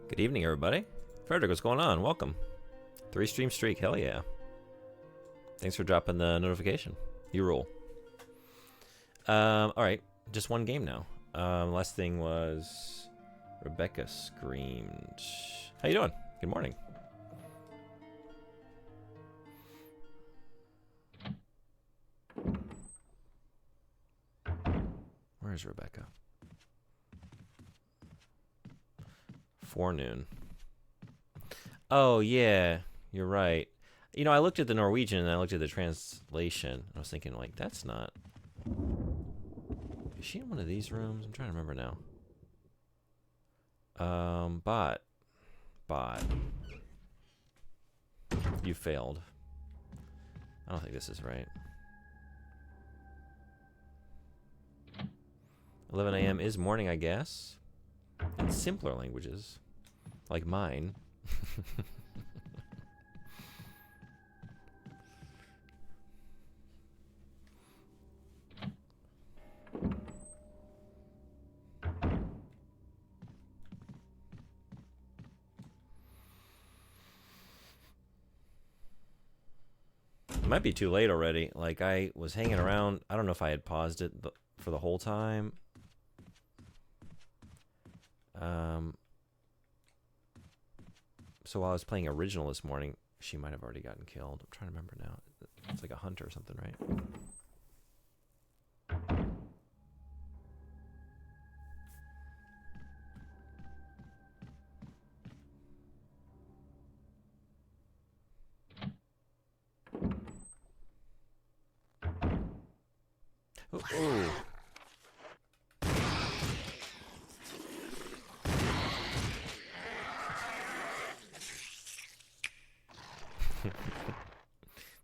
Good evening, everybody. Frederick, what's going on? Welcome. 3-stream streak, hell yeah. Thanks for dropping the notification. You rule. Alright, just one game now. Last thing was Rebecca screamed. How you doing? Good morning. Where is Rebecca? Forenoon. Oh, yeah, you're right. You know, I looked at the Norwegian and I looked at the translation. I was thinking, like, that's not... Is she in one of these rooms? I'm trying to remember now. Bot. You failed. I don't think this is right. 11 a.m. is morning, I guess. In simpler languages. Like mine. It might be too late already. Like, I was hanging around. I don't know if I had paused it for the whole time. So while I was playing original this morning, she might have already gotten killed. I'm trying to remember now. It's like a hunter or something, right? Oh.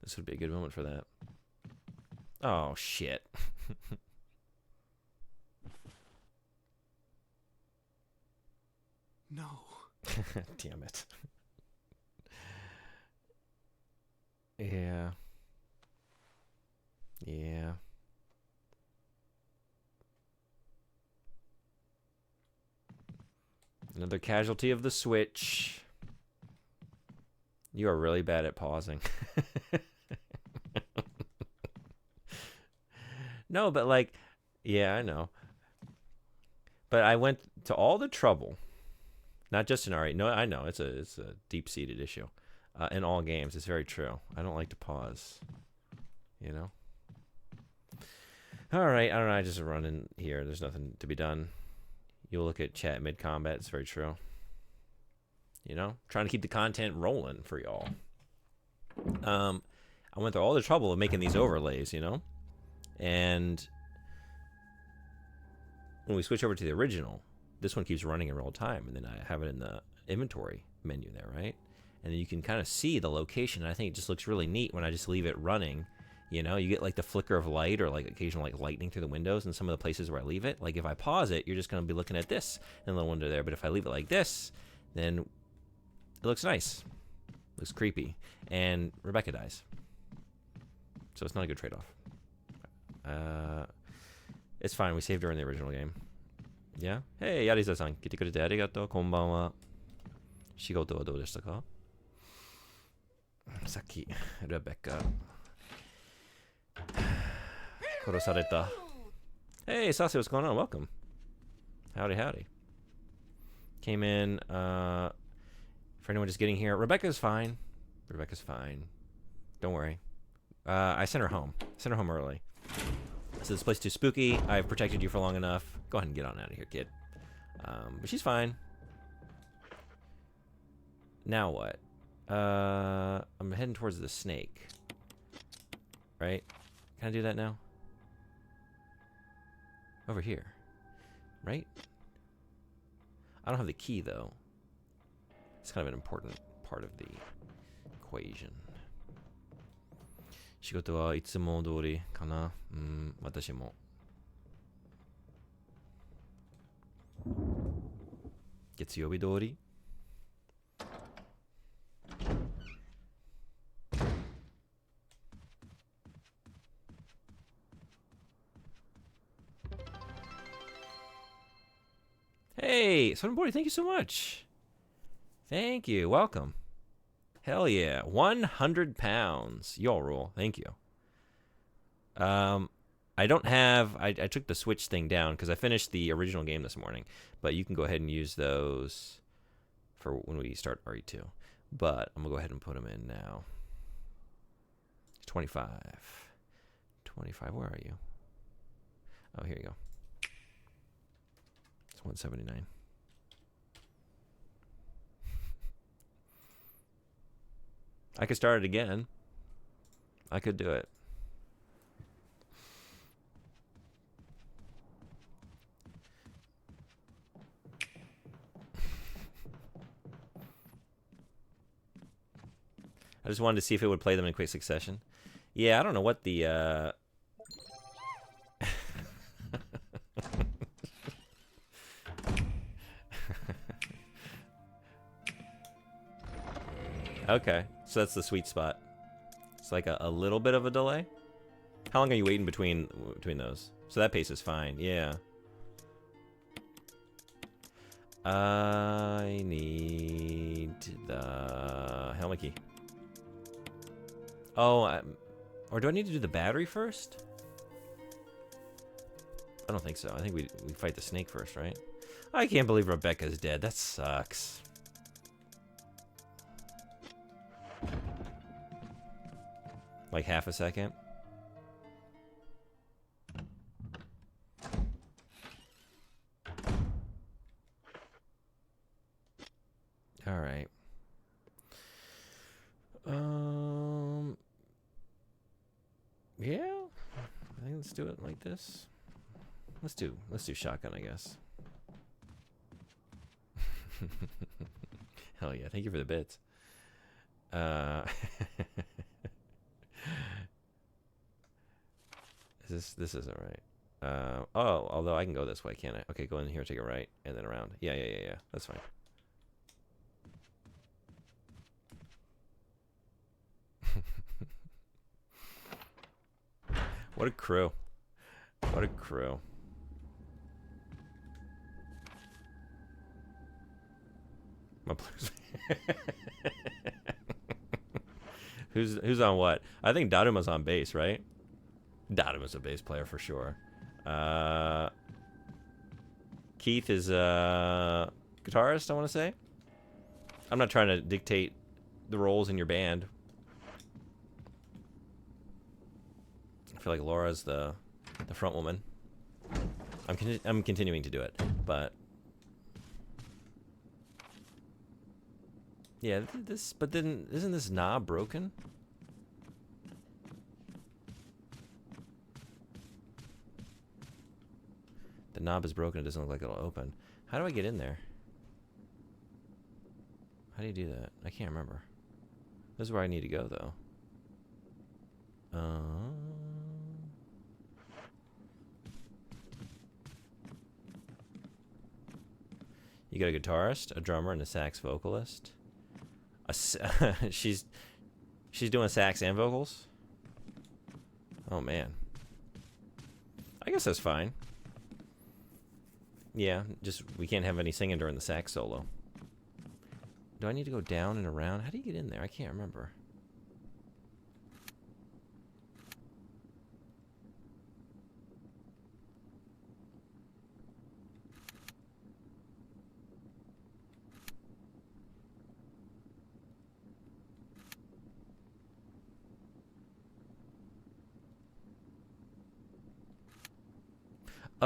This would be a good moment for that. Oh, shit. No. Damn it. Yeah. Yeah. Another casualty of the Switch. You are really bad at pausing. No, but like, yeah, I know. But I went to all the trouble, not just in R8. No, I know it's a deep-seated issue in all games. It's very true. I don't like to pause. You know. All right, I don't know. I just run in here. There's nothing to be done. You'll look at chat mid-combat. It's very true. You know, trying to keep the content rolling for y'all. I went through all the trouble of making these overlays, you know? And when we switch over to the original, this one keeps running in real time, and then I have it in the inventory menu there, right? And then you can kind of see the location. I think it just looks really neat when I just leave it running. You know, you get like the flicker of light or like occasional like lightning through the windows in some of the places where I leave it. Like if I pause it, you're just going to be looking at this and a little window there. But if I leave it like this, then it looks nice. Looks creepy. And Rebecca dies. So it's not a good trade-off. It's fine. We saved her in the original game. Yeah? Hey, Yarisa-san. 来てくれてありがとう。こんばんは。仕事はどうでしたか？さっき、レベッカ。殺された。Hey, Sasi, what's going on? Welcome. Howdy, howdy. Came in, for anyone just getting here, Rebecca's fine. Rebecca's fine. Don't worry. I sent her home. Sent her home early. So this place is too spooky. I've protected you for long enough. Go ahead and get on out of here, kid. But she's fine. Now what? I'm heading towards the snake. Right? Can I do that now? Over here. Right? I don't have the key, though. It's kind of an important part of the equation. 仕事はいつも通りかな。私も。月曜日通り? Hey, Sonobori, thank you so much. Thank you. Welcome. Hell yeah. 100 pounds. Y'all rule. Thank you. I don't have... I took the Switch thing down because I finished the original game this morning. But you can go ahead and use those for when we start RE2. But I'm going to go ahead and put them in now. 25. 25. Where are you? Oh, here you go. It's 179. I could start it again. I could do it. I just wanted to see if it would play them in quick succession. Yeah, I don't know what the... Okay, so that's the sweet spot. It's like a little bit of a delay. How long are you waiting between those? So that pace is fine, yeah. I need the helmet key. Oh, or do I need to do the battery first? I don't think so. I think we fight the snake first, right? I can't believe Rebecca's dead. That sucks. Like half a second. All right. Yeah. I think let's do it like this. Let's do shotgun, I guess. Hell yeah! Thank you for the bits. This isn't right. Oh, although I can go this way, can't I? Okay, go in here, take a right, and then around. Yeah. That's fine. What a crew. What a crew. My players. Who's on what? I think Daruma's on bass, right? Daruma's a bass player for sure. Keith is a guitarist, I want to say. I'm not trying to dictate the roles in your band. I feel like Laura's the front woman. I'm continuing to do it, but yeah, but then isn't this knob broken? The knob is broken. It doesn't look like it'll open. How do I get in there? How do you do that? I can't remember. This is where I need to go, though. You got a guitarist, a drummer, and a sax vocalist. She's doing sax and vocals. Oh man. I guess that's fine. Yeah, just we can't have any singing during the sax solo. Do I need to go down and around? How do you get in there? I can't remember.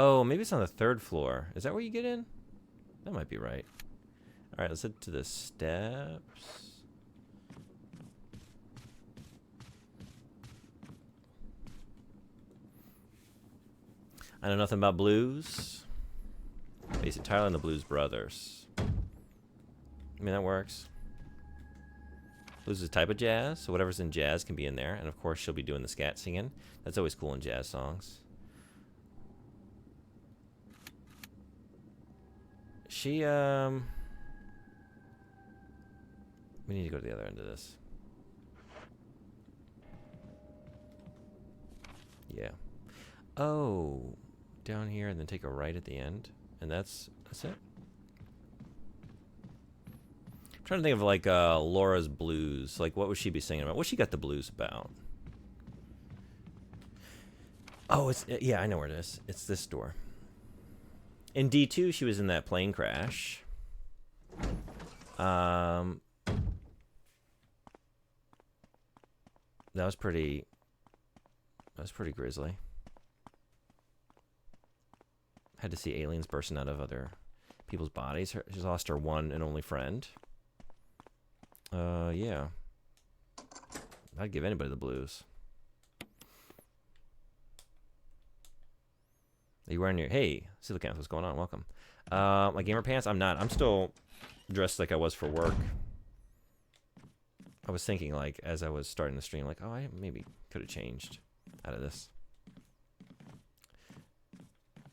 Oh, maybe it's on the 3rd floor. Is that where you get in? That might be right. All right, let's head to the steps. I know nothing about blues. Based entirely on the Blues Brothers. I mean, that works. Blues is a type of jazz, so whatever's in jazz can be in there. And of course, she'll be doing the scat singing. That's always cool in jazz songs. She, we need to go to the other end of this. Yeah. Oh, down here and then take a right at the end. And that's it. I'm trying to think of like Laura's blues. Like, what would she be singing about? What she got the blues about? Oh, yeah, I know where it is. It's this door. In D2, she was in that plane crash. That was pretty grisly. Had to see aliens bursting out of other people's bodies. She's lost her one and only friend. Yeah. I'd give anybody the blues. Are you wearing your... Hey, Silicans, what's going on? Welcome. My gamer pants? I'm not. I'm still dressed like I was for work. I was thinking, like, as I was starting the stream, like, oh, I maybe could have changed out of this.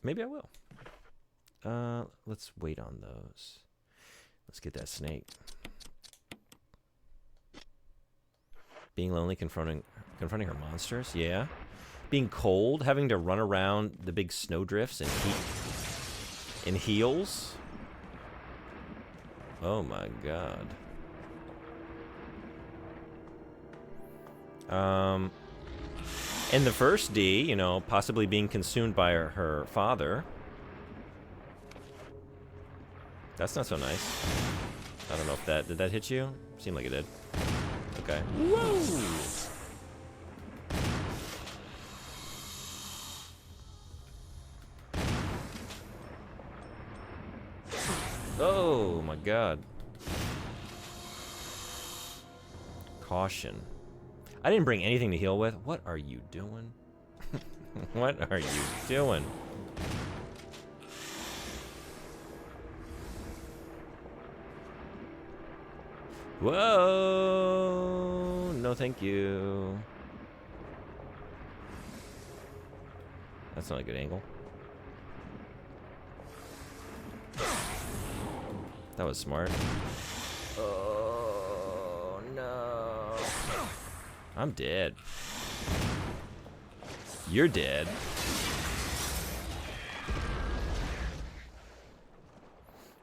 Maybe I will. Let's wait on those. Let's get that snake. Being lonely, confronting her monsters. Yeah. Being cold, having to run around the big snowdrifts and heat in heels. Oh my god. In the first D, you know, possibly being consumed by her father. That's not so nice. I don't know if that... Did that hit you? Seemed like it did. Okay. Whoa! Oh my god. Caution. I didn't bring anything to heal with. What are you doing? What are you doing? Whoa! No, thank you. That's not a good angle. That was smart. Oh, no. I'm dead. You're dead.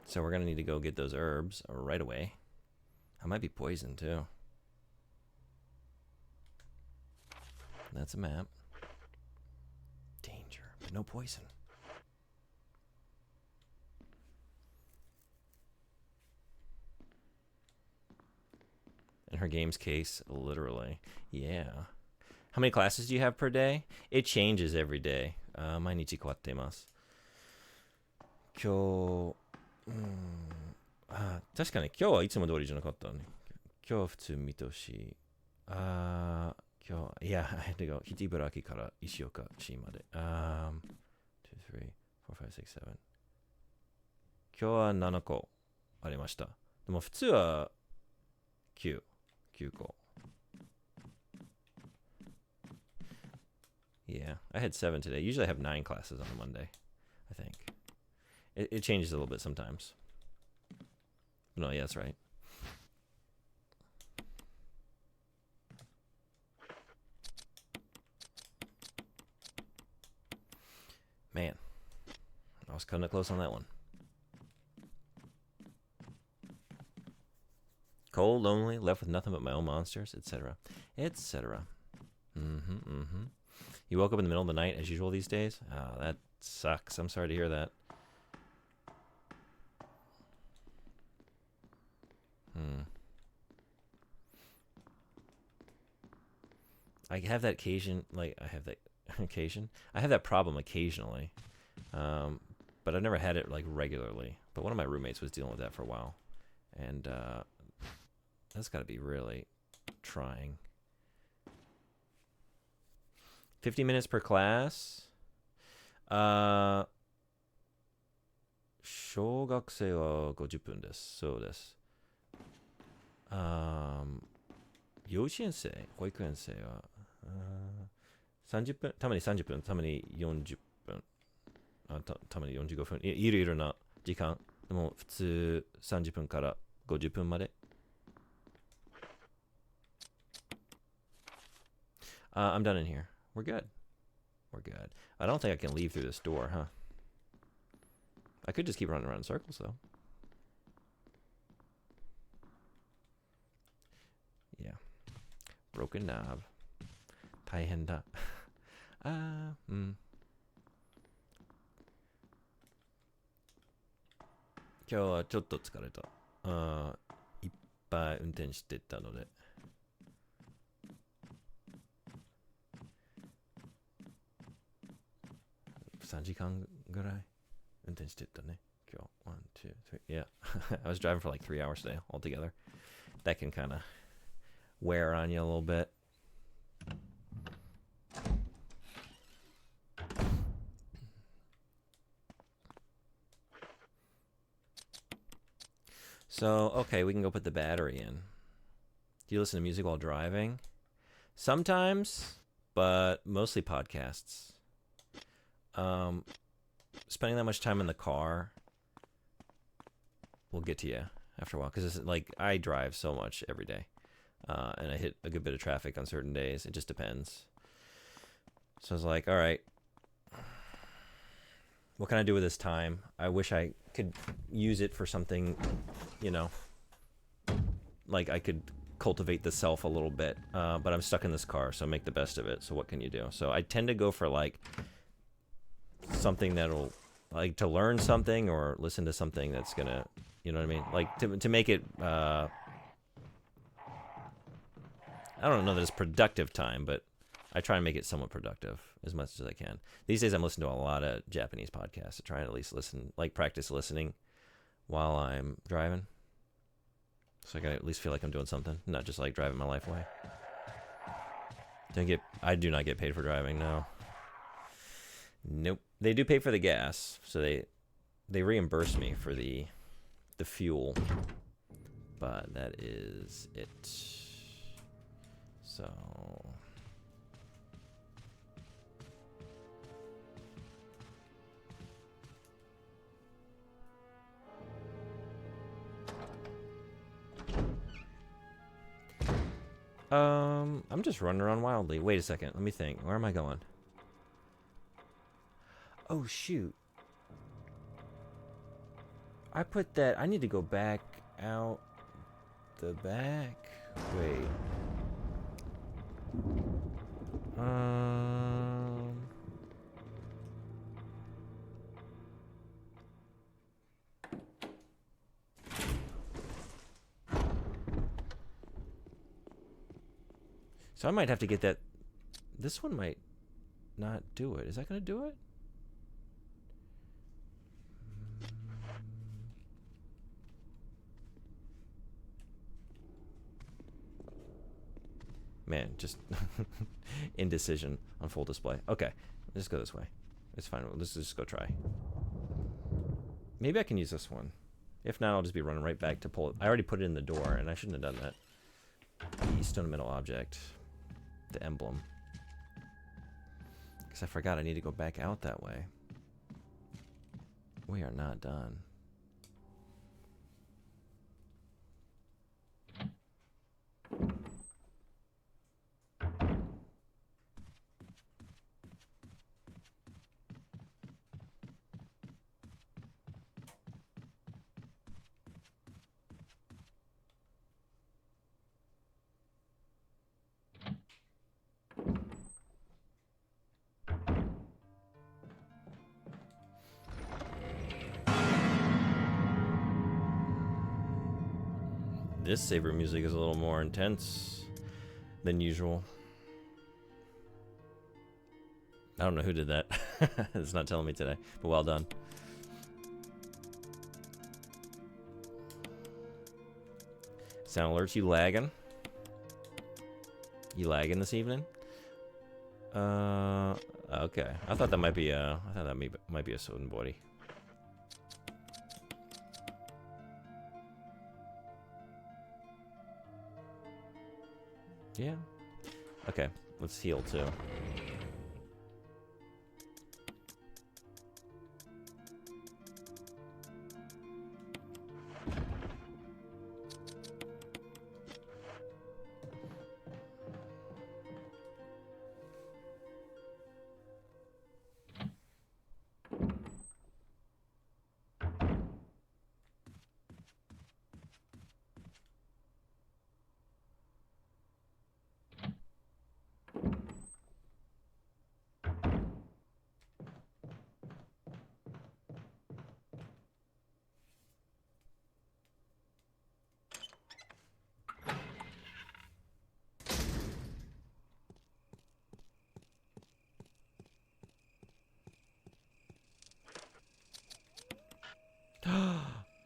So we're gonna need to go get those herbs right away. I might be poisoned too. That's a map. Danger, but no poison. In her game's case, literally. Yeah. How many classes do you have per day? It changes every day. 毎日変わっています。今日、確かに今日はいつも通りじゃなかったね。今日は普通見通し。今日、yeah, I had to go. 日茨城から石岡市まで。2, 3, 4, 5, 6, 7. 今日は7個ありました。でも普通は9個。Yeah, I had 7 today. Usually I have 9 classes on a Monday, I think. It changes a little bit sometimes. No, yeah, that's right. Man, I was cutting it close on that one. Cold, lonely, left with nothing but my own monsters, etc. etc. You woke up in the middle of the night as usual these days? Oh, that sucks. I'm sorry to hear that. I have that occasion, like, I have that problem occasionally. But I've never had it, like, regularly. But one of my roommates was dealing with that for a while. And, that's gotta be really trying. 50 minutes per class? 小学生は50分です。そうです。幼稚園生、保育園生は30分、たまに30分、たまに40分、たまに45分、いろいろな時間。でも普通30分から50分まで。I'm done in here. We're good. We're good. I don't think I can leave through this door, huh? I could just keep running around in circles, though. Broken knob. 大変だ。あー、うん。今日はちょっと疲れた。いっぱい運転してたので。3時間ぐらい運転してたね。今日。1, 2, 3. Yeah. I was driving for like 3 hours today altogether. That can kind of wear on you a little bit. So, okay, we can go put the battery in. Do you listen to music while driving? Sometimes, but mostly podcasts. Spending that much time in the car will get to you after a while, because it's like I drive so much every day, and I hit a good bit of traffic on certain days. It just depends. So I was like, all right, what can I do with this time? I wish I could use it for something, you know, like I could cultivate the self a little bit, but I'm stuck in this car, so make the best of it. So what can you do? So I tend to go for like something that'll, like, to learn something or listen to something that's gonna, you know what I mean, like to make it I don't know that it's productive time, but I try and make it somewhat productive as much as I can. These days I'm listening to a lot of Japanese podcasts to try and at least listen, like practice listening while I'm driving, so I can at least feel like I'm doing something, not just like driving my life away. I do not get paid for driving, no. Nope. They do pay for the gas, so they reimburse me for the fuel, but that is it. So I'm just running around wildly. Wait a second, let me think. Where am I going? Oh shoot. I put that, I need to go back out the back. Wait. So I might have to get that. This one might not do it. Is that going to do it? Man, just indecision on full display. Okay, let's go this way. It's fine. Let's just go try. Maybe I can use this one. If not, I'll just be running right back to pull it. I already put it in the door, and I shouldn't have done that. The stone metal object. The emblem. Because I forgot I need to go back out that way. We are not done. This saber music is a little more intense than usual. I don't know who did that. It's not telling me today, but well done. Sound alerts, you lagging? You lagging this evening? Okay. I thought that might be a. I thought that might be a Soden body. Yeah. Okay. Let's heal too.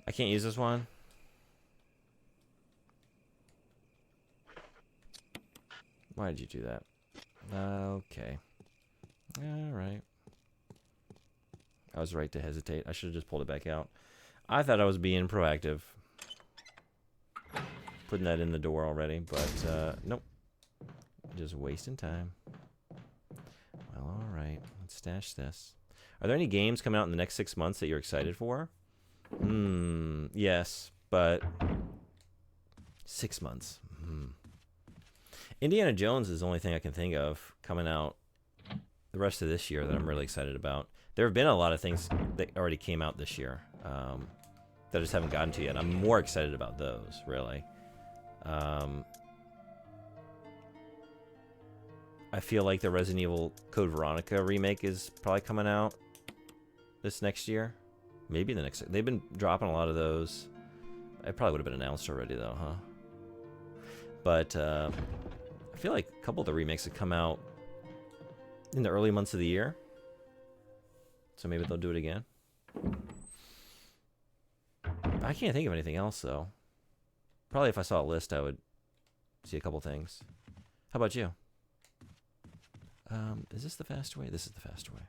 I can't use this one. Why did you do that? Okay. Alright. I was right to hesitate. I should have just pulled it back out. I thought I was being proactive. Putting that in the door already, but nope. Just wasting time. Well, alright. Let's stash this. Are there any games coming out in the next 6 months that you're excited for? Yes, but 6 months. Indiana Jones is the only thing I can think of coming out the rest of this year that I'm really excited about. There have been a lot of things that already came out this year that I just haven't gotten to yet. I'm more excited about those, really. I feel like the Resident Evil Code Veronica remake is probably coming out this next year. Maybe the next... They've been dropping a lot of those. It probably would have been announced already, though, huh? But I feel like a couple of the remakes have come out in the early months of the year. So maybe they'll do it again. I can't think of anything else, though. Probably if I saw a list, I would see a couple things. How about you? Is this the faster way? This is the faster way.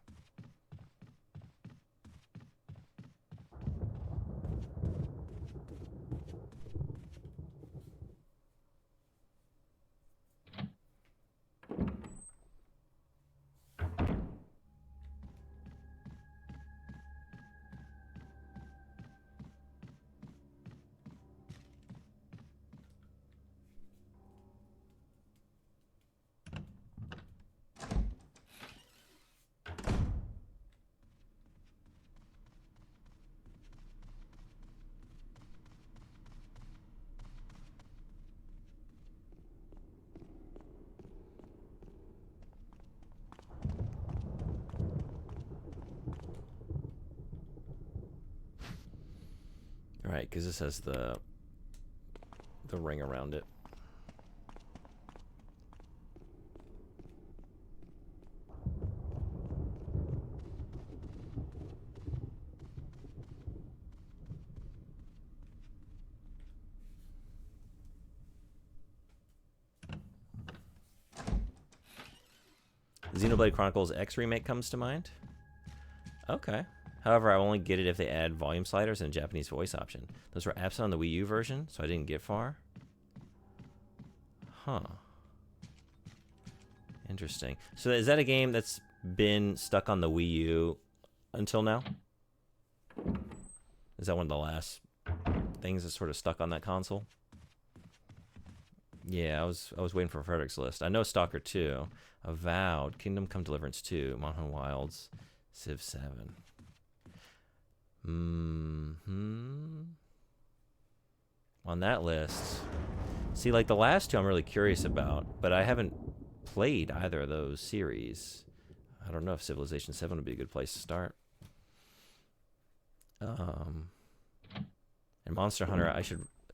Right, because this has the ring around it. Xenoblade Chronicles X remake comes to mind. Okay. However, I only get it if they add volume sliders and a Japanese voice option. Those were absent on the Wii U version, so I didn't get far. Huh. Interesting. So is that a game that's been stuck on the Wii U until now? Is that one of the last things that's sort of stuck on that console? Yeah, I was waiting for Frederick's list. I know Stalker 2, Avowed, Kingdom Come Deliverance 2, Mountain Wilds, Civ 7. On that list, see, like the last two I'm really curious about, but I haven't played either of those series. I don't know if Civilization 7 would be a good place to start. And Monster Hunter,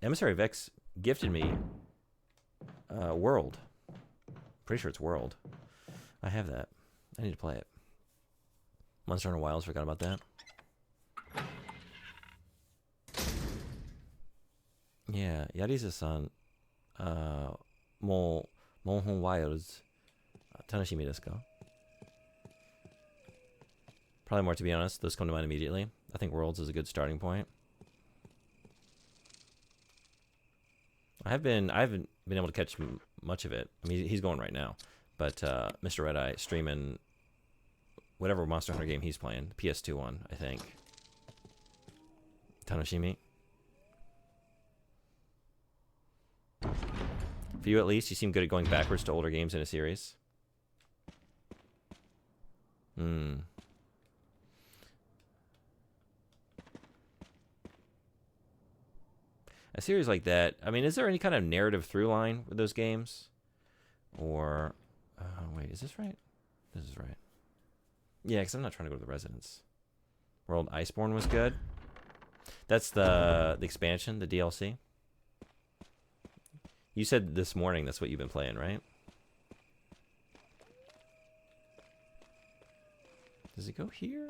Emissary Vex gifted me World. Pretty sure it's World. I have that. I need to play it. Monster Hunter Wilds, forgot about that. Yeah, Yariza-san, Monhon Wilds, Tanashimi desu ka? Probably more, to be honest. Those come to mind immediately. I think Worlds is a good starting point. I haven't been able to catch much of it. I mean, he's going right now, but Mr. Red Eye streaming whatever Monster Hunter game he's playing, the PS2 one, I think. Tanoshimi. For you, at least, you seem good at going backwards to older games in a series. A series like that, I mean, is there any kind of narrative through line with those games? Or, wait, is this right? This is right. Yeah, because I'm not trying to go to the Residence. World Iceborne was good. That's the expansion, the DLC. You said this morning that's what you've been playing, right? Does it go here?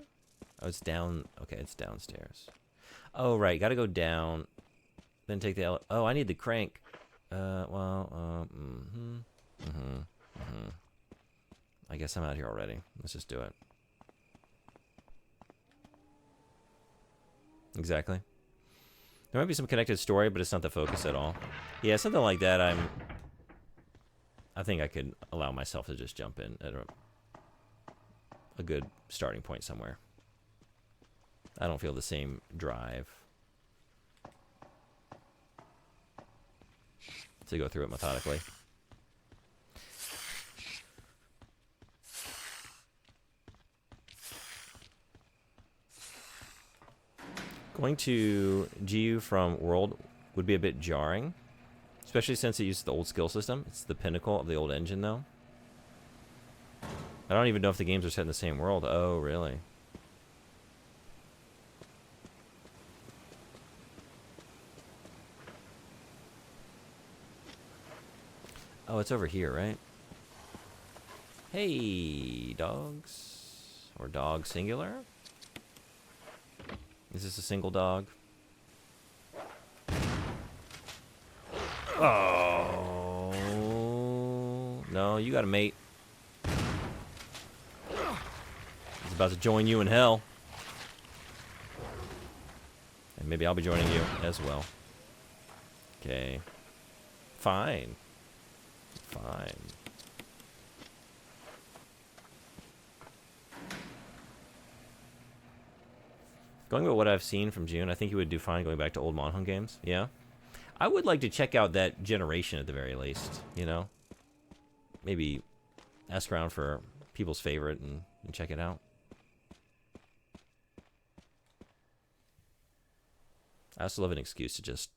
Oh, it's down. Okay, it's downstairs. Oh, right. Got to go down. Then take the oh, I need the crank. I guess I'm out here already. Let's just do it. Exactly. There might be some connected story, but it's not the focus at all. Yeah, something like that. I think I could allow myself to just jump in at a good starting point somewhere. I don't feel the same drive to go through it methodically. Going to GU from World would be a bit jarring, especially since it uses the old skill system. It's the pinnacle of the old engine, though. I don't even know if the games are set in the same world. Oh, really? Oh, it's over here, right? Hey, dogs. Or dog singular? Is this a single dog? Oh. No, you got a mate. He's about to join you in hell. And maybe I'll be joining you as well. Okay. Fine. Fine. Going by what I've seen from June, I think he would do fine going back to old Monhun games. Yeah. I would like to check out that generation at the very least, you know? Maybe ask around for people's favorite and check it out. I also love an excuse to just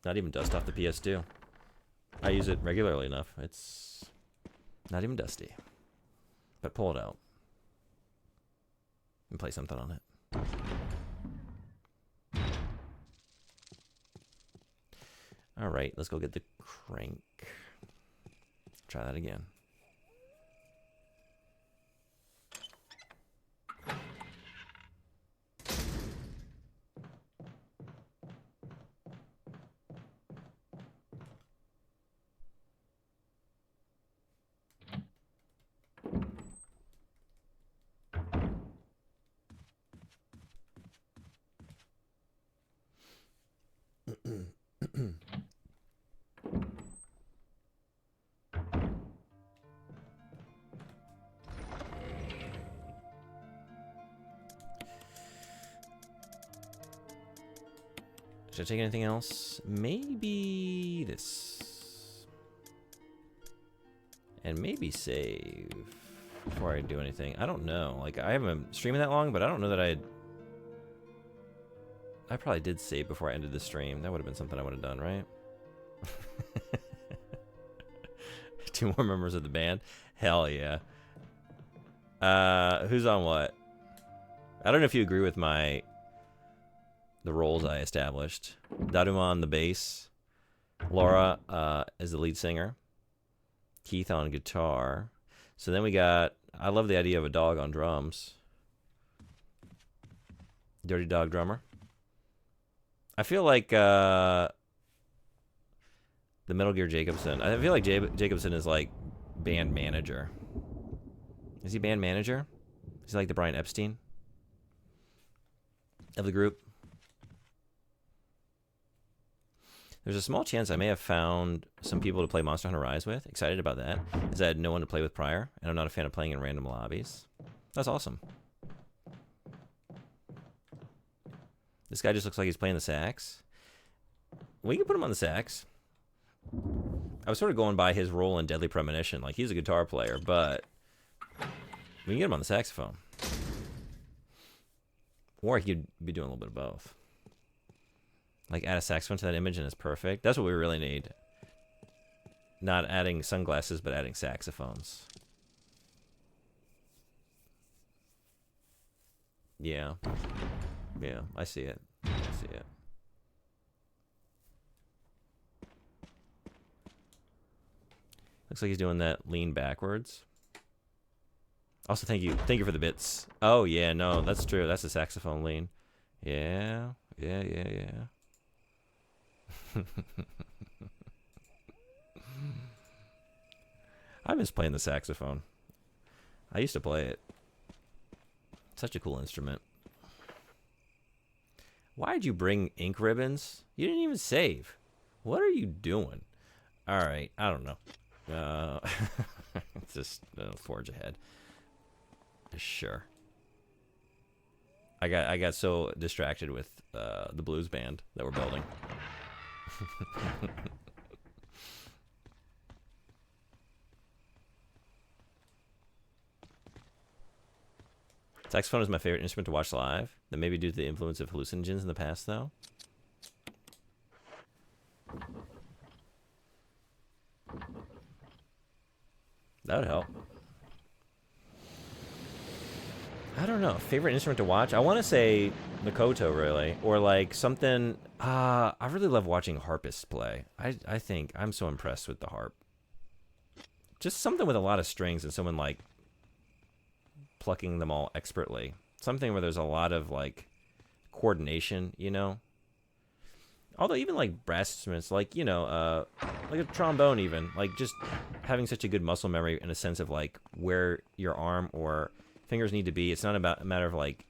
not even dust off the PS2. I use it regularly enough. It's not even dusty. But pull it out and play something on it. All right, let's go get the crank. Try that again. Should I take anything else? Maybe this. And maybe save before I do anything. I don't know. Like, I haven't been streaming that long, but I don't know that I probably did save before I ended the stream. That would have been something I would have done, right? 2 more members of the band? Hell yeah. Who's on what? I don't know if you agree with the roles I established. Daruma on the bass, Laura as the lead singer, Keith on guitar. So then we got, I love the idea of a dog on drums. Dirty Dog drummer. I feel like the Metal Gear Jacobson. I feel like Jacobson is like band manager. Is he band manager? Is he like the Brian Epstein of the group? There's a small chance I may have found some people to play Monster Hunter Rise with. Excited about that, as I had no one to play with prior, and I'm not a fan of playing in random lobbies. That's awesome. This guy just looks like he's playing the sax. We can put him on the sax. I was sort of going by his role in Deadly Premonition. Like, he's a guitar player, but we can get him on the saxophone. Or he could be doing a little bit of both. Like, add a saxophone to that image and it's perfect. That's what we really need. Not adding sunglasses, but adding saxophones. Yeah. Yeah, I see it. I see it. Looks like he's doing that lean backwards. Also, thank you for the bits. Oh, yeah, no, that's true. That's a saxophone lean. Yeah, yeah, yeah, yeah. I miss playing the saxophone. I used to play it. Such a cool instrument. Why'd you bring ink ribbons? You didn't even save. What are you doing? All right, I don't know. Just forge ahead. Sure. I got so distracted with the blues band that we're building. Saxophone is my favorite instrument to watch live. That may be due to the influence of hallucinogens in the past, though. That would help. I don't know. Favorite instrument to watch? I want to say Makoto, really. Or like something... I really love watching harpists play. I think I'm so impressed with the harp. Just something with a lot of strings and someone like plucking them all expertly. Something where there's a lot of like coordination, you know? Although even like brass instruments, like, you know, like a trombone even, like just having such a good muscle memory in a sense of like where your arm or fingers need to be. It's not about a matter of like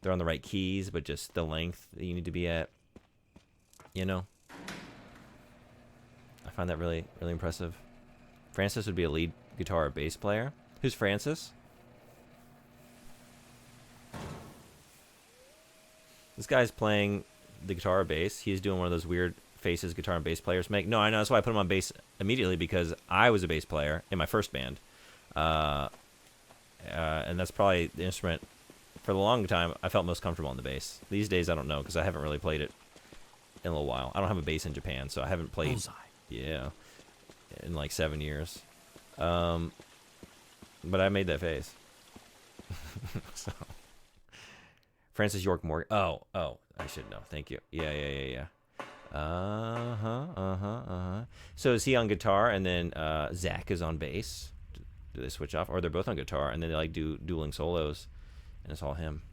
they're on the right keys, but just the length that you need to be at, you know? I find that really, really impressive. Francis would be a lead guitar or bass player. Who's Francis? This guy's playing the guitar or bass. He's doing one of those weird faces guitar and bass players make. No, I know. That's why I put him on bass immediately, because I was a bass player in my first band. And that's probably the instrument, for the long time, I felt most comfortable on the bass. These days, I don't know, because I haven't really played it in a little while. I don't have a bass in Japan, so I haven't played... Bullseye. Yeah. In like 7 years. But I made that face. So... Francis York Morgan. Oh, I should know. Thank you. Yeah. So is he on guitar, and then Zach is on bass? Do they switch off, or they're both on guitar, and then they like do dueling solos, and it's all him?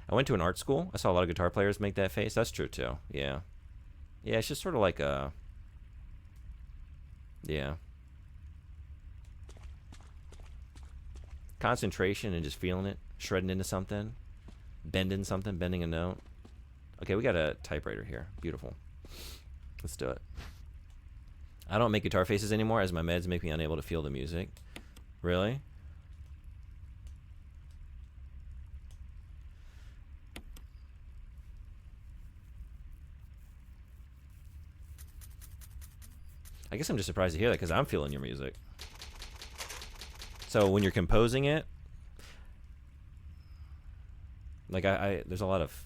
I went to an art school. I saw a lot of guitar players make that face. That's true too. Yeah. It's just sort of like a. Yeah. Concentration and just feeling it. Shredding into something, bending a note. Okay, we got a typewriter here. Beautiful. Let's do it. I don't make guitar faces anymore, as my meds make me unable to feel the music. Really? I guess I'm just surprised to hear that, because I'm feeling your music. So when you're composing it, like there's a lot of,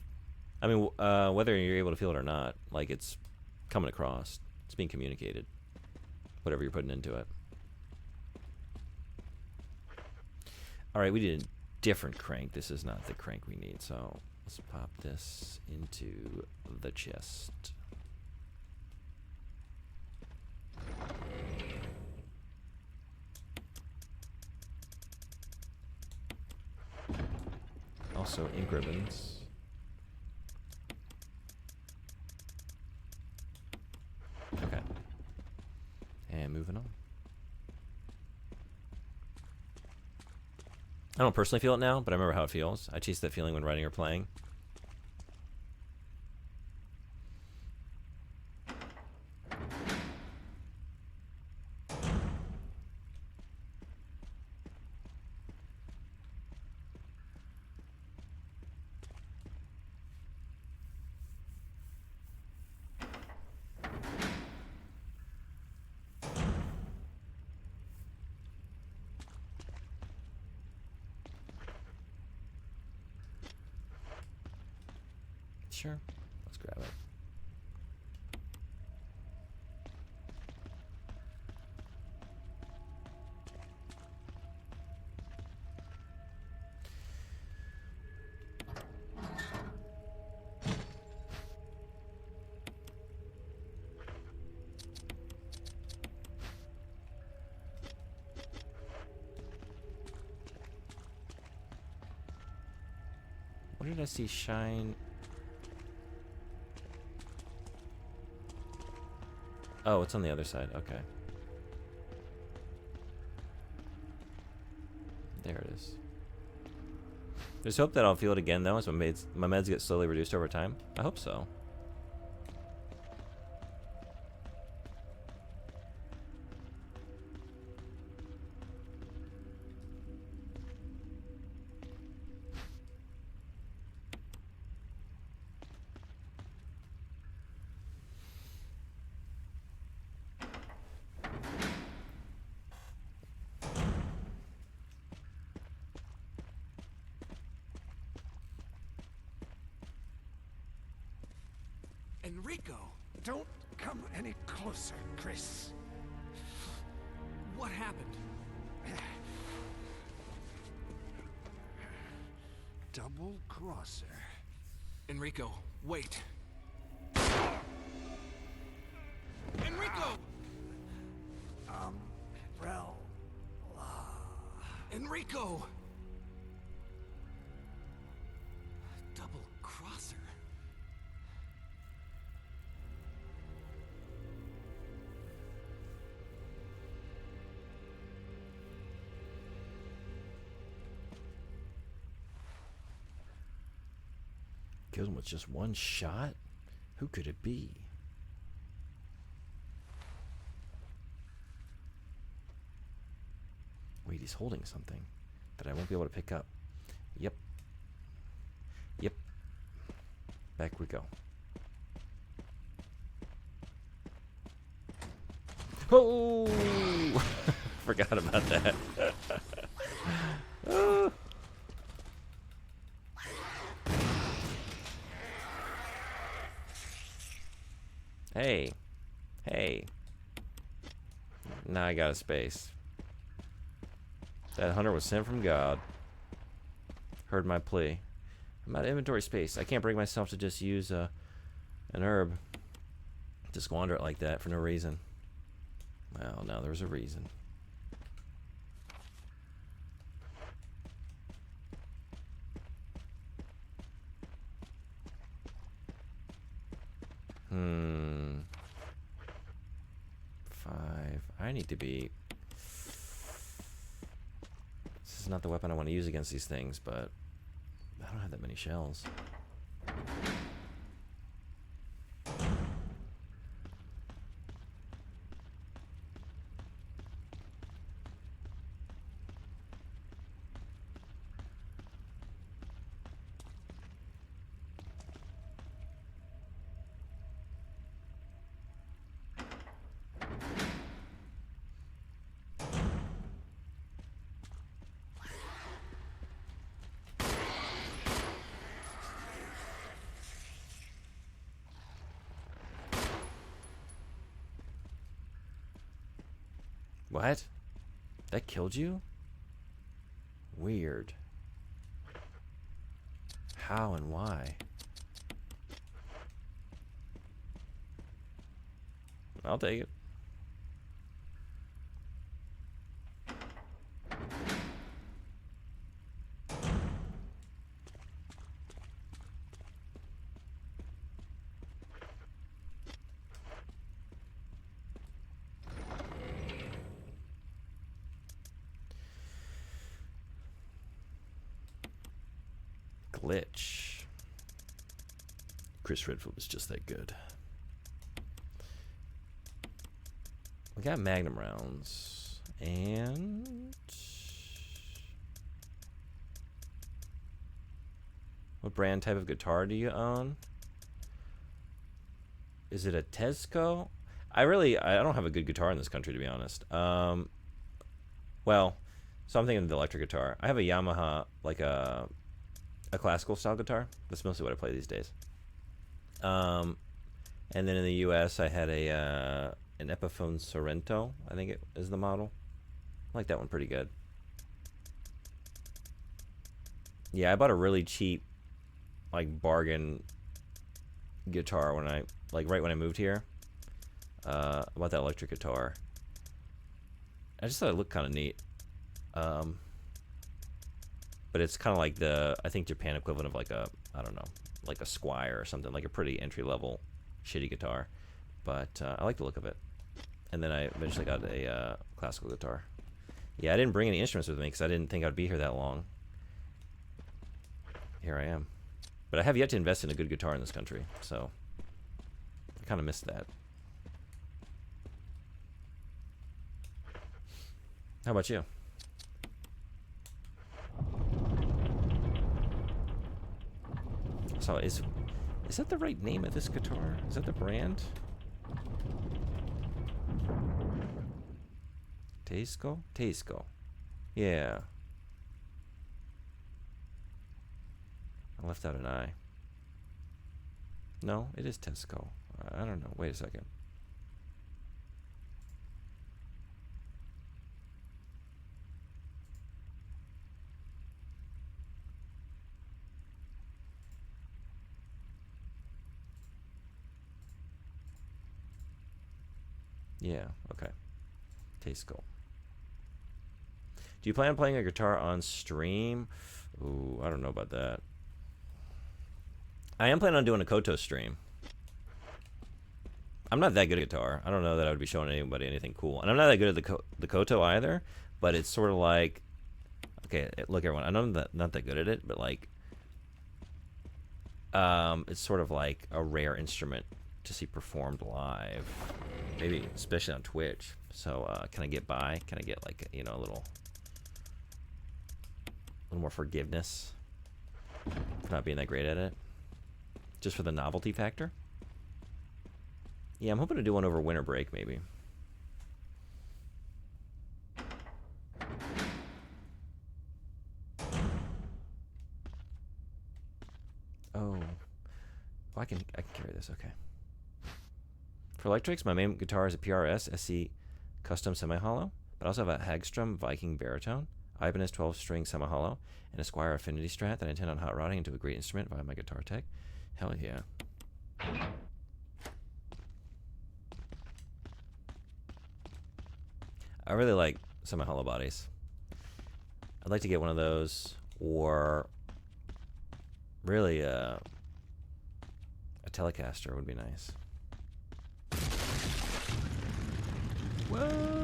I mean, whether you're able to feel it or not, like it's coming across, it's being communicated, whatever you're putting into it. All right, we did a different crank. This is not the crank we need, so let's pop this into the chest. Also ink ribbons. Okay. And moving on. I don't personally feel it now, but I remember how it feels. I chase that feeling when writing or playing. Sure. Let's grab it. What did I see shine? Oh, it's on the other side. Okay. There it is. Just hope that I'll feel it again, though, as my meds get slowly reduced over time. I hope so. Enrico! Don't come any closer, Chris. What happened? Double crosser. Enrico, wait. Enrico! Umbrella. Enrico! Double crosser. Killed him with just one shot? Who could it be? Wait, he's holding something that I won't be able to pick up. Yep. Yep. Back we go. Oh! Forgot about that. Oh. Hey. Hey. Now I got a space. That hunter was sent from God. Heard my plea. I'm out of inventory space. I can't bring myself to just use an herb. To squander it like that for no reason. Well, now there's a reason. I need to be... This is not the weapon I want to use against these things, but I don't have that many shells. What? That killed you? Weird. How and why? I'll take it. Glitch. Chris Redfield was just that good. We got Magnum rounds. And... what brand type of guitar do you own? Is it a Tesco? I don't have a good guitar in this country, to be honest. Well, so I'm thinking of the electric guitar. I have a Yamaha, like a classical style guitar. That's mostly what I play these days. And then in the US I had an Epiphone Sorrento, I think it is the model. I like that one pretty good. Yeah, I bought a really cheap, like, bargain guitar when I, like, right when I moved here. I bought that electric guitar. I just thought it looked kind of neat. but it's kind of like the, I think, Japan equivalent of like a, I don't know, like a Squire or something, like a pretty entry level shitty guitar. But I like the look of it. And then I eventually got a classical guitar. Yeah, I didn't bring any instruments with me because I didn't think I'd be here that long. Here I am. But I have yet to invest in a good guitar in this country, so I kind of missed that. How about you? So is that the right name of this guitar? Is that the brand? Teisco? Teisco. Yeah. I left out an I. No, it is Tesco. I don't know. Wait a second. Yeah, okay. Teisco. Do you plan on playing a guitar on stream? Ooh, I don't know about that. I am planning on doing a Koto stream. I'm not that good at guitar. I don't know that I would be showing anybody anything cool. And I'm not that good at the Koto either, but it's sort of like... Okay, look everyone, I know I'm not that good at it, but like... it's sort of like a rare instrument to see performed live. Maybe, especially on Twitch. So, can I get by? Can I get like, you know, a little more forgiveness for not being that great at it? Just for the novelty factor? Yeah, I'm hoping to do one over winter break, maybe. Oh. I can carry this, okay. For electrics, my main guitar is a PRS SC custom semi-hollow, but I also have a Hagstrom Viking baritone, Ibanez 12-string semi-hollow, and a Squire Affinity Strat that I intend on hot rodding into a great instrument via my guitar tech. Hell yeah. I really like semi-hollow bodies. I'd like to get one of those, or really a Telecaster would be nice. Whoa!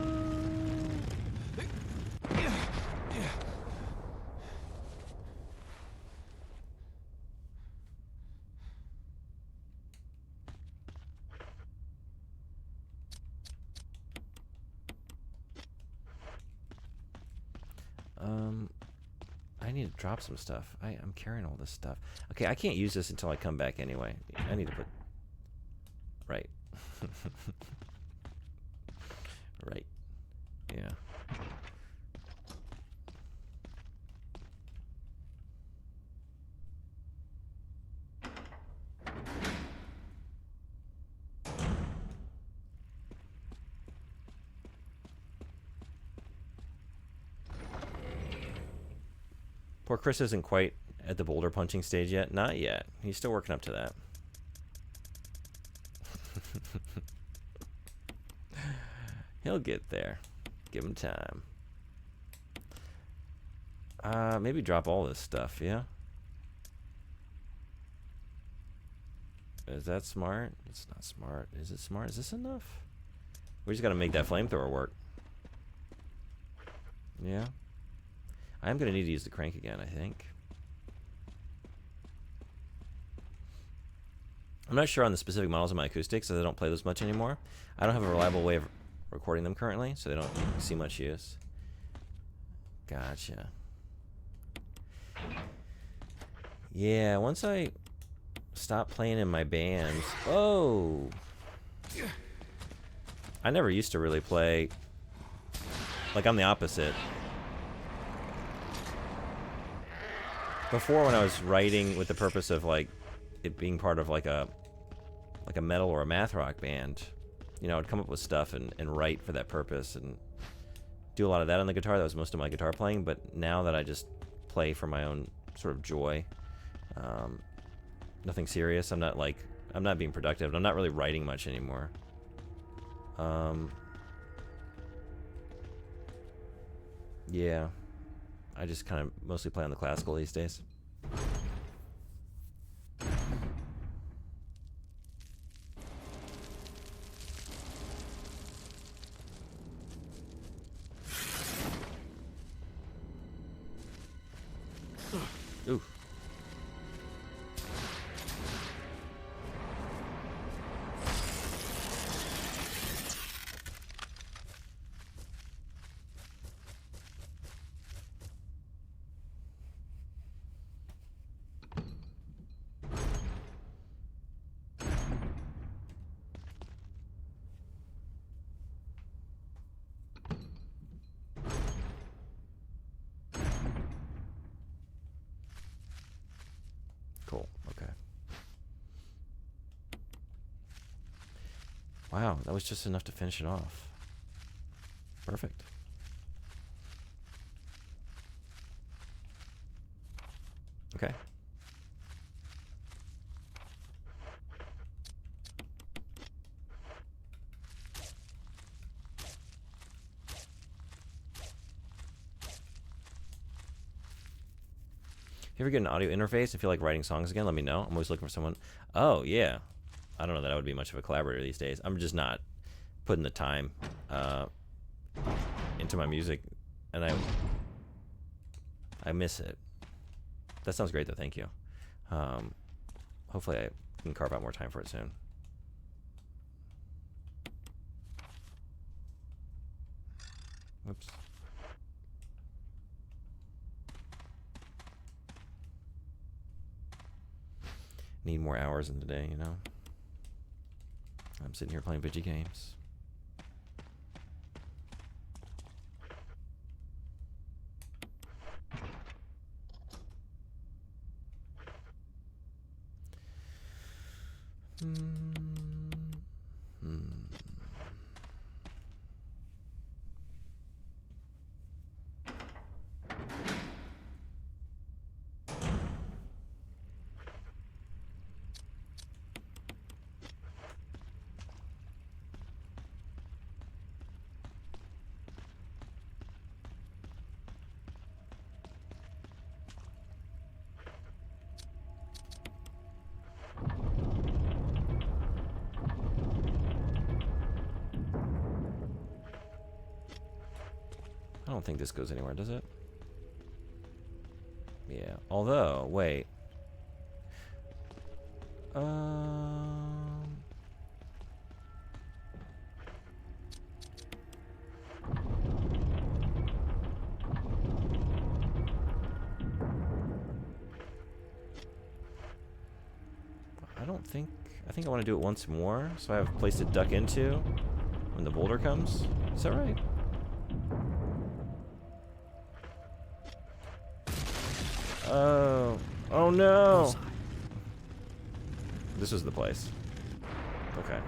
I need to drop some stuff. I'm carrying all this stuff. Okay, I can't use this until I come back anyway. I need to put... Right. Right. Yeah. Poor Chris isn't quite at the boulder punching stage yet. Not yet. He's still working up to that. He'll get there. Give him time. Maybe drop all this stuff, yeah? Is that smart? It's not smart. Is it smart? Is this enough? We just gotta make that flamethrower work. Yeah? I am gonna need to use the crank again, I think. I'm not sure on the specific models of my acoustics, as I don't play those much anymore. I don't have a reliable way of recording them currently, so they don't see much use. Gotcha. Yeah, once I stop playing in my bands... Oh! I never used to really play... Like, I'm the opposite. Before, when I was writing with the purpose of, like, it being part of, like a metal or a math rock band, you know, I'd come up with stuff and write for that purpose and do a lot of that on the guitar. That was most of my guitar playing, but now that I just play for my own sort of joy, nothing serious. I'm not being productive. I'm not really writing much anymore. Yeah. I just kind of mostly play on the classical these days. Ooh. Cool. Okay. Wow, that was just enough to finish it off. Perfect. Okay. If you ever get an audio interface and feel like writing songs again, let me know. I'm always looking for someone. Oh, yeah. I don't know that I would be much of a collaborator these days. I'm just not putting the time into my music, and I miss it. That sounds great, though. Thank you. Hopefully I can carve out more time for it soon. Whoops. Need more hours in the day, you know? I'm sitting here playing video games. I don't think this goes anywhere, does it? Yeah. Although, wait. I think I want to do it once more, so I have a place to duck into when the boulder comes. Is that right? Oh no! This was the place. Okay.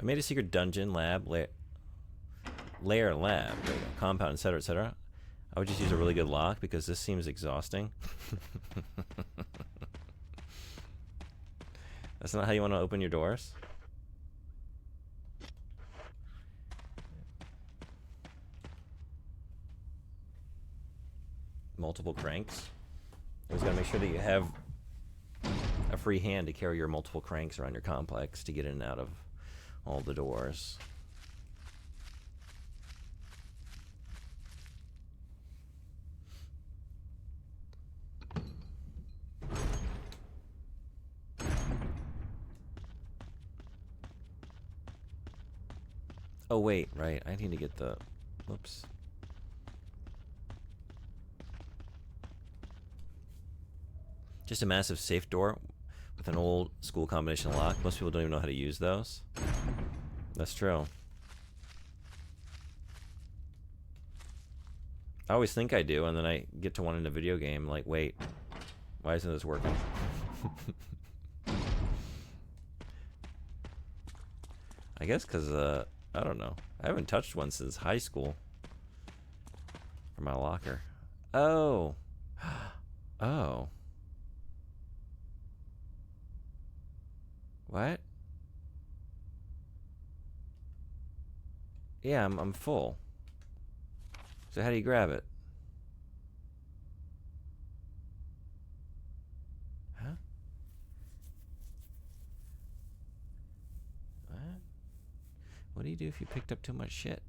I made a secret dungeon, lab, lair, lab, there you go, compound, etc., etc. I would just use a really good lock because this seems exhausting. That's not how you want to open your doors. Multiple cranks. Always gotta make sure that you have a free hand to carry your multiple cranks around your complex to get in and out of all the doors. Oh wait, right, I need to get the, whoops. Just a massive safe door with an old school combination lock. Most people don't even know how to use those. That's true. I always think I do, and then I get to one in a video game, like, wait, why isn't this working? I guess because, I don't know. I haven't touched one since high school. For my locker. Oh. Oh. What? Yeah, I'm full. So how do you grab it? Huh? What? What do you do if you picked up too much shit?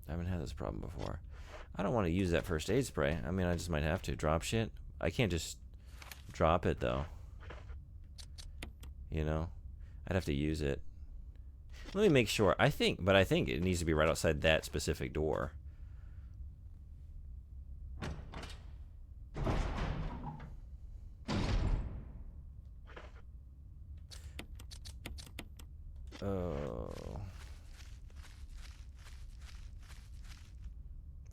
I haven't had this problem before. I don't want to use that first aid spray. I mean, I just might have to drop shit. I can't just drop it, though. You know? I'd have to use it. Let me make sure. I think it needs to be right outside that specific door. Oh.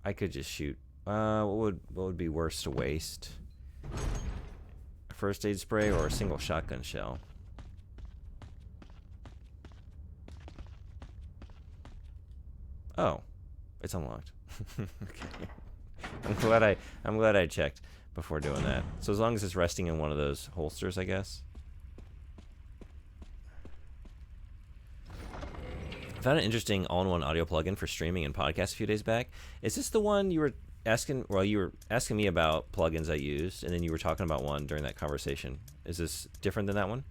I could just shoot. What would be worse to waste? A first aid spray or a single shotgun shell? Oh, it's unlocked. Okay. I'm glad I checked before doing that. So as long as it's resting in one of those holsters, I guess. I found an interesting all-in-one audio plugin for streaming and podcasts a few days back. Is this the one you were asking? Well, you were asking me about plugins I used, and then you were talking about one during that conversation. Is this different than that one?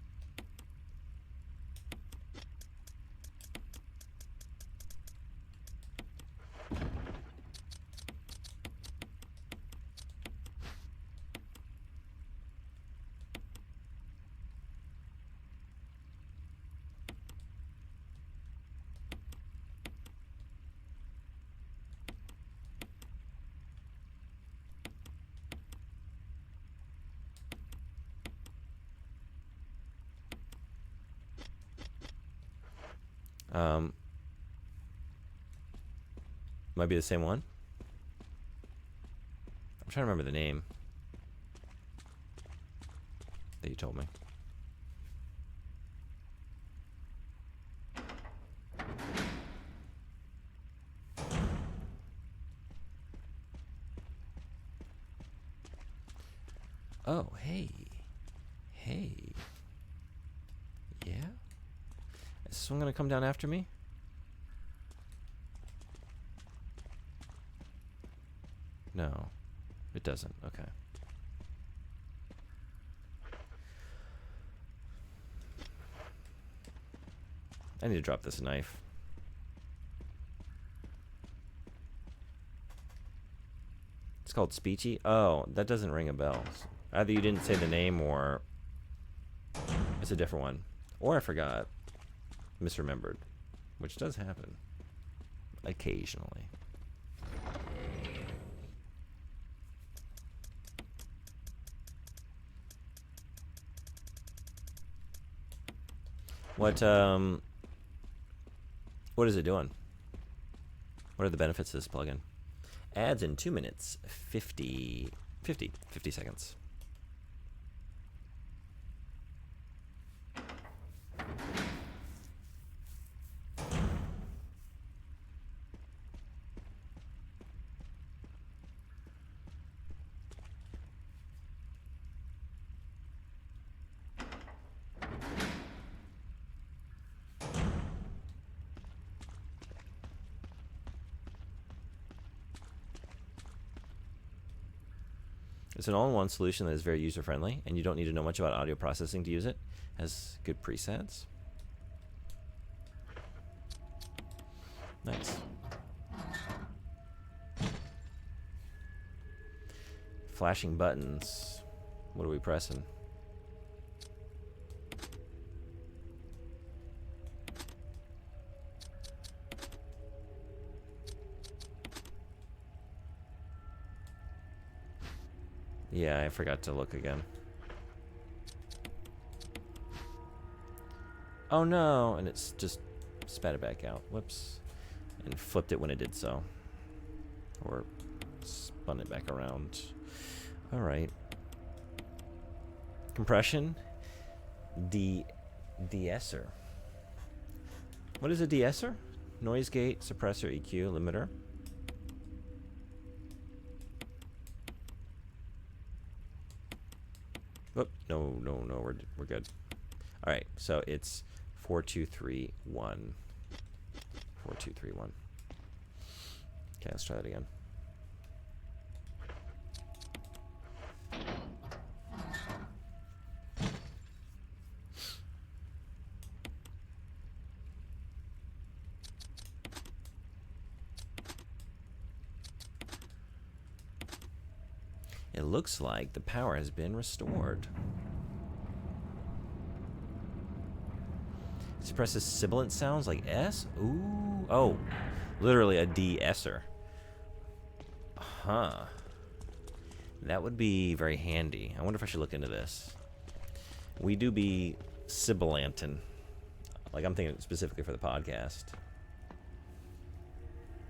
Might be the same one. I'm trying to remember the name that you told me. Oh, hey. Hey. Yeah? Is this one gonna come down after me? No, it doesn't. Okay. I need to drop this knife. It's called Speechy. Oh, that doesn't ring a bell. Either you didn't say the name or it's a different one. Or I forgot. Misremembered. Which does happen. Occasionally. What is it doing? What are the benefits of this plugin? Ads in 2 minutes, 50 seconds. It's an all-in-one solution that is very user-friendly, and you don't need to know much about audio processing to use it. It has good presets. Nice. Flashing buttons. What are we pressing? Yeah, I forgot to look again. Oh no, and it's just spat it back out. Whoops. And flipped it when it did so. Or spun it back around. Alright. Compression. De-esser. What is a de-esser? Noise gate, suppressor, EQ, limiter. Oh, no, we're good. All right, so it's 4, 2, 3, 1. 4, 2, 3, 1. Okay, let's try that again. It looks like the power has been restored. Suppresses sibilant sounds like S? Ooh. Oh, literally a de-esser. Huh. That would be very handy. I wonder if I should look into this. We do be sibilantin. Like, I'm thinking specifically for the podcast.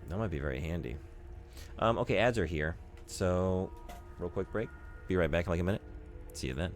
That might be very handy. Okay, ads are here. So, real quick break. Be right back in like a minute. See you then.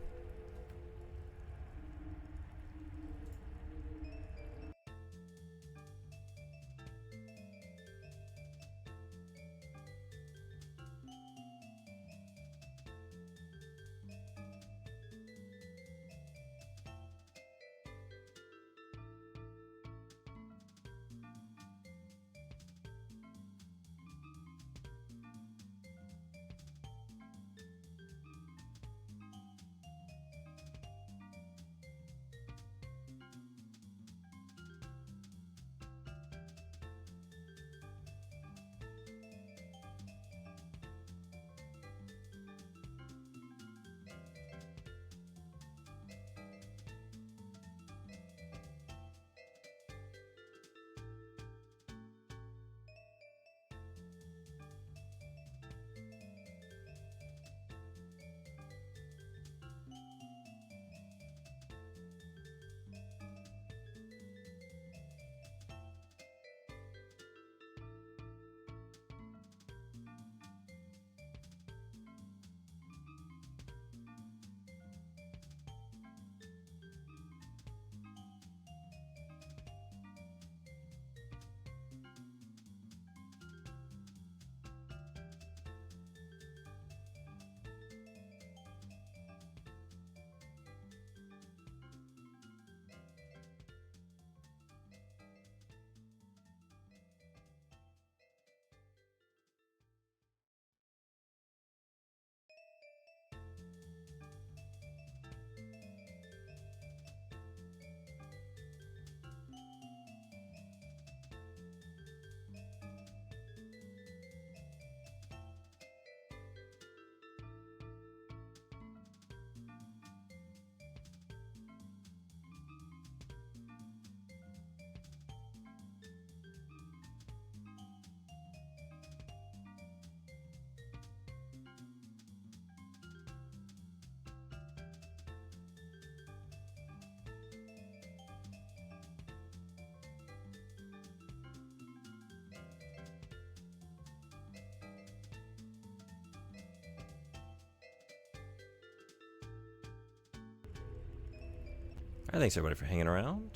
Alright, thanks everybody for hanging around.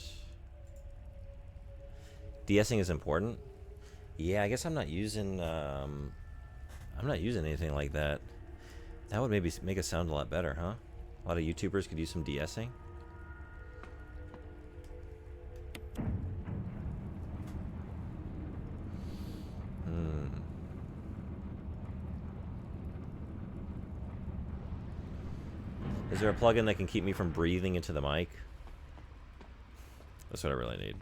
De-essing is important. Yeah, I guess I'm not using anything like that. That would maybe make it sound a lot better, huh? A lot of YouTubers could use some de-essing. Is there a plugin that can keep me from breathing into the mic? That's what I really need.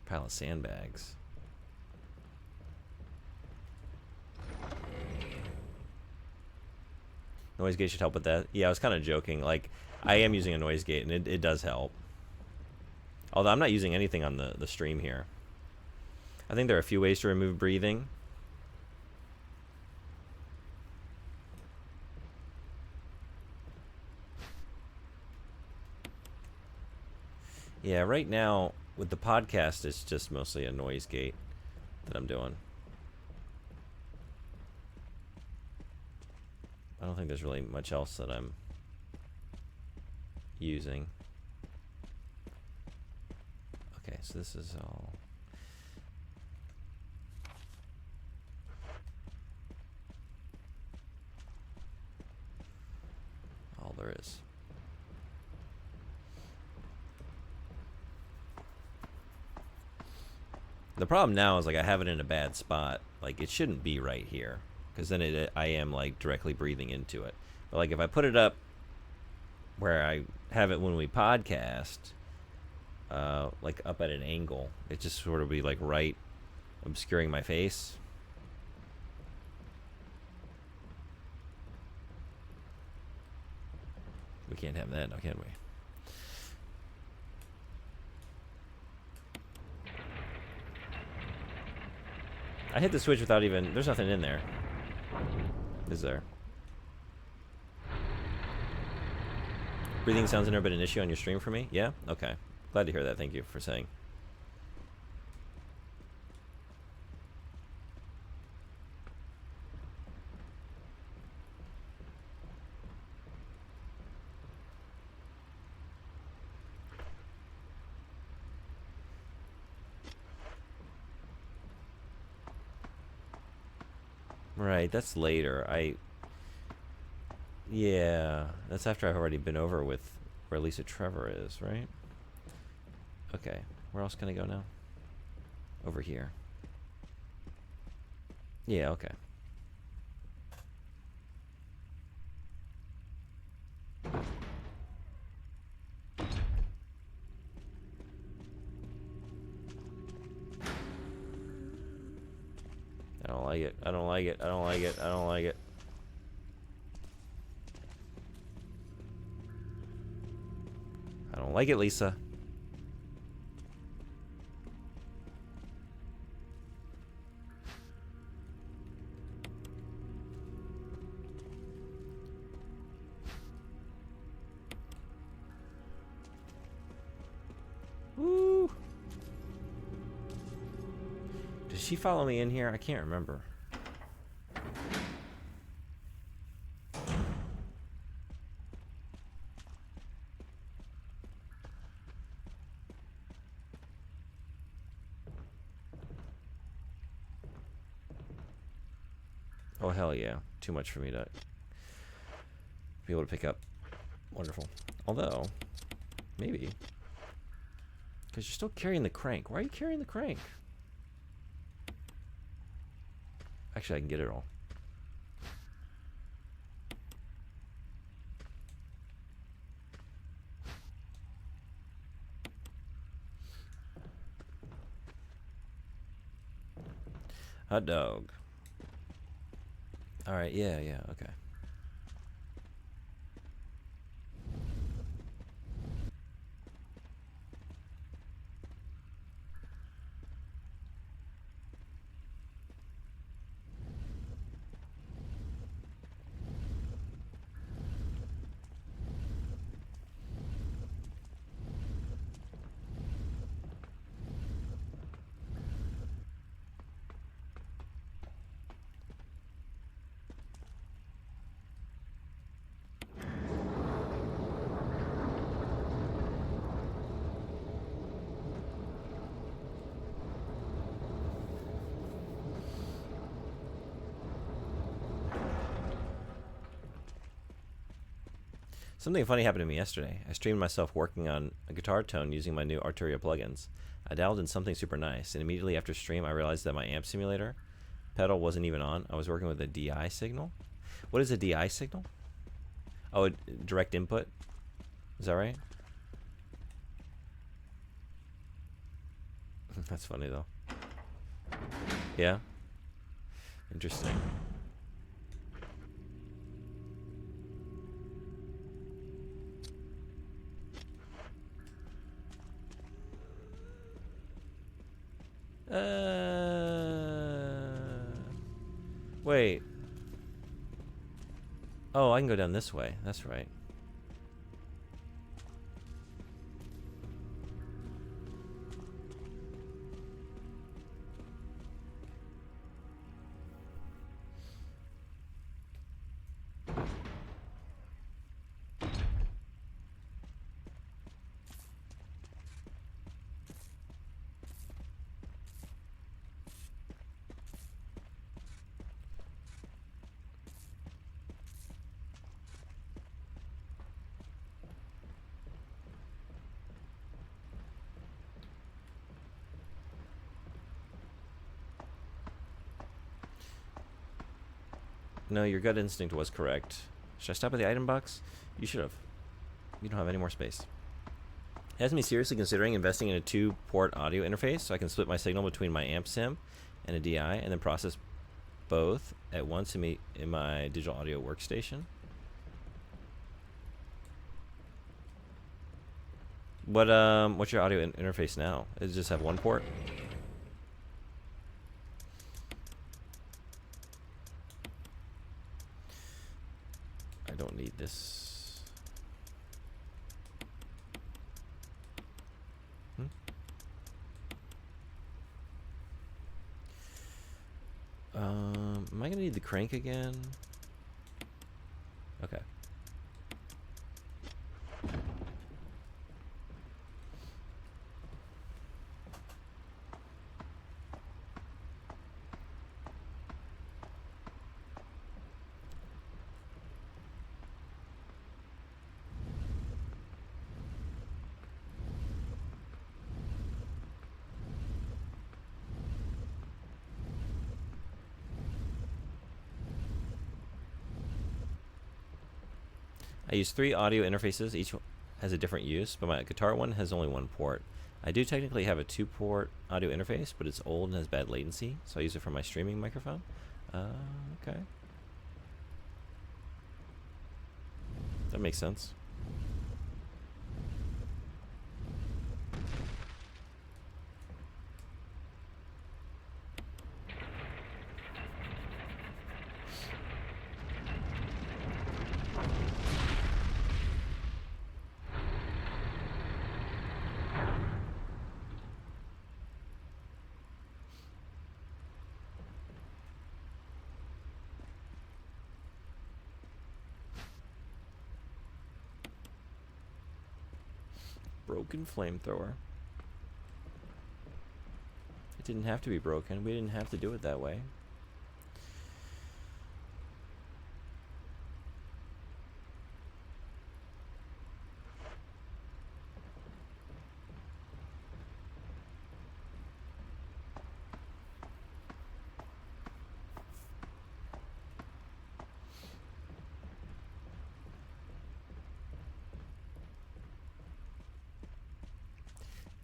Pile of sandbags. Noise gate should help with that. Yeah, I was kind of joking. Like, I am using a noise gate, and it does help. Although I'm not using anything on the stream here. I think there are a few ways to remove breathing. Yeah, right now, with the podcast, it's just mostly a noise gate that I'm doing. I don't think there's really much else that I'm using. Okay, so this is all there is. The problem now is, like, I have it in a bad spot. Like, it shouldn't be right here, because then I am, like, directly breathing into it. But, like, if I put it up where I have it when we podcast, like, up at an angle, it just sort of be, like, right obscuring my face. We can't have that now, can we? I hit the switch without even... There's nothing in there. Is there? Breathing sounds never been an issue on your stream for me? Yeah? Okay. Glad to hear that. Thank you for saying. Right, that's later. Yeah, that's after I've already been over with where Lisa Trevor is, right? Okay, where else can I go now? Over here. Yeah, okay. I don't like it. I don't like it. I don't like it. I don't like it. I don't like it, Lisa. Woo! Did she follow me in here? I can't remember. Oh, hell yeah. Too much for me to be able to pick up. Wonderful. Although, maybe. Because you're still carrying the crank. Why are you carrying the crank? Actually, I can get it all. Hot dog. Alright, yeah, okay. Something funny happened to me yesterday. I streamed myself working on a guitar tone using my new Arturia plugins. I dialed in something super nice, and immediately after stream, I realized that my amp simulator pedal wasn't even on. I was working with a DI signal. What is a DI signal? Oh, a direct input? Is that right? That's funny, though. Yeah? Interesting. Wait. Oh, I can go down this way. That's right. No, your gut instinct was correct. Should I stop at the item box? You should have. You don't have any more space. It has me seriously considering investing in a 2-port audio interface so I can split my signal between my amp sim and a DI and then process both at once in my digital audio workstation. What's your audio interface now? Does it just have 1 port? I don't need this. Am I gonna need the crank again? Okay. I use 3 audio interfaces. Each has a different use, but my guitar one has only 1 port. I do technically have a 2-port audio interface, but it's old and has bad latency, so I use it for my streaming microphone. Okay. That makes sense. Broken flamethrower. It didn't have to be broken. We didn't have to do it that way.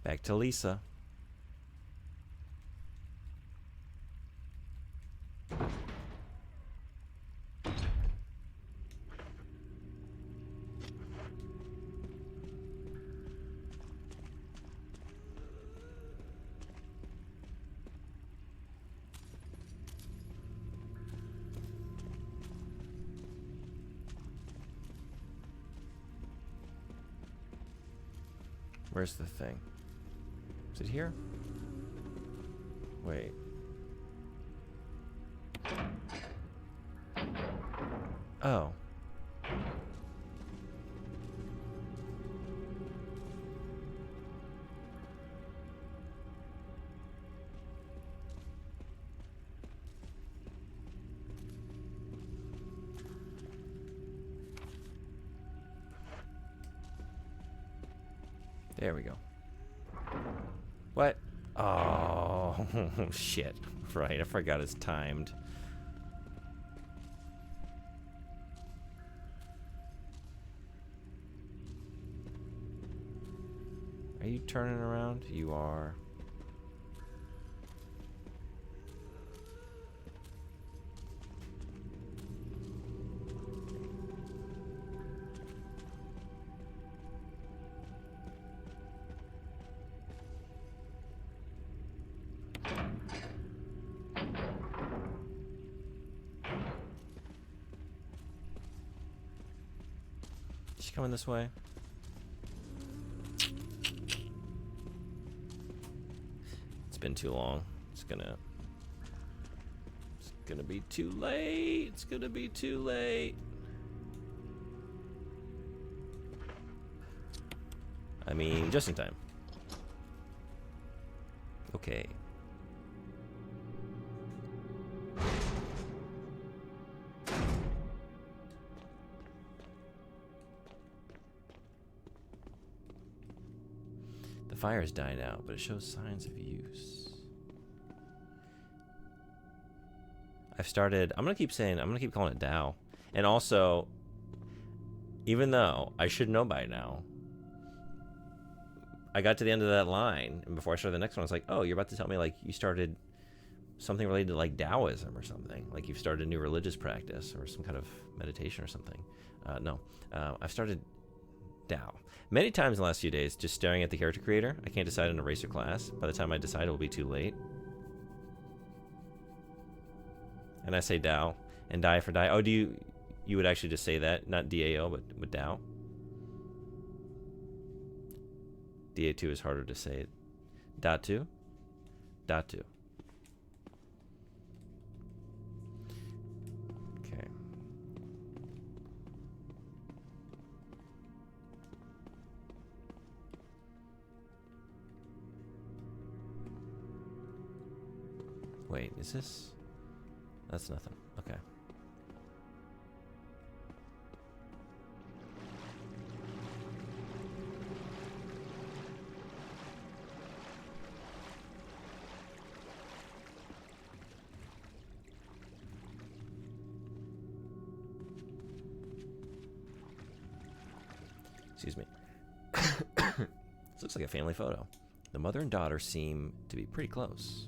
Back to Lisa. Where's the thing? Is it here? Wait. Oh. There we go. What? Oh, shit. Right, I forgot it's timed. Are you turning around? You are. Is she coming this way? It's been too long. It's gonna be too late. It's gonna be too late. I mean, just in time. Okay. The fire has died out, but it shows signs of use. I'm gonna keep calling it Dow. And also, even though I should know by now, I got to the end of that line, and before I started the next one, I was like, oh, you're about to tell me, like, you started something related to, like, Taoism or something. Like, you've started a new religious practice or some kind of meditation or something. No. I've started Tao. Many times in the last few days, just staring at the character creator, I can't decide on a race or class. By the time I decide, it will be too late. And I say Tao, and die for die. Oh, you would actually just say that, not DAO, but Tao? DA2 is harder to say. Da2? Da2. Okay. Wait, is this? That's nothing. Okay. Excuse me. This looks like a family photo. The mother and daughter seem to be pretty close.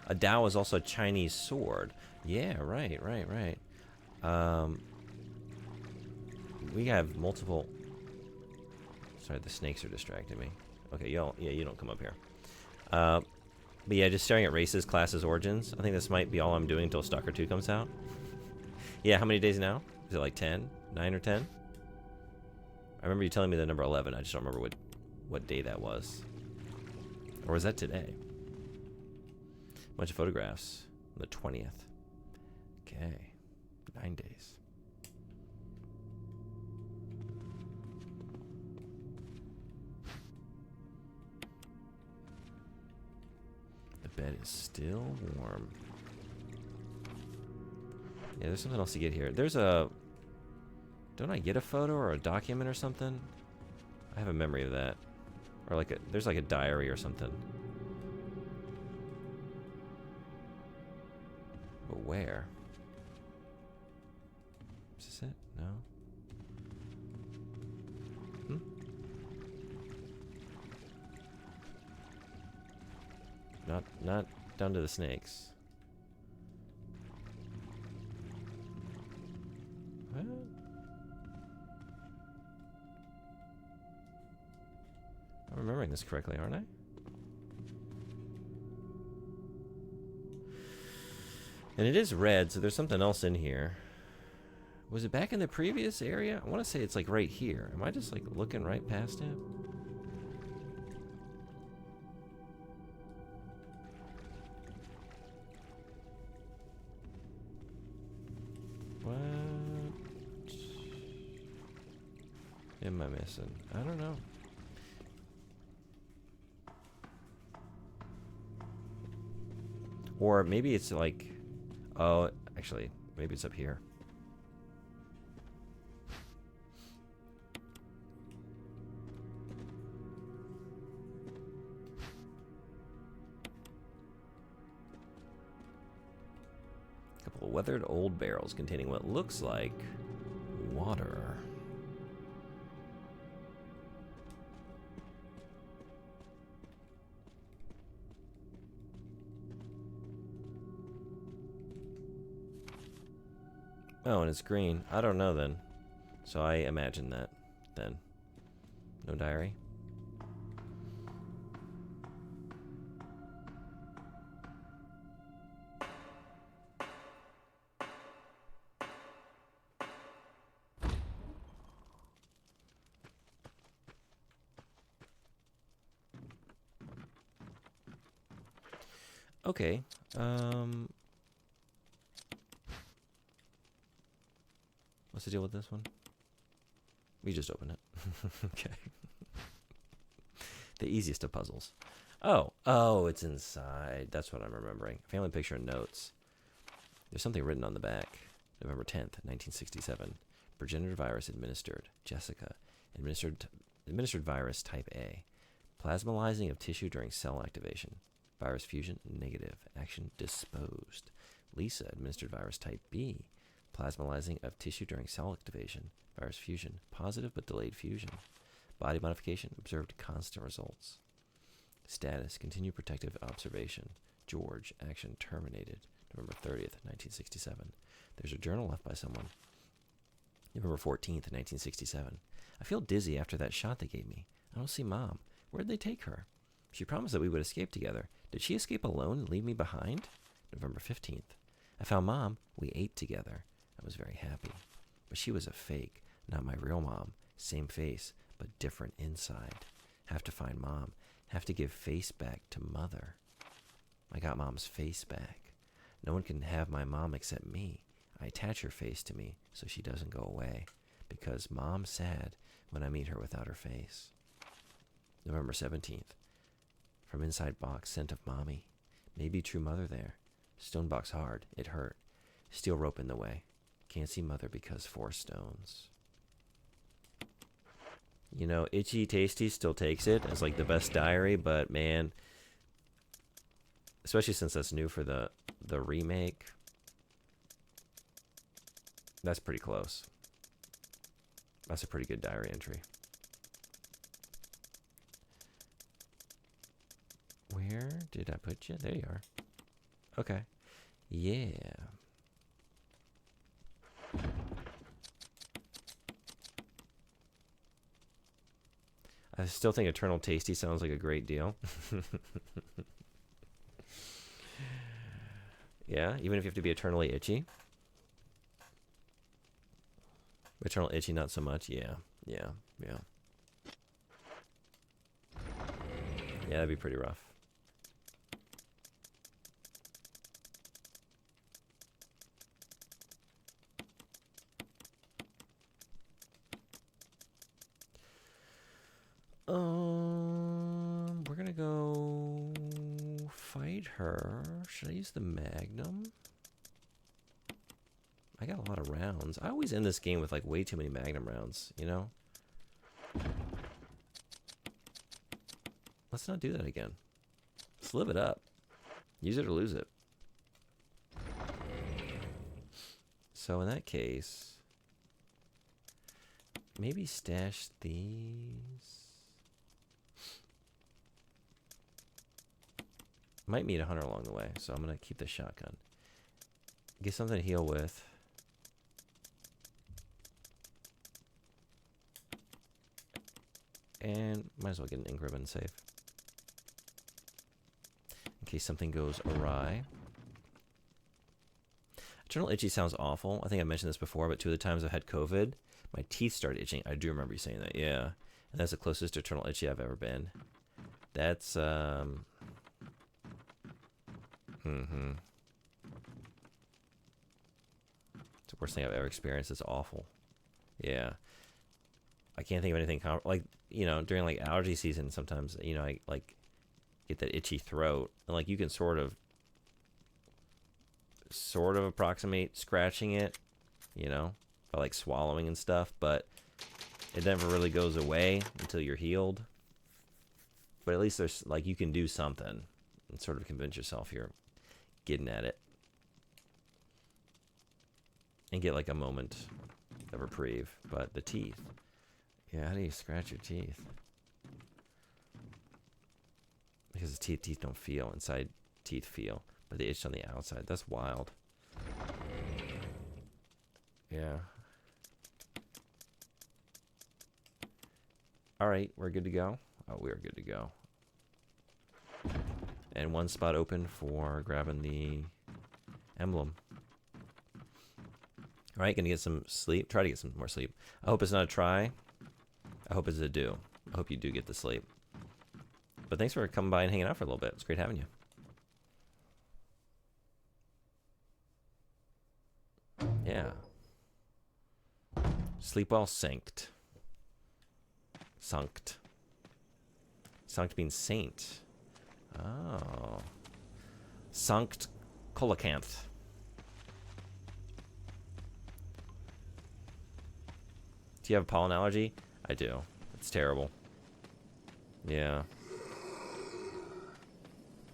A Dao is also a Chinese sword. Yeah, right. We have multiple... Sorry, the snakes are distracting me. Okay, you don't come up here. But yeah, just staring at races, classes, origins. I think this might be all I'm doing until Stalker 2 comes out. Yeah, how many days now? Is it like 10? 9 or 10? I remember you telling me the number 11. I just don't remember what day that was. Or was that today? Bunch of photographs. On the 20th. Okay. 9 days. The bed is still warm. Yeah, there's something else to get here. There's a... Don't I get a photo or a document or something? I have a memory of that. Or like there's like a diary or something. But where? Is this it? No? Not down to the snakes. What? I'm remembering this correctly, aren't I? And it is red, so there's something else in here. Was it back in the previous area? I want to say it's like right here. Am I just like looking right past it? What am I missing? I don't know. Or maybe it's like... Oh, actually, maybe it's up here. level. Weathered old barrels containing what looks like water. Oh, and it's green. I don't know then. So I imagine that then. No diary. Okay. What's the deal with this one? We just open it. Okay. The easiest of puzzles. Oh, it's inside. That's what I'm remembering. Family picture and notes. There's something written on the back. November 10th, 1967. Progenitor virus administered. Jessica. Administered virus type A. Plasmalizing of tissue during cell activation. Virus fusion, negative. Action disposed. Lisa, administered virus type B. Plasmalizing of tissue during cell activation. Virus fusion, positive but delayed fusion. Body modification, observed constant results. Status, continued protective observation. George, action terminated. November 30th, 1967. There's a journal left by someone. November 14th, 1967. I feel dizzy after that shot they gave me. I don't see Mom. Where'd they take her? She promised that we would escape together. Did she escape alone and leave me behind? November 15th. I found Mom. We ate together. I was very happy. But she was a fake, not my real mom. Same face, but different inside. Have to find Mom. Have to give face back to Mother. I got Mom's face back. No one can have my mom except me. I attach her face to me so she doesn't go away. Because Mom's sad when I meet her without her face. November 17th. From inside box, scent of Mommy. Maybe true Mother there. Stone box hard. It hurt. Steel rope in the way. Can't see Mother because 4 stones. You know, Itchy Tasty still takes it as like the best diary, but man, especially since that's new for the remake, that's pretty close. That's a pretty good diary entry. Where did I put you? There you are. Okay. Yeah. I still think Eternal Tasty sounds like a great deal. Yeah, even if you have to be eternally itchy. Eternal Itchy, not so much. Yeah. Yeah, that'd be pretty rough. We're gonna go fight her. Should I use the Magnum? I got a lot of rounds. I always end this game with like way too many Magnum rounds, you know? Let's not do that again. Let's live it up. Use it or lose it. So in that case, maybe stash these. Might meet a hunter along the way, so I'm going to keep the shotgun. Get something to heal with. And might as well get an ink ribbon safe. In case something goes awry. Eternal Itchy sounds awful. I think I mentioned this before, but 2 of the times I've had COVID, my teeth started itching. I do remember you saying that, yeah. And that's the closest to Eternal Itchy I've ever been. That's, It's the worst thing I've ever experienced. It's awful. Yeah. I can't think of anything like, you know, during like allergy season, sometimes, you know, I like get that itchy throat, and like you can sort of approximate scratching it, you know, by like swallowing and stuff, but it never really goes away until you're healed. But at least there's like, you can do something and sort of convince yourself you're getting at it. and get like a moment of reprieve. But the teeth. Yeah, how do you scratch your teeth? Because the teeth don't feel. Inside teeth feel. But they itch on the outside. That's wild. Yeah. Alright, we're good to go. Oh, we are good to go. And one spot open for grabbing the emblem. Alright, gonna get some sleep. Try to get some more sleep. I hope it's not a try. I hope it's a do. I hope you do get the sleep. But thanks for coming by and hanging out for a little bit. It's great having you. Yeah. Sleep well, sanct. Sanct. Sanct means saint. Oh. Sanct Colacanth. Do you have a pollen allergy? I do. It's terrible. Yeah.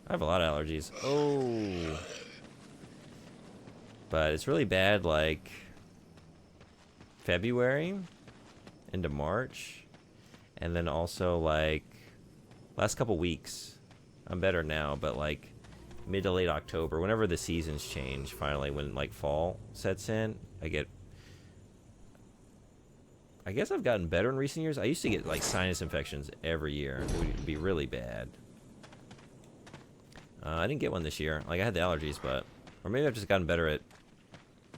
I have a lot of allergies. Oh. But it's really bad, like, February into March. And then also, like, last couple weeks. I'm better now, but, like, mid to late October, whenever the seasons change, finally, when, like, fall sets in, I guess I've gotten better in recent years. I used to get, like, sinus infections every year. It would be really bad. I didn't get one this year. Like, I had the allergies, but... Or maybe I've just gotten better at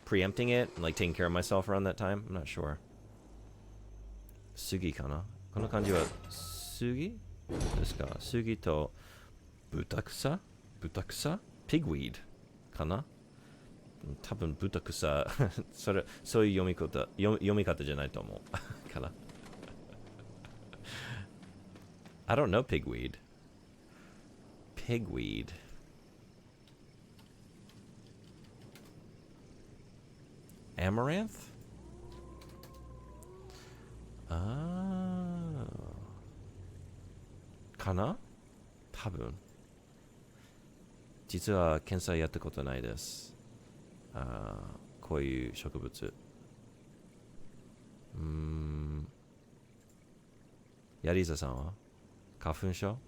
preempting it and, like, taking care of myself around that time. I'm not sure. Sugi kana? Kono kanji wa sugi desu ka? Sugi to butakusa? Butakusa? Pigweed kana? 多分ブタクサそういう読み方じゃないと思うかな I don't know pigweed. Pigweed. Amaranth? Ah. かな多分実は検査やったことないです。こういう植物。ヤリーザさんは花粉症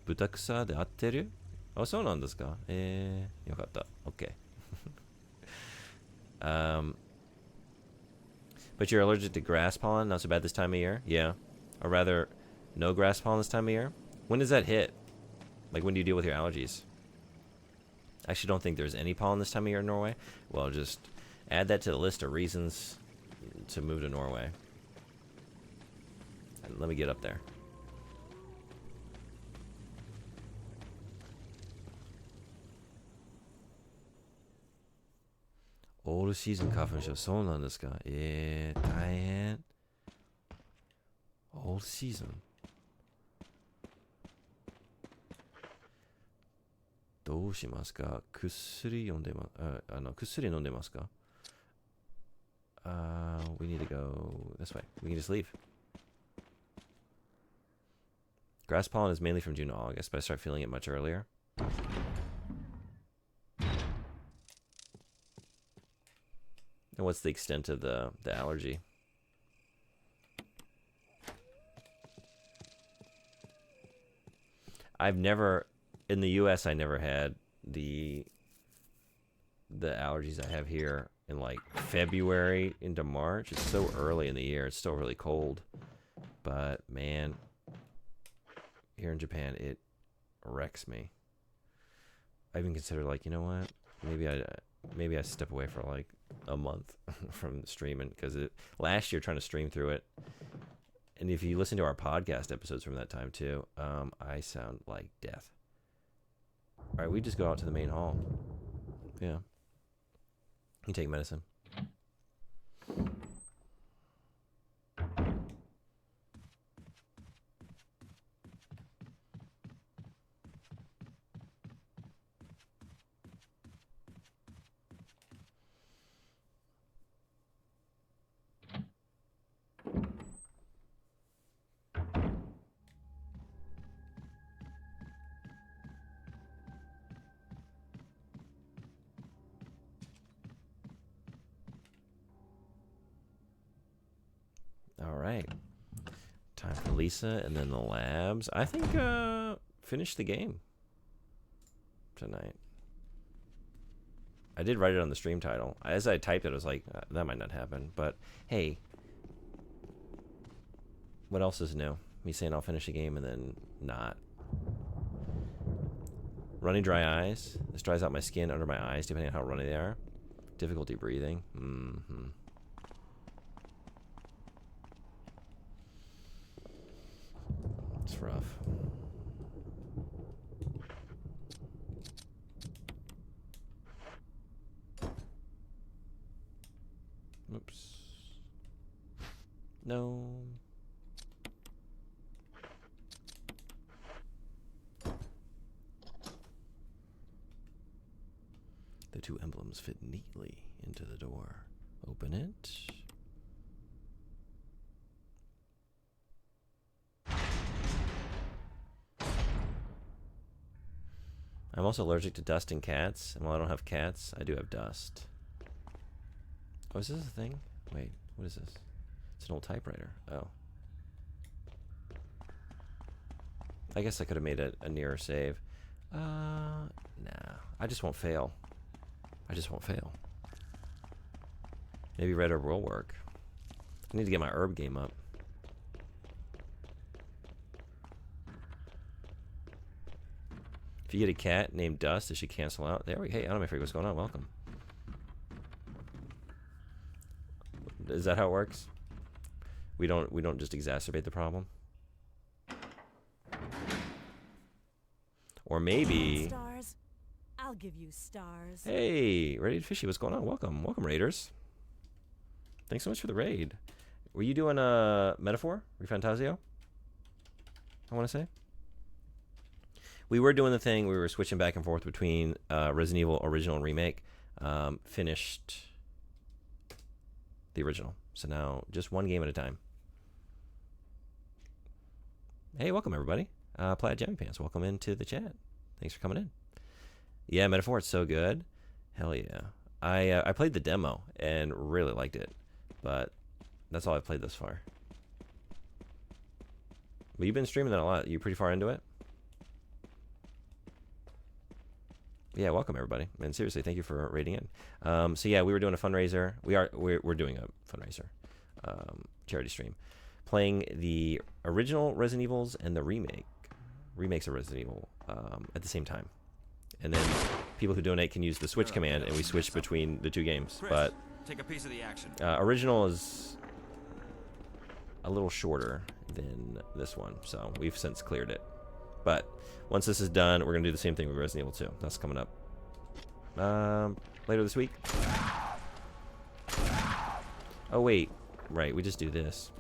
豚草で合ってるあ、そうなんですかよかった。OK. But you're allergic to grass pollen? Not so bad this time of year? Yeah. Or rather, no grass pollen this time of year? When does that hit? Like, when do you deal with your allergies? I actually don't think there's any pollen this time of year in Norway. Well, just add that to the list of reasons to move to Norway. And let me get up there. All season 花粉症、そうなんですか。大変。All season. どうしますか薬飲んで薬飲んでますか We need to go this way. We can just leave. Grass pollen is mainly from June to August, but I start feeling it much earlier. And what's the extent of the allergy? I've never... In the U.S., I never had the allergies I have here in like February into March. It's so early in the year. It's still really cold. But man, here in Japan, it wrecks me. I even consider like, you know what? Maybe I step away for like a month from streaming because last year trying to stream through it. And if you listen to our podcast episodes from that time too, I sound like death. All right, we just go out to the main hall. Yeah. You take medicine. Lisa, and then the labs. I think finish the game tonight. I did write it on the stream title. As I typed it, I was like, that might not happen. But hey, what else is new? Me saying I'll finish the game and then not. Runny dry eyes. This dries out my skin under my eyes, depending on how runny they are. Difficulty breathing. It's rough. Oops. No. The two emblems fit neatly into the door. Open it. I'm also allergic to dust and cats, and while I don't have cats, I do have dust. Oh, is this a thing? Wait, what is this? It's an old typewriter. Oh. I guess I could have made a nearer save. Nah. I just won't fail. I just won't fail. Maybe red herb will work. I need to get my herb game up. If you get a cat named Dust, it should cancel out. There we go. Hey, I don't know what's going on. Welcome. Is that how it works? We don't just exacerbate the problem? Or maybe... Stars. I'll give you stars. Hey, Ready Fishy, what's going on? Welcome. Welcome, Raiders. Thanks so much for the raid. Were you doing a Metaphor? Refantasio? I want to say? We were doing the thing, we were switching back and forth between Resident Evil original and remake. Finished the original. So now, just one game at a time. Hey, welcome everybody. Plaid Jammy Pants, welcome into the chat. Thanks for coming in. Yeah, Metaphor, it's so good. Hell yeah. I played the demo and really liked it. But that's all I've played thus far. But you've been streaming that a lot. You pretty far into it? Yeah, welcome everybody. And seriously, thank you for raiding in. So yeah, we were doing a fundraiser. We're doing a fundraiser. Charity stream. Playing the original Resident Evils and the remakes of Resident Evil at the same time. And then people who donate can use the switch command, and we switch between the two games. But take a piece of the action. Original is a little shorter than this one, so we've since cleared it. But once this is done, we're gonna do the same thing with Resident Evil 2. That's coming up later this week. Oh wait, right, we just do this.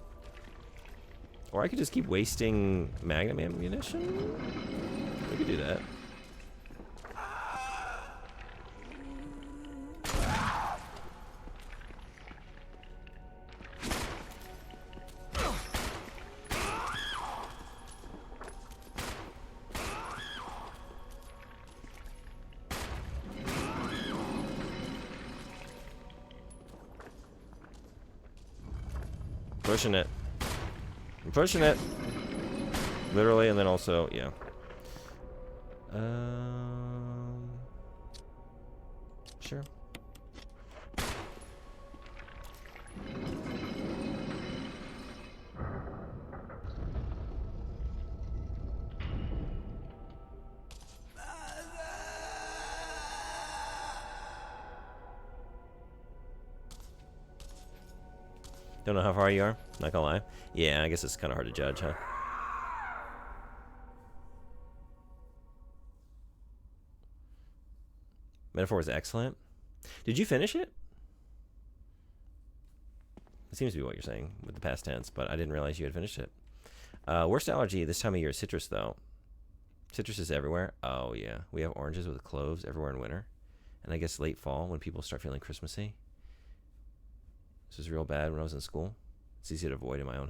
Or I could just keep wasting Magnum ammunition. We could do that. Pushing it. I'm pushing it. Literally, and then also, yeah. Sure. Don't know how far you are, not gonna lie. Yeah, I guess it's kind of hard to judge, huh? Metaphor is excellent. Did you finish it? It seems to be what you're saying with the past tense, but I didn't realize you had finished it. Worst allergy this time of year is citrus, though. Citrus is everywhere. Oh, yeah. We have oranges with cloves everywhere in winter. And I guess late fall when people start feeling Christmassy. This was real bad when I was in school. It's easy to avoid in my own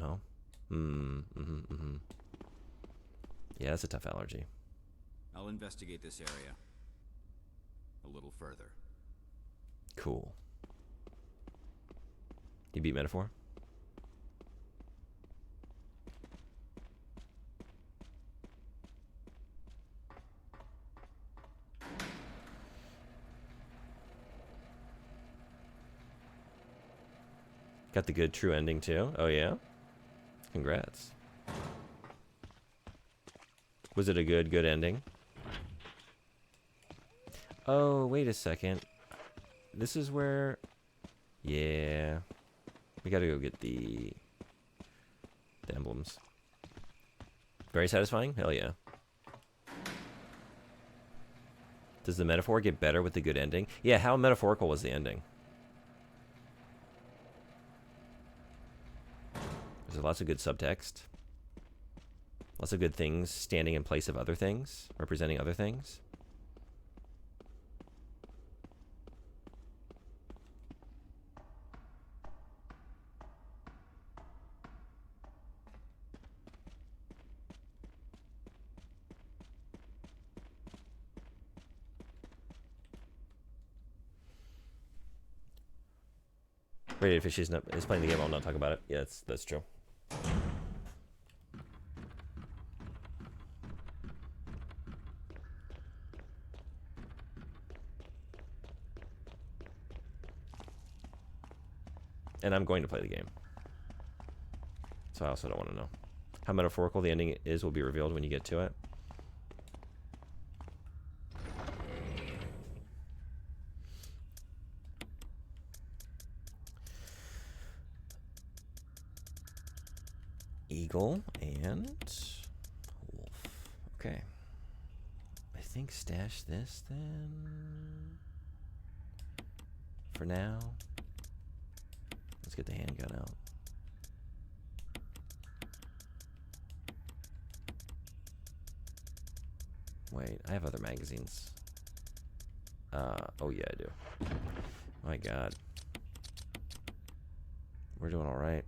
home. Yeah, that's a tough allergy. I'll investigate this area a little further. Cool. You beat Metaphor? Got the good true ending too. Oh yeah. Congrats. Was it a good ending? Oh, wait a second. This is where... Yeah. We gotta go get the emblems. Very satisfying? Hell yeah. Does the metaphor get better with the good ending? Yeah, how metaphorical was the ending? There's lots of good subtext. Lots of good things standing in place of other things, representing other things. Rated Fish is playing the game. I'll not talk about it. Yeah, that's true. And I'm going to play the game. So I also don't want to know. How metaphorical the ending is will be revealed when you get to it. Eagle and wolf. Okay. I think stash this then. For now. Let's get the handgun out. Wait, I have other magazines. Oh yeah, I do. My God. We're doing all right.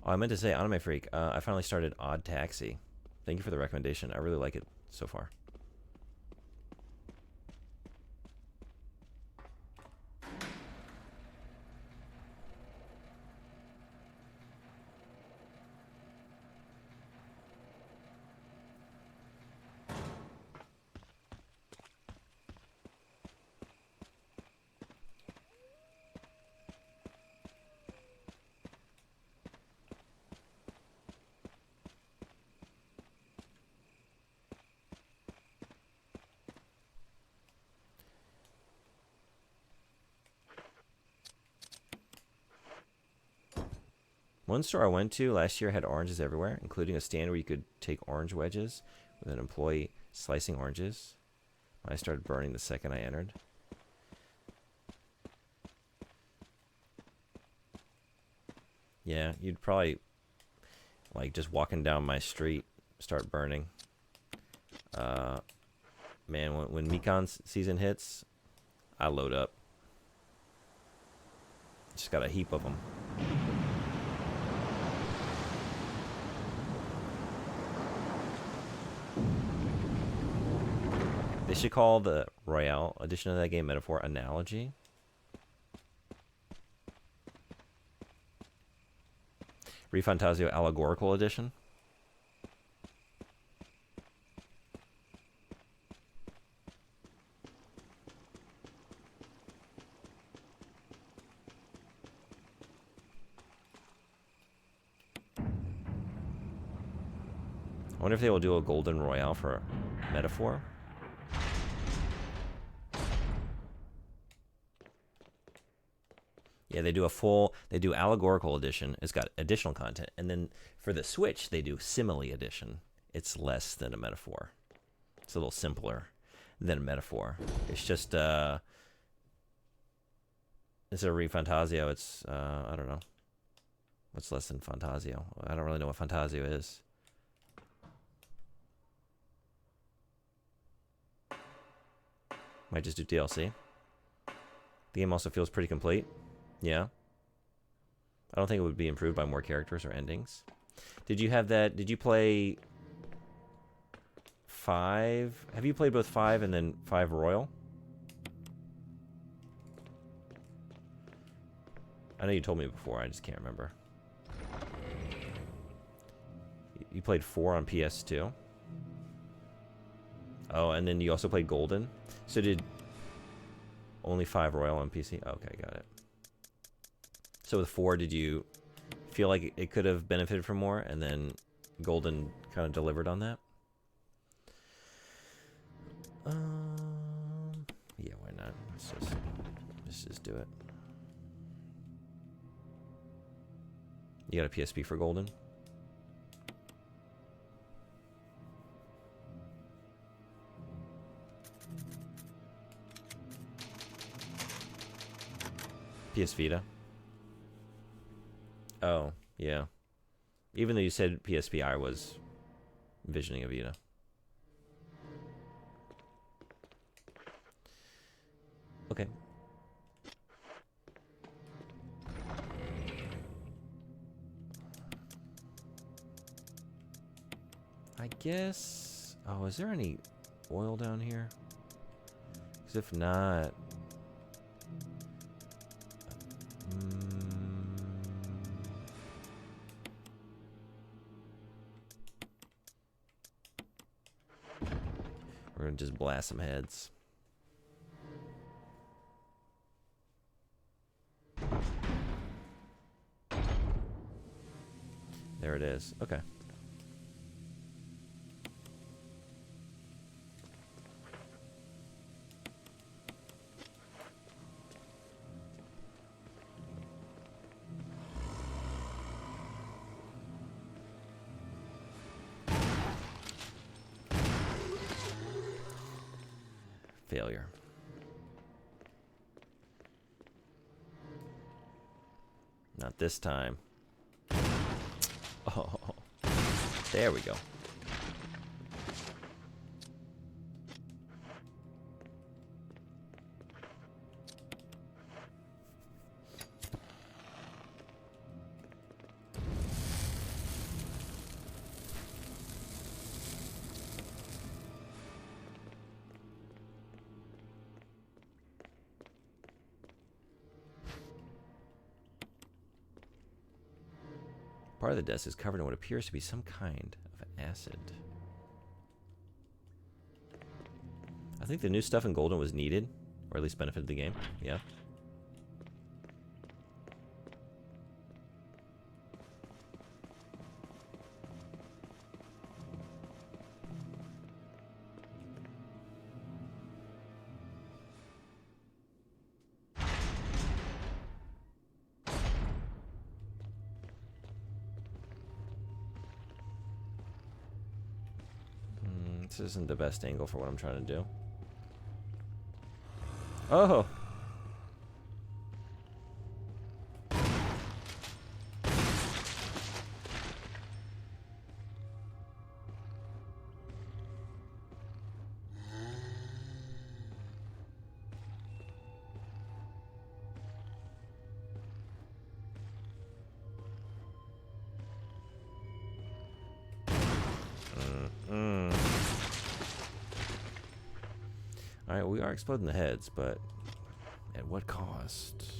Oh, I meant to say, Anime Freak, I finally started Odd Taxi. Thank you for the recommendation. I really like it so far. One store I went to last year had oranges everywhere, including a stand where you could take orange wedges with an employee slicing oranges. I started burning the second I entered. Yeah, you'd probably, like, just walking down my street, start burning. Man, when Mikan's season hits, I load up. Just got a heap of them. They should call the Royale edition of that game Metaphor Analogy. Refantasio Allegorical Edition. I wonder if they will do a Golden Royale for Metaphor. Yeah, they do Allegorical Edition. It's got additional content. And then for the Switch, they do Simile Edition. It's less than a Metaphor. It's a little simpler than a Metaphor. It's just, it's a Refantasio. It's, I don't know. What's less than Fantasio? I don't really know what Fantasio is. Might just do DLC. The game also feels pretty complete. Yeah. I don't think it would be improved by more characters or endings. Did you have that? Did you play 5? Have you played both 5 and then 5 Royal? I know you told me before. I just can't remember. You played 4 on PS2. Oh, and then you also played Golden. So did only 5 Royal on PC? Okay, got it. So with 4, did you feel like it could have benefited from more, and then Golden kind of delivered on that? Yeah, why not? Let's just do it. You got a PSP for Golden? PS Vita? Oh, yeah. Even though you said PSP, I was envisioning a Vita. Okay. I guess... Oh, is there any oil down here? Because if not... We're gonna just blast some heads. There it is. Okay. Failure. Not this time. Oh, there we go. Part of the desk is covered in what appears to be some kind of acid. I think the new stuff in Golden was needed, or at least benefited the game. Yeah. This isn't the best angle for what I'm trying to do. Oh! Alright, we are exploding the heads, but at what cost?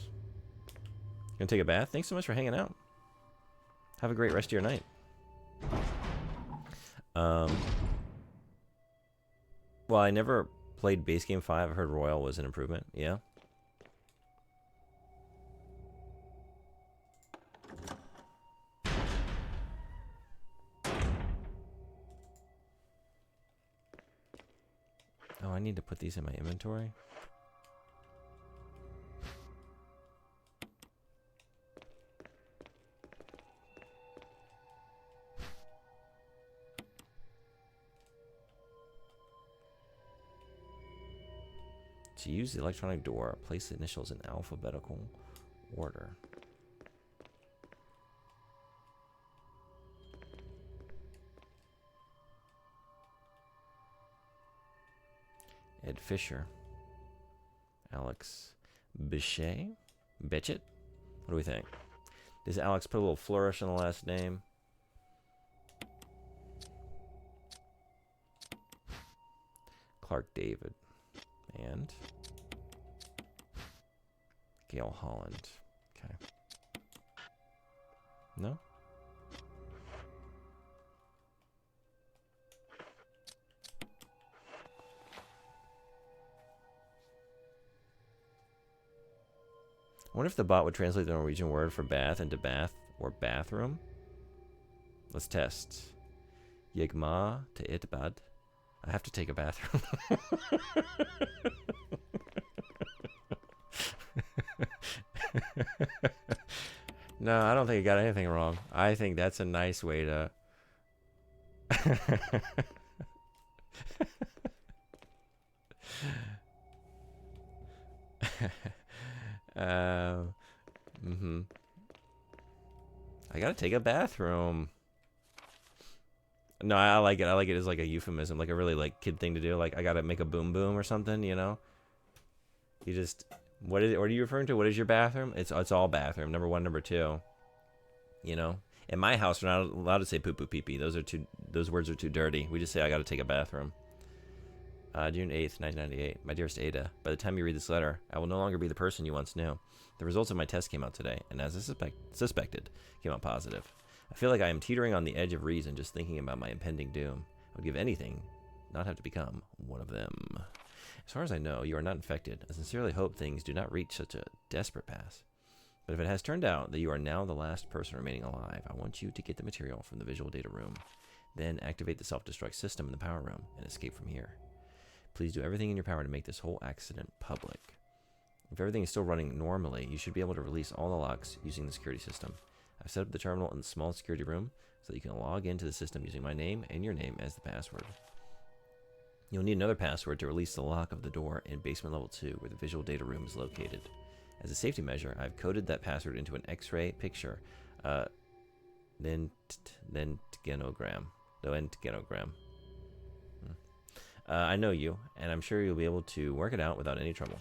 Gonna take a bath? Thanks so much for hanging out. Have a great rest of your night. Well, I never played base game 5. I heard Royal was an improvement. Yeah. Oh, I need to put these in my inventory. To use the electronic door, place the initials in alphabetical order. Ed Fisher. Alex Bichet? Bitchit? What do we think? Does Alex put a little flourish on the last name? Clark David. And Gail Holland. Okay. No? I wonder if the bot would translate the Norwegian word for bath into bath or bathroom. Let's test. Yegma to it bad. I have to take a bathroom. No, I don't think I got anything wrong. I think that's a nice way to... I gotta take a bathroom. No, I like it. I like it as like a euphemism, like a really like kid thing to do. Like I gotta make a boom boom or something, you know. You just what are you referring to? What is your bathroom? It's all bathroom. Number 1, number 2. You know, in my house we're not allowed to say poo poo pee pee. Those words are too dirty. We just say I gotta take a bathroom. June 8th, 1998. My dearest Ada, by the time you read this letter, I will no longer be the person you once knew. The results of my test came out today, and as I suspected, came out positive. I feel like I am teetering on the edge of reason just thinking about my impending doom. I would give anything not have to become one of them. As far as I know, you are not infected. I sincerely hope things do not reach such a desperate pass. But if it has turned out that you are now the last person remaining alive, I want you to get the material from the visual data room. Then activate the self-destruct system in the power room and escape from here. Please do everything in your power to make this whole accident public. If everything is still running normally, you should be able to release all the locks using the security system. I've set up the terminal in the small security room so that you can log into the system using my name and your name as the password. You'll need another password to release the lock of the door in basement level 2 where the visual data room is located. As a safety measure, I've coded that password into an X-ray picture, lentgenogram. I know you, and I'm sure you'll be able to work it out without any trouble.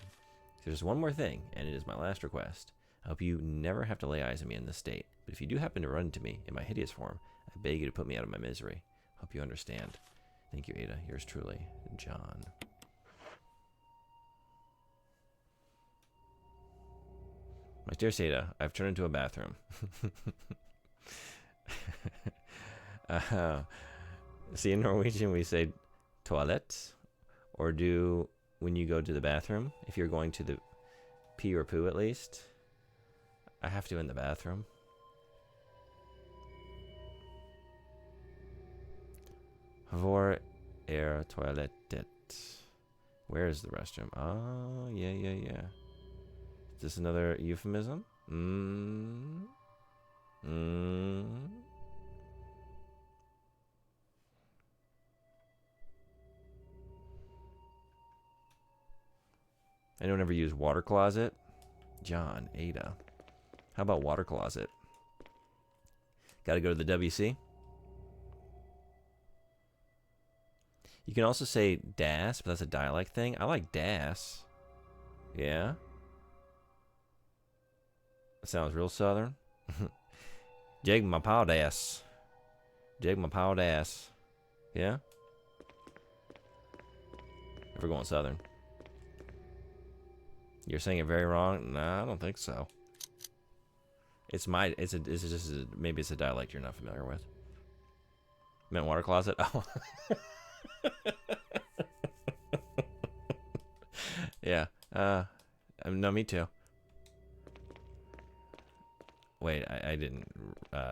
There's one more thing, and it is my last request. I hope you never have to lay eyes on me in this state, but if you do happen to run into me in my hideous form, I beg you to put me out of my misery. Hope you understand. Thank you, Ada. Yours truly, John. My dear Ada, I've turned into a bathroom. See, in Norwegian we say toilet, or do when you go to the bathroom, if you're going to the pee or poo at least. I have to in the bathroom. Hvor toilettet? Where is the restroom? Oh, yeah. Is this another euphemism? Anyone ever use water closet? John, Ada. How about water closet? Gotta go to the WC? You can also say das, but that's a dialect thing. I like das. Yeah? That sounds real southern. Jig my pow das. Jig my pow das. Yeah? If we're going southern. You're saying it very wrong? Nah, I don't think so. Maybe it's a dialect you're not familiar with. Meant water closet? Oh. Yeah. No, me too. Wait, I didn't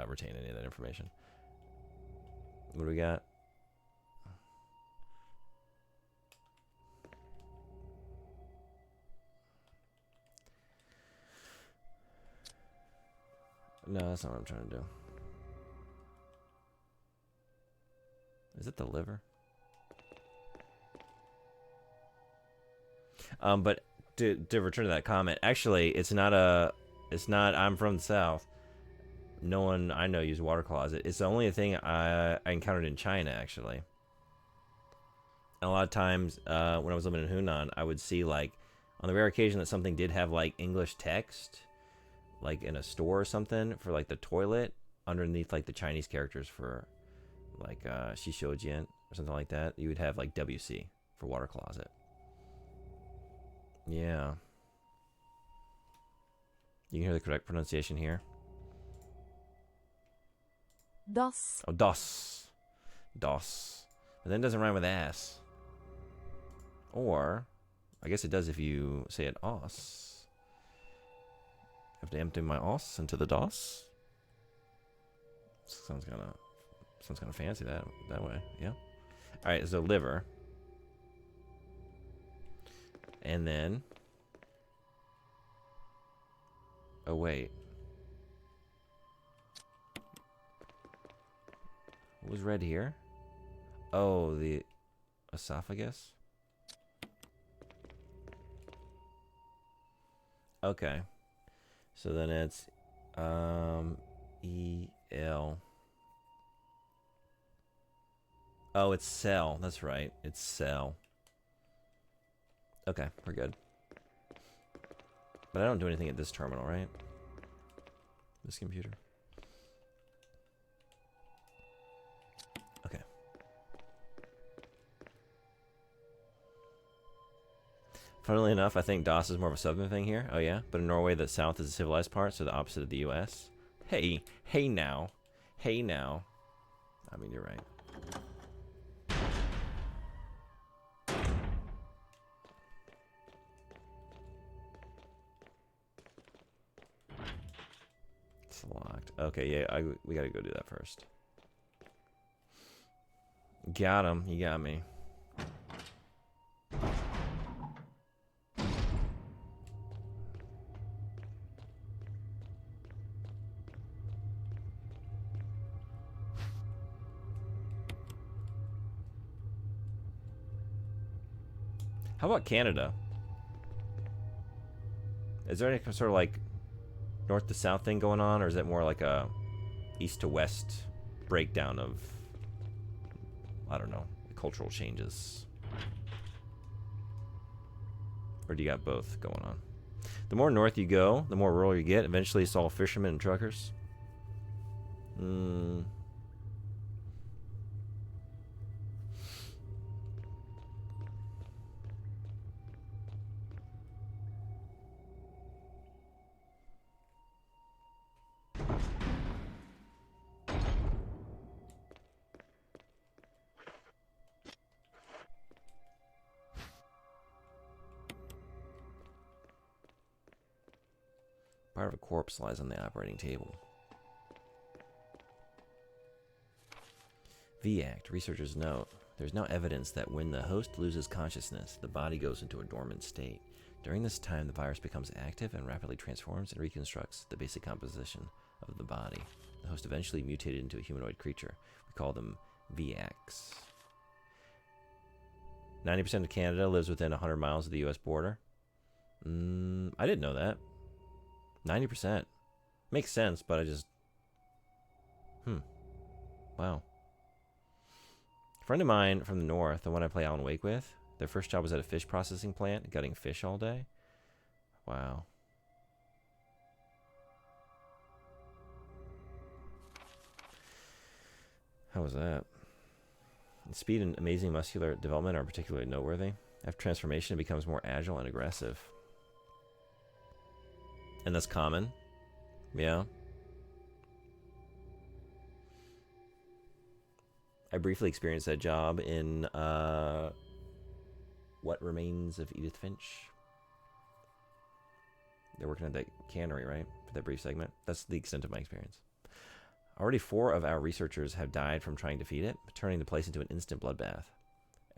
retain any of that information. What do we got? No, that's not what I'm trying to do. Is it the liver? But to return to that comment, actually, it's not. I'm from the South. No one I know uses water closet. It's the only thing I encountered in China, actually. And a lot of times, when I was living in Hunan, I would see like On the rare occasion that something did have like English text, like in a store or something for like the toilet, underneath like the Chinese characters for like Shishojian or something like that, you would have like WC for water closet. Yeah. You can hear the correct pronunciation here. Das. Oh, das. Das. But then it doesn't rhyme with ass. Or, I guess it does if you say it os. Have to empty my os into the dos. Sounds kind of fancy that way. Yeah. All right. So liver, and then. Oh wait. What was red here? Oh, the esophagus. Okay. So then it's E-L. Oh, it's cell. That's right. It's cell. Okay, we're good. But I don't do anything at this terminal, right? This computer. Okay. Funnily enough, I think DOS is more of a southern thing here. Oh yeah? But in Norway, the south is the civilized part, so the opposite of the US. Hey now. Hey now. I mean, you're right. It's locked. Okay, yeah, we gotta go do that first. Got him. You got me. How about Canada? Is there any sort of like north to south thing going on, or is it more like a east to west breakdown of, I don't know, cultural changes? Or do you got both going on? The more north you go, the more rural you get. Eventually it's all fishermen and truckers. Part of a corpse lies on the operating table. V-Act. Researchers note there's no evidence that when the host loses consciousness, the body goes into a dormant state. During this time, the virus becomes active and rapidly transforms and reconstructs the basic composition of the body. The host eventually mutated into a humanoid creature. We call them V-Acts. 90% of Canada lives within 100 miles of the U.S. border. I didn't know that. 90%. Makes sense, but I just... Wow. A friend of mine from the north, the one I play Alan Wake with, their first job was at a fish processing plant, gutting fish all day. Wow. How was that? Speed and amazing muscular development are particularly noteworthy. After transformation, it becomes more agile and aggressive. And that's common. Yeah. I briefly experienced that job in What Remains of Edith Finch. They're working at that cannery, right? For that brief segment. That's the extent of my experience. Already 4 of our researchers have died from trying to feed it, turning the place into an instant bloodbath.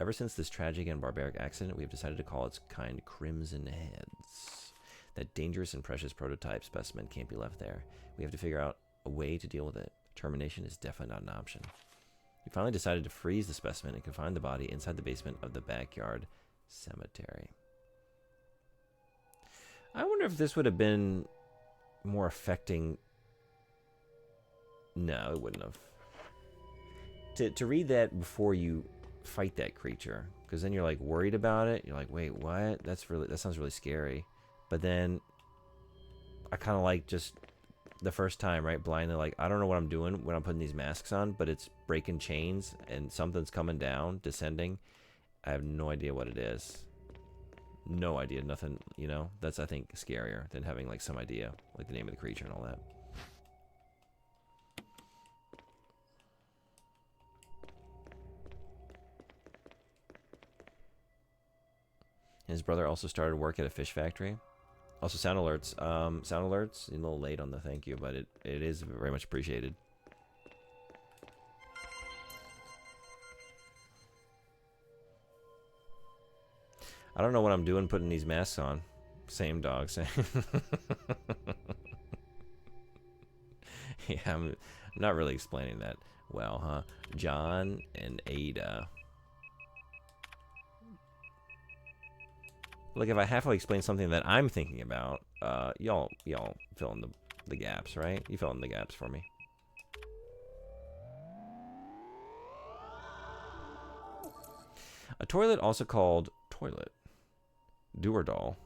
Ever since this tragic and barbaric accident, we have decided to call its kind Crimson Heads. That dangerous and precious prototype specimen can't be left there. We have to figure out a way to deal with it. Termination is definitely not an option. We finally decided to freeze the specimen and confine the body inside the basement of the backyard cemetery. I wonder if this would have been more affecting... No, it wouldn't have. To read that before you fight that creature because then you're like worried about it. You're like, wait, what? That sounds really scary. But then I kind of like just the first time, right? Blindly, like, I don't know what I'm doing when I'm putting these masks on, but it's breaking chains and something's coming down, descending. I have no idea what it is. No idea, nothing, you know? That's, I think, scarier than having, like, some idea, like the name of the creature and all that. His brother also started work at a fish factory. Also, sound alerts. Sound alerts, a little late on the thank you, but it is very much appreciated. I don't know what I'm doing putting these masks on. Same dog, same. Yeah, I'm not really explaining that well, huh? John and Ada. Look, if I halfway explain something that I'm thinking about, y'all fill in the gaps, right? You fill in the gaps for me. A toilet, also called toilet. Doer-doll.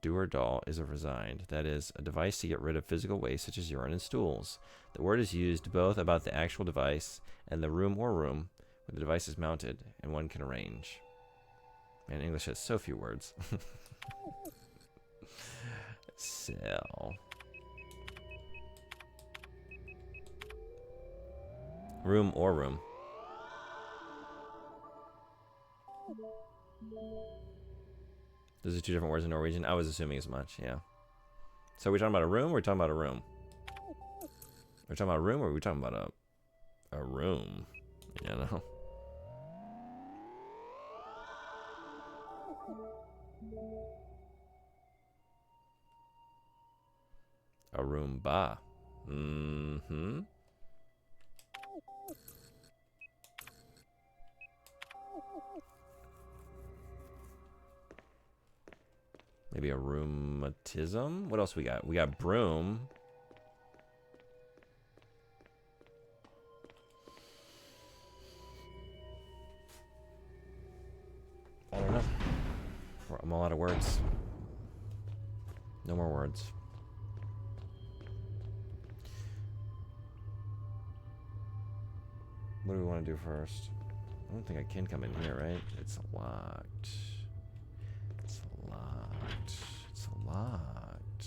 Doer-doll is a resigned. That is, a device to get rid of physical waste such as urine and stools. The word is used both about the actual device and the room or room where the device is mounted and one can arrange. Man, English has so few words. Cell. Room or room. Those are two different words in Norwegian. I was assuming as much, yeah. So are we talking about a room or are we talking about a room? We're talking about a room or are we talking about a room? You know? A Roomba. Mm-hmm. Maybe a rheumatism? What else we got? We got broom. I don't know. I'm all out of words. No more words. What do we want to do first? I don't think I can come in here, right? It's locked. It's locked. It's locked.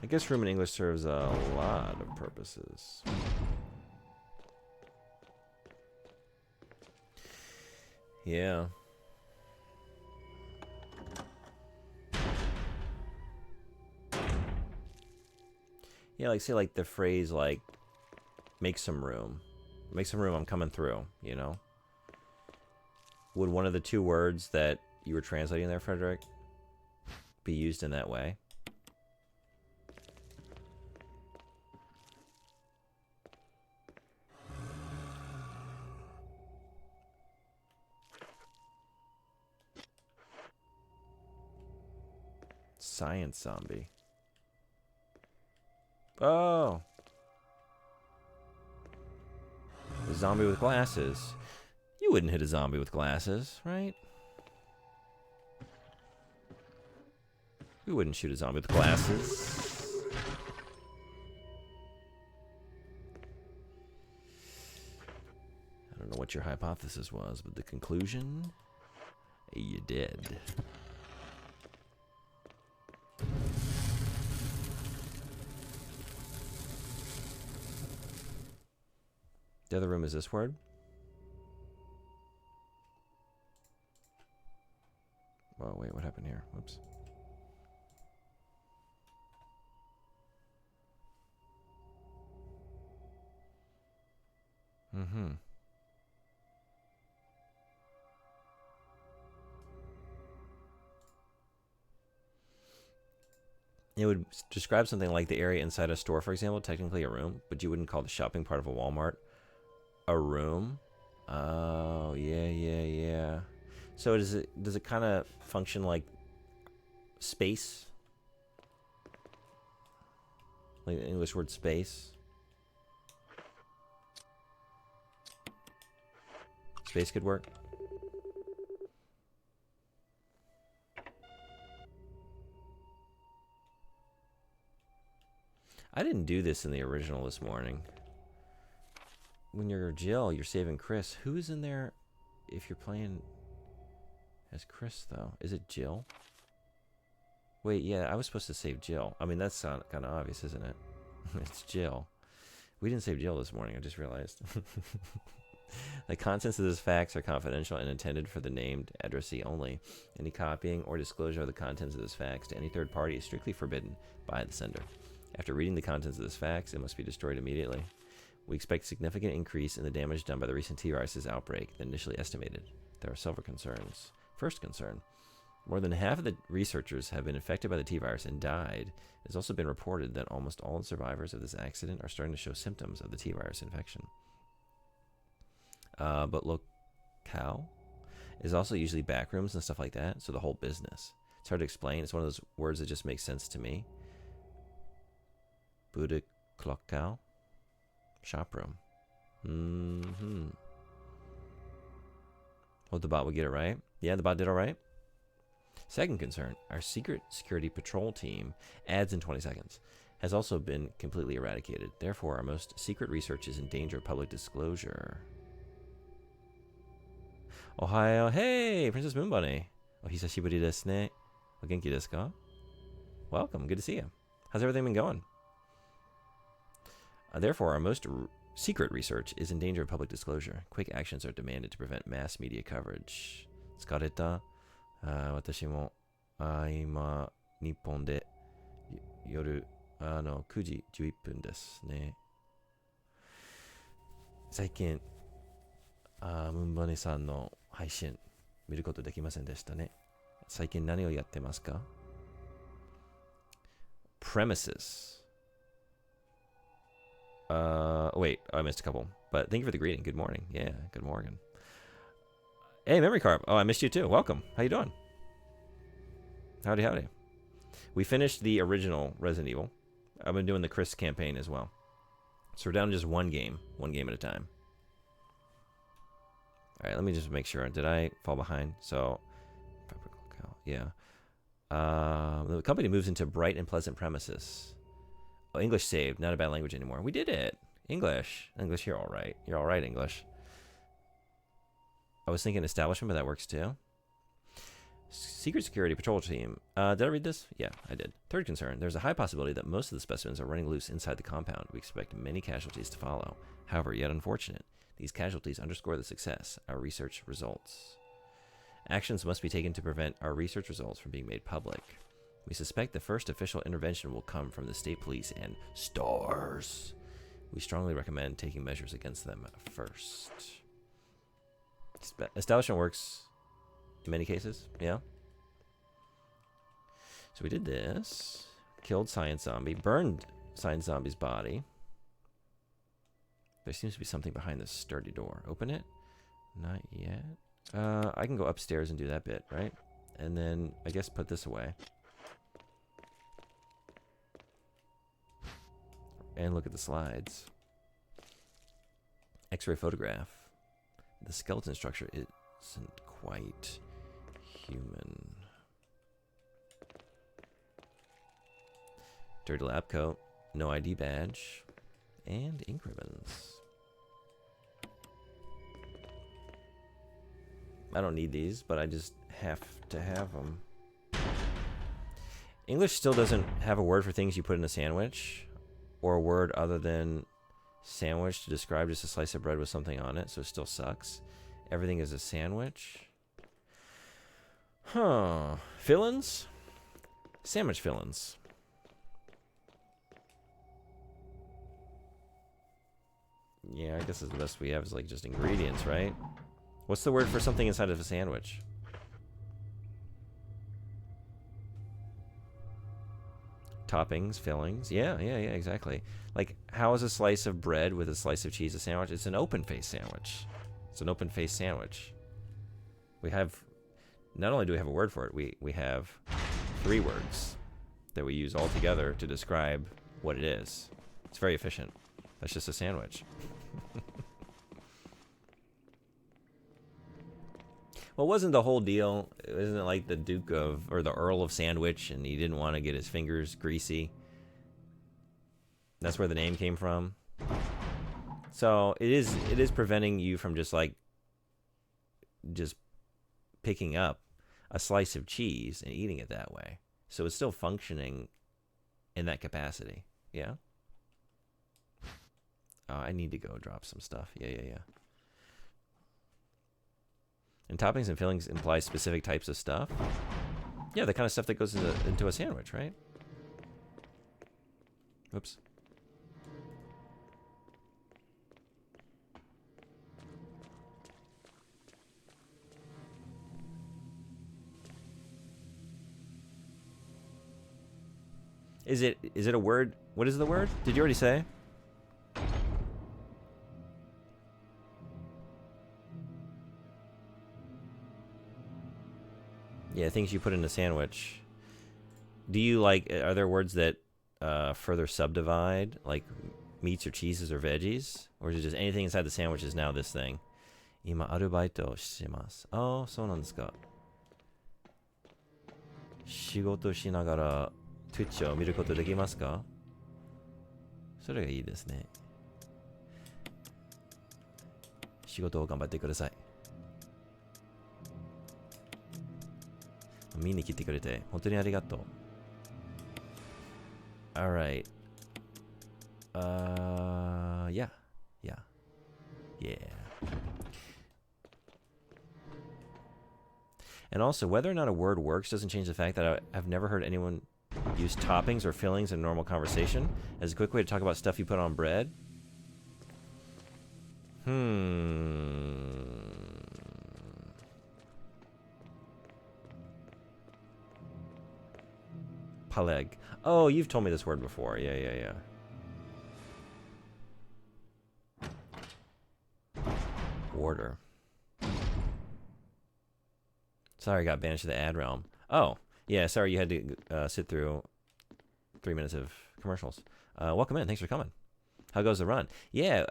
I guess room in English serves a lot of purposes. Yeah. Yeah, like say like the phrase like make some room. Make some room, I'm coming through, you know? Would one of the two words that you were translating there, Frederick, be used in that way? Science zombie. Oh. A zombie with glasses. You wouldn't hit a zombie with glasses, right? We wouldn't shoot a zombie with glasses. I don't know what your hypothesis was, but the conclusion, you did. The other room is this word. Oh, wait, what happened here? Whoops. Mm-hmm. It would describe something like the area inside a store, for example, technically a room, but you wouldn't call the shopping part of a Walmart A room? Oh, yeah. So does it kind of function like space? Like the English word space? Space could work. I didn't do this in the original this morning. When you're Jill, you're saving Chris. Who's in there if you're playing as Chris, though? Is it Jill? Wait, yeah, I was supposed to save Jill. I mean, that's kind of obvious, isn't it? It's Jill. We didn't save Jill this morning, I just realized. The contents of this fax are confidential and intended for the named addressee only. Any copying or disclosure of the contents of this fax to any third party is strictly forbidden by the sender. After reading the contents of this fax, it must be destroyed immediately. We expect significant increase in the damage done by the recent T-Viruses outbreak than initially estimated. There are several concerns. First concern. More than half of the researchers have been infected by the T-Virus and died. It has also been reported that almost all the survivors of this accident are starting to show symptoms of the T-Virus infection. But locale is also usually back rooms and stuff like that, so the whole business. It's hard to explain. It's one of those words that just makes sense to me. Buddha locale? Shop room. Well, the bot would get it right. Yeah, the bot did all right. Second concern, our secret security patrol team, adds in 20 seconds, has also been completely eradicated. Therefore, our most secret research is in danger of public disclosure. Ohio. Hey, Princess Moonbunny. O hisashiburi desu ne. O genki desu ka? Welcome. Good to see you. How's everything been going? Therefore, our most secret research is in danger of public disclosure. Quick actions are demanded to prevent mass media coverage. Tsukareta. Watashi mo ima Nippon de yoru 9時11分ですね。最近ムンバネさんの配信見ることできませんでしたね。最近何をやってますか？ Premises. Wait, I missed a couple. But thank you for the greeting. Good morning. Yeah, good morning. Hey, Memory Carp. Oh, I missed you too. Welcome. How you doing? Howdy, howdy. We finished the original Resident Evil. I've been doing the Chris campaign as well. So we're down to just one game at a time. All right, let me just make sure. Did I fall behind? So, yeah. The company moves into bright and pleasant premises. Oh, English saved. Not a bad language anymore. We did it. English, you're all right. You're all right, English. I was thinking establishment, but that works too. Secret Security Patrol Team. Did I read this? Yeah, I did. Third concern. There's a high possibility that most of the specimens are running loose inside the compound. We expect many casualties to follow. However, yet unfortunate. These casualties underscore the success our research results. Actions must be taken to prevent our research results from being made public. We suspect the first official intervention will come from the state police and STARS. We strongly recommend taking measures against them first. Establishment works in many cases, yeah. So we did this. Killed Science Zombie. Burned Science Zombie's body. There seems to be something behind this sturdy door. Open it? Not yet. I can go upstairs and do that bit, right? And then, I guess, put this away. And look at the slides. X-ray photograph. The skeleton structure isn't quite human. Dirty lab coat. No ID badge. And ink ribbons. I don't need these, but I just have to have them. English still doesn't have a word for things you put in a sandwich, or a word other than sandwich to describe just a slice of bread with something on it, so it still sucks. Everything is a sandwich. Huh. Fillings? Sandwich fillings. Yeah, I guess the best we have is like just ingredients, right? What's the word for something inside of a sandwich? Toppings, fillings. Yeah, exactly. Like, how is a slice of bread with a slice of cheese a sandwich? It's an open-faced sandwich. It's an open-faced sandwich. We have, not only do we have a word for it, we have 3 words that we use all together to describe what it is. It's very efficient. That's just a sandwich. Well, wasn't the whole deal, isn't it like the Duke of, or the Earl of Sandwich, and he didn't want to get his fingers greasy? That's where the name came from. So it is preventing you from just picking up a slice of cheese and eating it that way. So it's still functioning in that capacity. Yeah? Oh, I need to go drop some stuff. Yeah. And toppings and fillings imply specific types of stuff. Yeah, the kind of stuff that goes into a sandwich, right? Oops. Is it a word? What is the word? Did you already say? Yeah, things you put in a sandwich. Do you like, are there words that further subdivide, like meats or cheeses or veggies? Or is it just anything inside the sandwich is now this thing? 今アルバイトをしてます。ああ、そうなんですか。仕事しながら Twitch を見ることできますか？それがいいですね。仕事を頑張ってください。見に来てくれて本当にありがとう。Alright. Yeah. And also, whether or not a word works doesn't change the fact that I've never heard anyone use toppings or fillings in normal conversation as a quick way to talk about stuff you put on bread. Paleg. Oh, you've told me this word before. Yeah. Order. Sorry, I got banished to the ad realm. Oh, yeah, sorry you had to sit through 3 minutes of commercials. Welcome in. Thanks for coming. How goes the run? Yeah,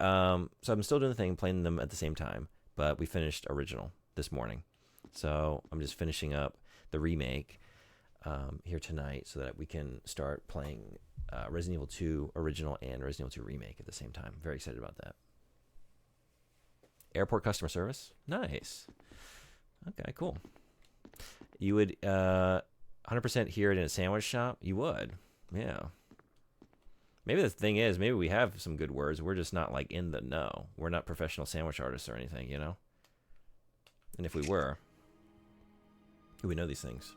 so I'm still doing the thing, playing them at the same time, but we finished original this morning. So I'm just finishing up the remake here tonight so that we can start playing Resident Evil 2 original and Resident Evil 2 remake at the same time. Very excited about that. Airport customer service. Nice. Okay, cool. You would 100% hear it in a sandwich shop? You would. Yeah. Maybe the thing is, maybe we have some good words. We're just not like in the know. We're not professional sandwich artists or anything, you know? And if we were, we know these things.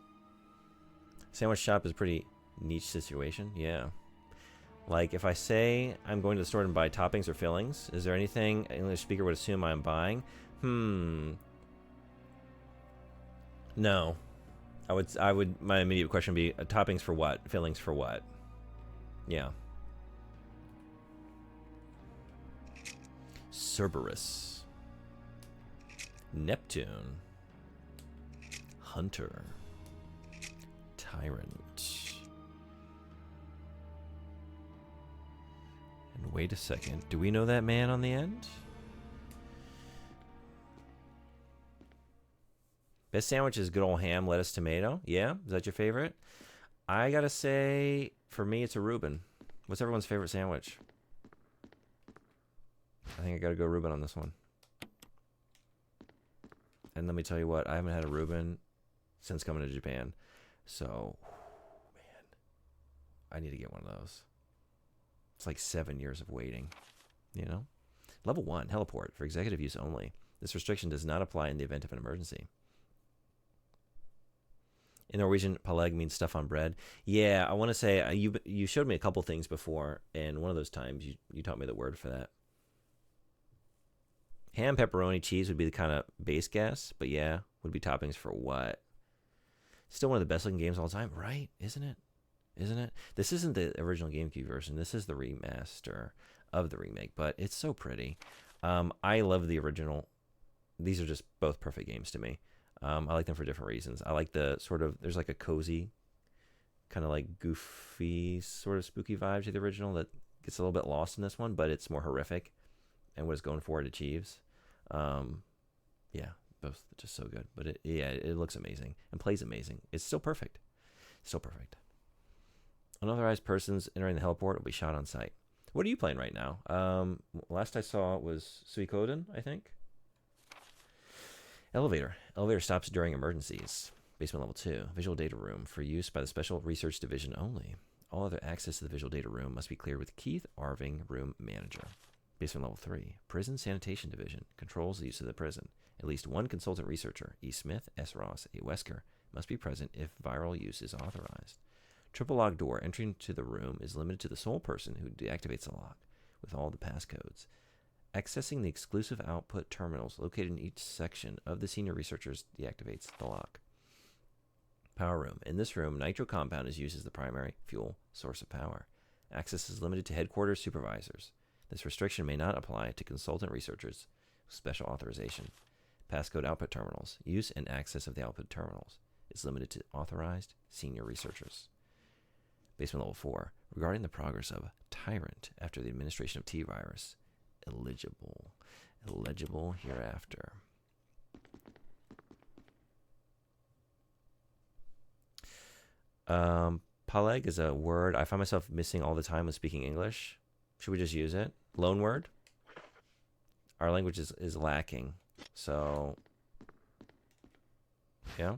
Sandwich shop is a pretty niche situation. Yeah. Like if I say I'm going to the store and buy toppings or fillings, is there anything an English speaker would assume I'm buying? No. I would my immediate question would be toppings for what? Fillings for what? Yeah. Cerberus. Neptune. Hunter. Tyrant. And wait a second. Do we know that man on the end? Best sandwich is good old ham, lettuce, tomato. Yeah? Is that your favorite? I gotta say, for me, it's a Reuben. What's everyone's favorite sandwich? I think I gotta go Reuben on this one. And let me tell you what, I haven't had a Reuben since coming to Japan. So, man, I need to get one of those. It's like 7 years of waiting, you know? Level 1, heliport, for executive use only. This restriction does not apply in the event of an emergency. In Norwegian, paleg means stuff on bread. Yeah, I want to say, you showed me a couple things before, and one of those times you taught me the word for that. Ham, pepperoni, cheese would be the kind of base guess, but yeah, would be toppings for what? Still one of the best looking games of all time, right? Isn't it? isn't it? This isn't the original GameCube version. This is the remaster of the remake, but it's so pretty. I love the original. These are just both perfect games to me. I like them for different reasons. I like the sort of, there's like a cozy, kind of like goofy, sort of spooky vibe to the original that gets a little bit lost in this one, but it's more horrific, and what it's going for, it achieves. Yeah, both just so good. But it looks amazing and plays amazing. It's still perfect. Still perfect. Unauthorized persons entering the heliport will be shot on sight. What are you playing right now? Last I saw was Suikoden, I think. Elevator. Elevator stops during emergencies. Basement level 2. Visual data room for use by the Special Research Division only. All other access to the visual data room must be cleared with Keith Arving, room manager. Basement level 3. Prison Sanitation Division controls the use of the prison. At least one consultant researcher, E. Smith, S. Ross, A. Wesker, must be present if viral use is authorized. Triple lock door. Entering to the room is limited to the sole person who deactivates the lock with all the passcodes. Accessing the exclusive output terminals located in each section of the senior researchers deactivates the lock. Power room. In this room, nitro compound is used as the primary fuel source of power. Access is limited to headquarters supervisors. This restriction may not apply to consultant researchers with special authorization. Passcode output terminals. Use and access of the output terminals is limited to authorized senior researchers. Basement level 4. Regarding the progress of Tyrant after the administration of T-Virus. Illegible hereafter. Paleg is a word I find myself missing all the time when speaking English. Should we just use it? Loan word? Our language is lacking. So, yeah.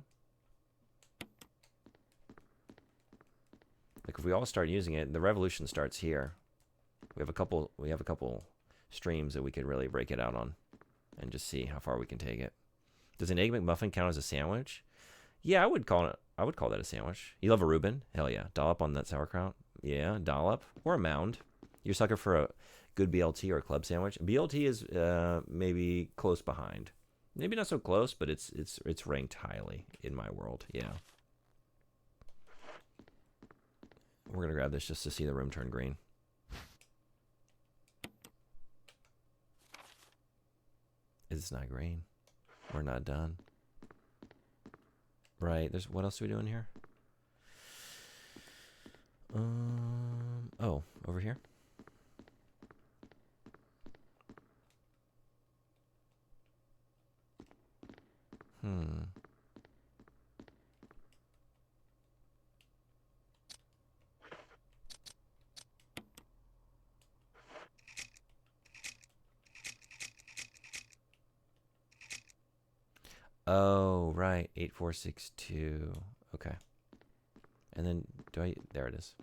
Like if we all start using it, the revolution starts here. We have a couple streams that we could really break it out on and just see how far we can take it. Does an Egg McMuffin count as a sandwich? Yeah, I would call that a sandwich. You love a Reuben? Hell yeah. Dollop on that sauerkraut? Yeah, dollop. Or a mound. You're a sucker for a good BLT or a club sandwich. BLT is maybe close behind. Maybe not so close, but it's ranked highly in my world. Yeah. We're going to grab this just to see the room turn green. It's not green. We're not done. Right. There's what else do we do in here? Oh, over here. Oh, right. 8462. Okay. And then there it is.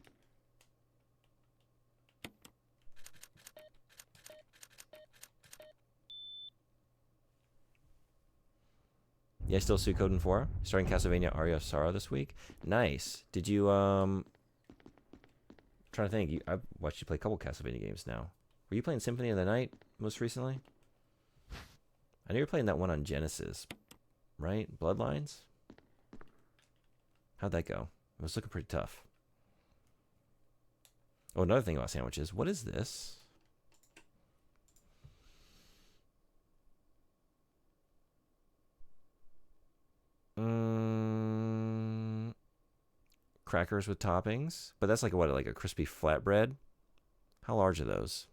Yeah, still Suikoden 4. Starting Castlevania Aria of Sorrow this week. Nice. Did you trying to think. I've watched you play a couple Castlevania games now. Were you playing Symphony of the Night most recently? I know you're playing that one on Genesis, right? Bloodlines? How'd that go? It was looking pretty tough. Oh, another thing about sandwiches. What is this? Crackers with toppings, but that's like like a crispy flatbread. How large are those?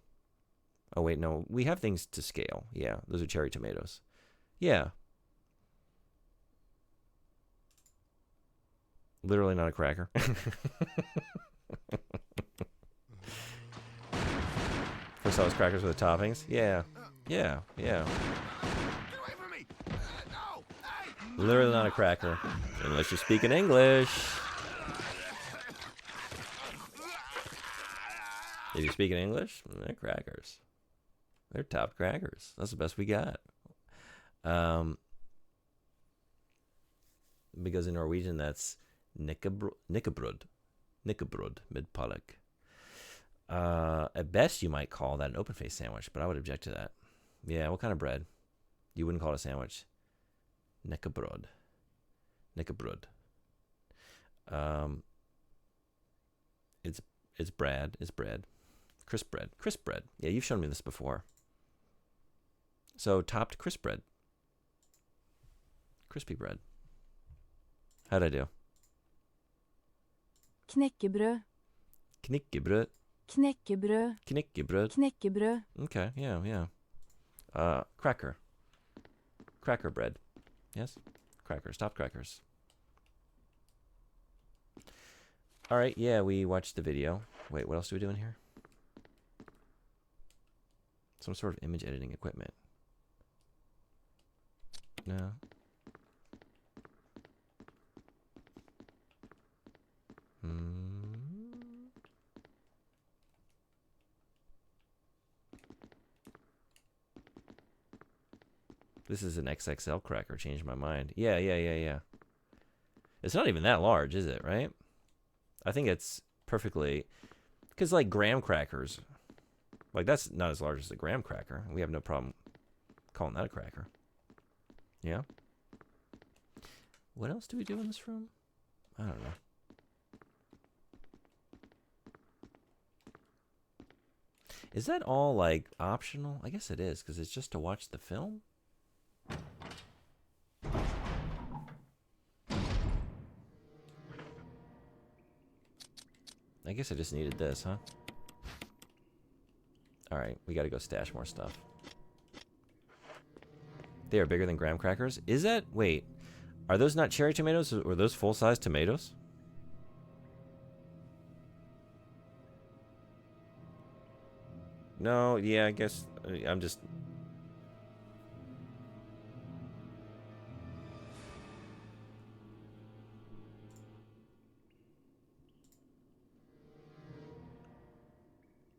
Oh wait, no, we have things to scale. Yeah, those are cherry tomatoes. Yeah, literally not a cracker. First I was crackers with the toppings. Yeah. Get away from me! No! Hey! Literally not a cracker, unless you're speaking English. If you're speaking English, they're crackers. They're top crackers. That's the best we got. Because in Norwegian, that's nikkebrod med pålegg. At best, you might call that an open-faced sandwich, but I would object to that. Yeah, what kind of bread? You wouldn't call it a sandwich. Nikkebrod. It's bread. It's bread. Crisp bread. Crisp bread. Yeah, you've shown me this before. So topped crisp bread. Crispy bread. How'd I do? Knäckebröd. Knäckebröd. Knäckebröd. Knäckebröd. Knäckebröd. Okay, yeah. Cracker. Cracker bread. Yes? Crackers. Topped crackers. Alright, yeah, we watched the video. Wait, what else do we do in here? Some sort of image editing equipment. No. This is an XXL cracker. Changed my mind. Yeah. It's not even that large, is it, right? I think it's perfectly... Because, like, graham crackers... Like, that's not as large as a graham cracker. We have no problem calling that a cracker. Yeah? What else do we do in this room? I don't know. Is that all, like, optional? I guess it is, because it's just to watch the film? I guess I just needed this, huh? Alright, we gotta go stash more stuff. They are bigger than graham crackers? Is that... Wait. Are those not cherry tomatoes? Or are those full-size tomatoes? No, yeah, I guess... I'm just...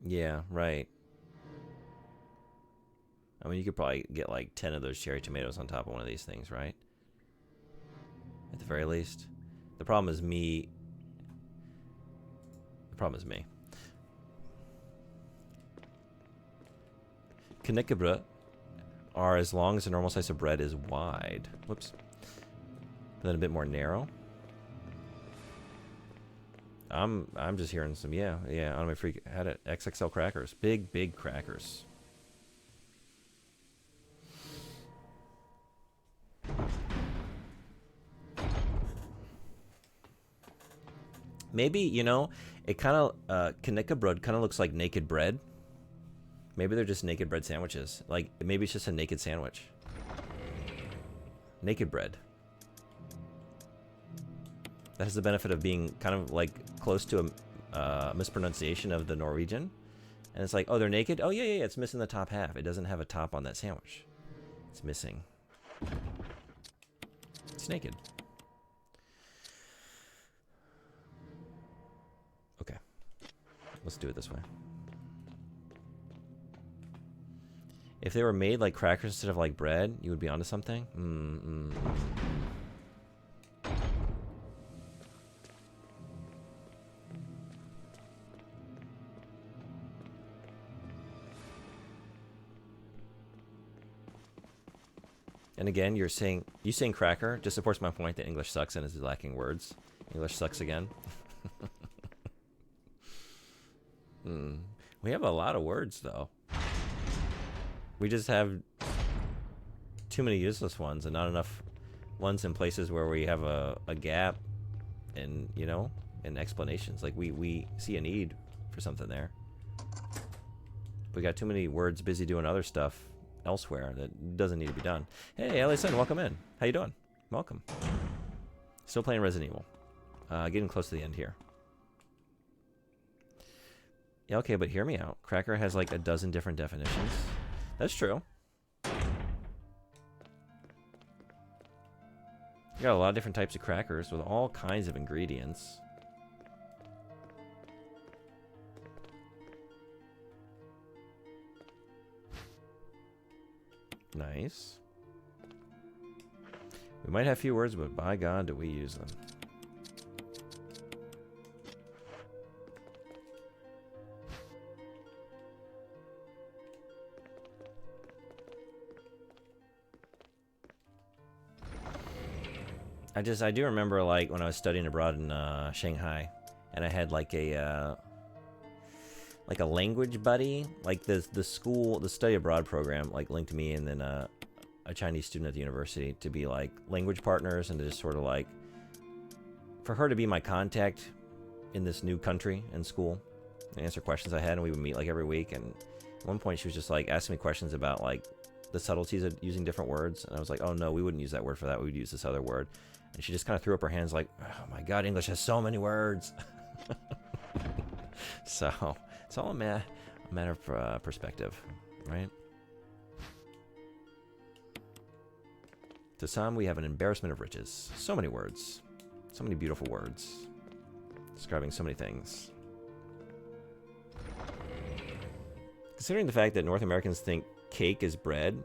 Yeah, right. I mean, you could probably get like 10 of those cherry tomatoes on top of one of these things, right? At the very least. The problem is me. The problem is me. Knäckebröd are as long as a normal slice of bread is wide. Whoops. And then a bit more narrow. I'm just hearing some on my freak had it XXL crackers. Big crackers. Maybe, you know, it kind of knäckebröd kind of looks like naked bread. Maybe they're just naked bread sandwiches. Like maybe it's just a naked sandwich. Naked bread. That has the benefit of being kind of like close to a mispronunciation of the Norwegian. And it's like, oh, they're naked? Oh, yeah, it's missing the top half. It doesn't have a top on that sandwich. It's missing. It's naked. Okay. Let's do it this way. If they were made like crackers instead of like bread, you would be onto something? And again, you saying cracker just supports my point that English sucks and is lacking words. English sucks again. We have a lot of words though. We just have too many useless ones and not enough ones in places where we have a gap in, you know, in explanations. Like we see a need for something there. We got too many words busy doing other stuff elsewhere that doesn't need to be done. Hey, LSN, welcome in. How you doing? Welcome. Still playing Resident Evil. Getting close to the end here. Yeah, okay, but hear me out. Cracker has like a dozen different definitions. That's true. You got a lot of different types of crackers with all kinds of ingredients. Nice. We might have few words, but by God, do we use them. I do remember like when I was studying abroad in Shanghai, and I had like a like a language buddy, like the school, the study abroad program, like linked me and then a Chinese student at the university to be like language partners and to just sort of like for her to be my contact in this new country and school and answer questions I had, and we would meet like every week. And at one point she was just like asking me questions about like the subtleties of using different words, and I was like, oh no, we wouldn't use that word for that, we would use this other word. And she just kind of threw up her hands like, oh my god, English has so many words. So it's all a matter of perspective, right? To some, we have an embarrassment of riches. So many words. So many beautiful words. Describing so many things. Considering the fact that North Americans think cake is bread,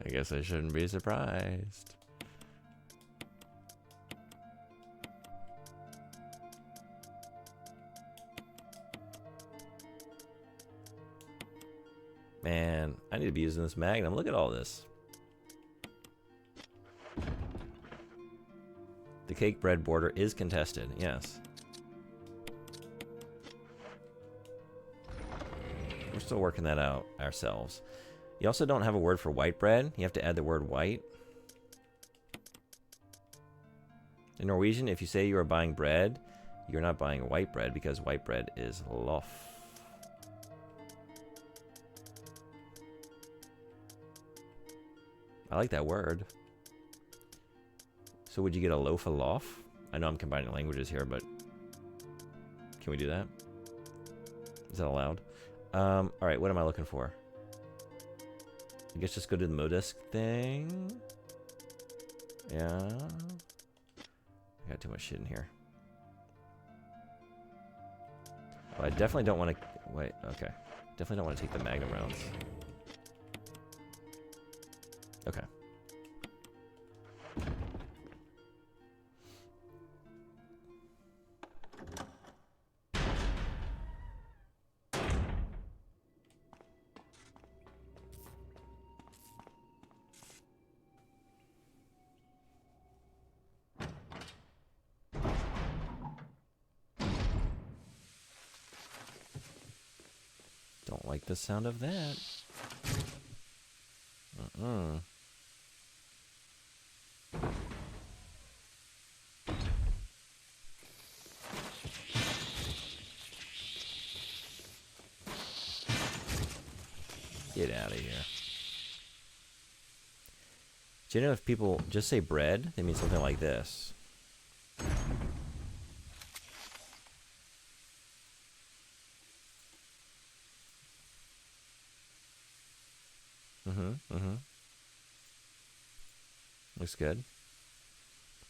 I guess I shouldn't be surprised. Man, I need to be using this Magnum. Look at all this. The cake bread border is contested, yes. We're still working that out ourselves. You also don't have a word for white bread. You have to add the word white. In Norwegian, if you say you are buying bread, you're not buying white bread because white bread is loaf. I like that word. So would you get a loaf of loaf? I know I'm combining languages here, but can we do that? Is that allowed? Alright, what am I looking for? I guess just go to the Modisk thing. Yeah. I got too much shit in here. Well, I definitely don't want to... Wait, okay. Definitely don't want to take the Magnum rounds. Okay. Don't like the sound of that. Get out of here. Do you know if people just say bread, they mean something like this? Looks good.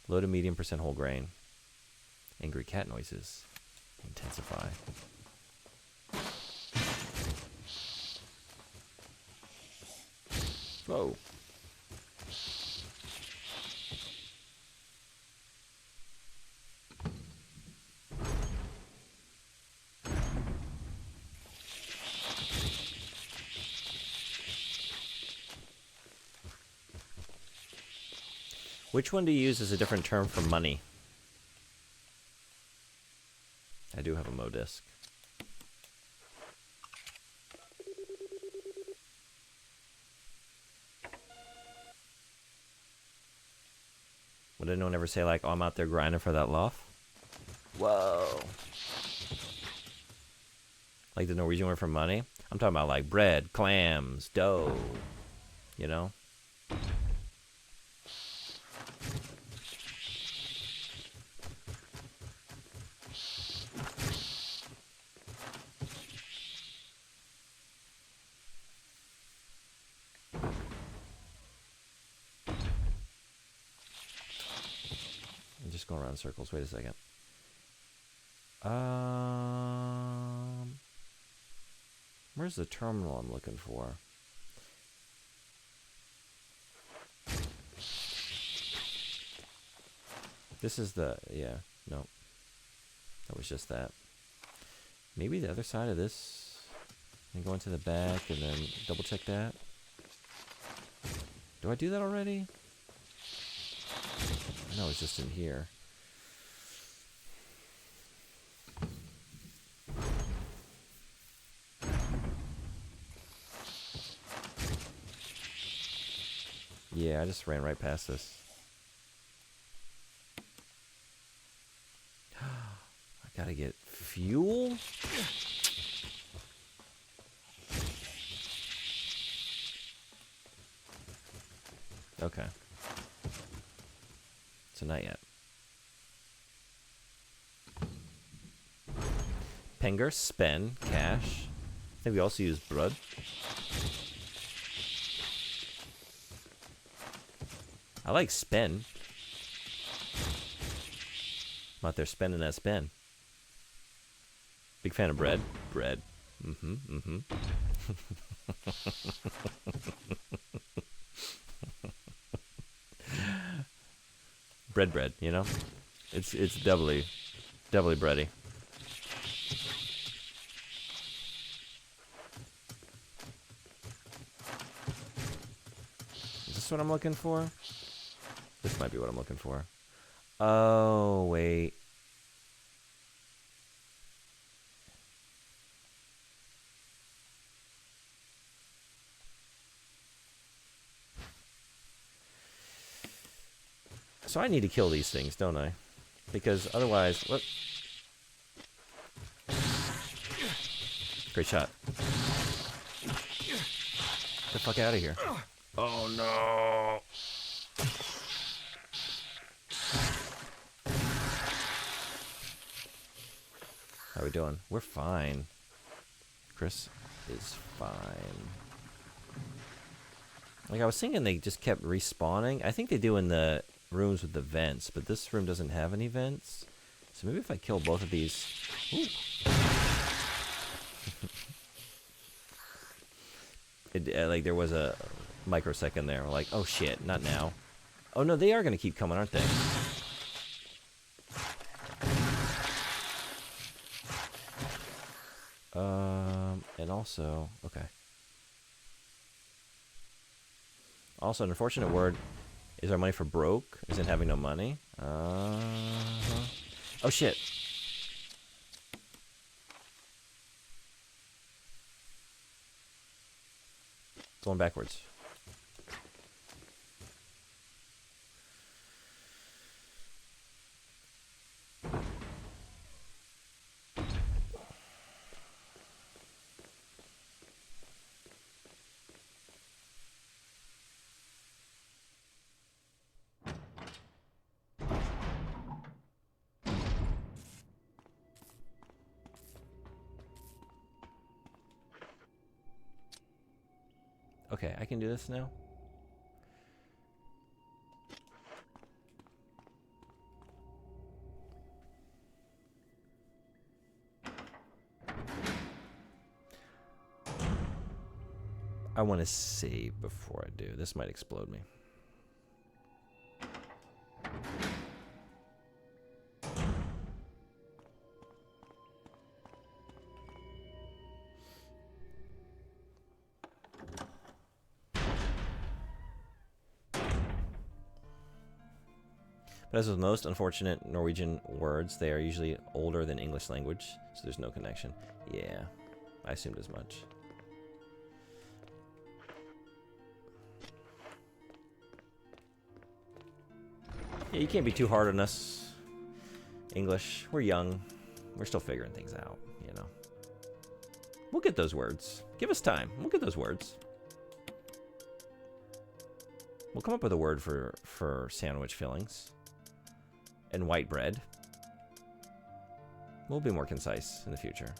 Low to medium % whole grain. Angry cat noises intensify. Whoa. Which one do you use as a different term for money? I do have a Modisk. Would anyone ever say like, oh, I'm out there grinding for that loaf? Whoa. Like the Norwegian word for money? I'm talking about like bread, clams, dough, you know? Going around in circles. Wait a second. Where's the terminal I'm looking for? This is the... Yeah. No. That was just that. Maybe the other side of this. And go into the back and then double check that. Do I do that already? No, it's just in here. Yeah, I just ran right past this. I gotta get fuel? Okay. So not yet. Penger, spend, cash. I think we also use blood. I like spend. I'm out there spending that spend. Big fan of bread. Bread. bread, you know? It's doubly bready. Is this what I'm looking for? This might be what I'm looking for. Oh, wait. So I need to kill these things, don't I? Because otherwise... What? Great shot. Get the fuck out of here. Oh, no. How are we doing? We're fine. Chris is fine. Like, I was thinking they just kept respawning. I think they do in the rooms with the vents, but this room doesn't have any vents. So maybe if I kill both of these... Ooh. Like, there was a microsecond there. Like, oh shit, not now. Oh no, they are going to keep coming, aren't they? And also... Okay. Also, an unfortunate word is our money for broke. Isn't having no money. Oh shit. Going backwards. Okay, I can do this now. I want to save before I do. This might explode me. But as with most unfortunate Norwegian words, they are usually older than English language, so there's no connection. Yeah, I assumed as much. Yeah, you can't be too hard on us. English, we're young. We're still figuring things out, you know. We'll get those words. Give us time. We'll get those words. We'll come up with a word for sandwich fillings. And white bread. We'll be more concise in the future.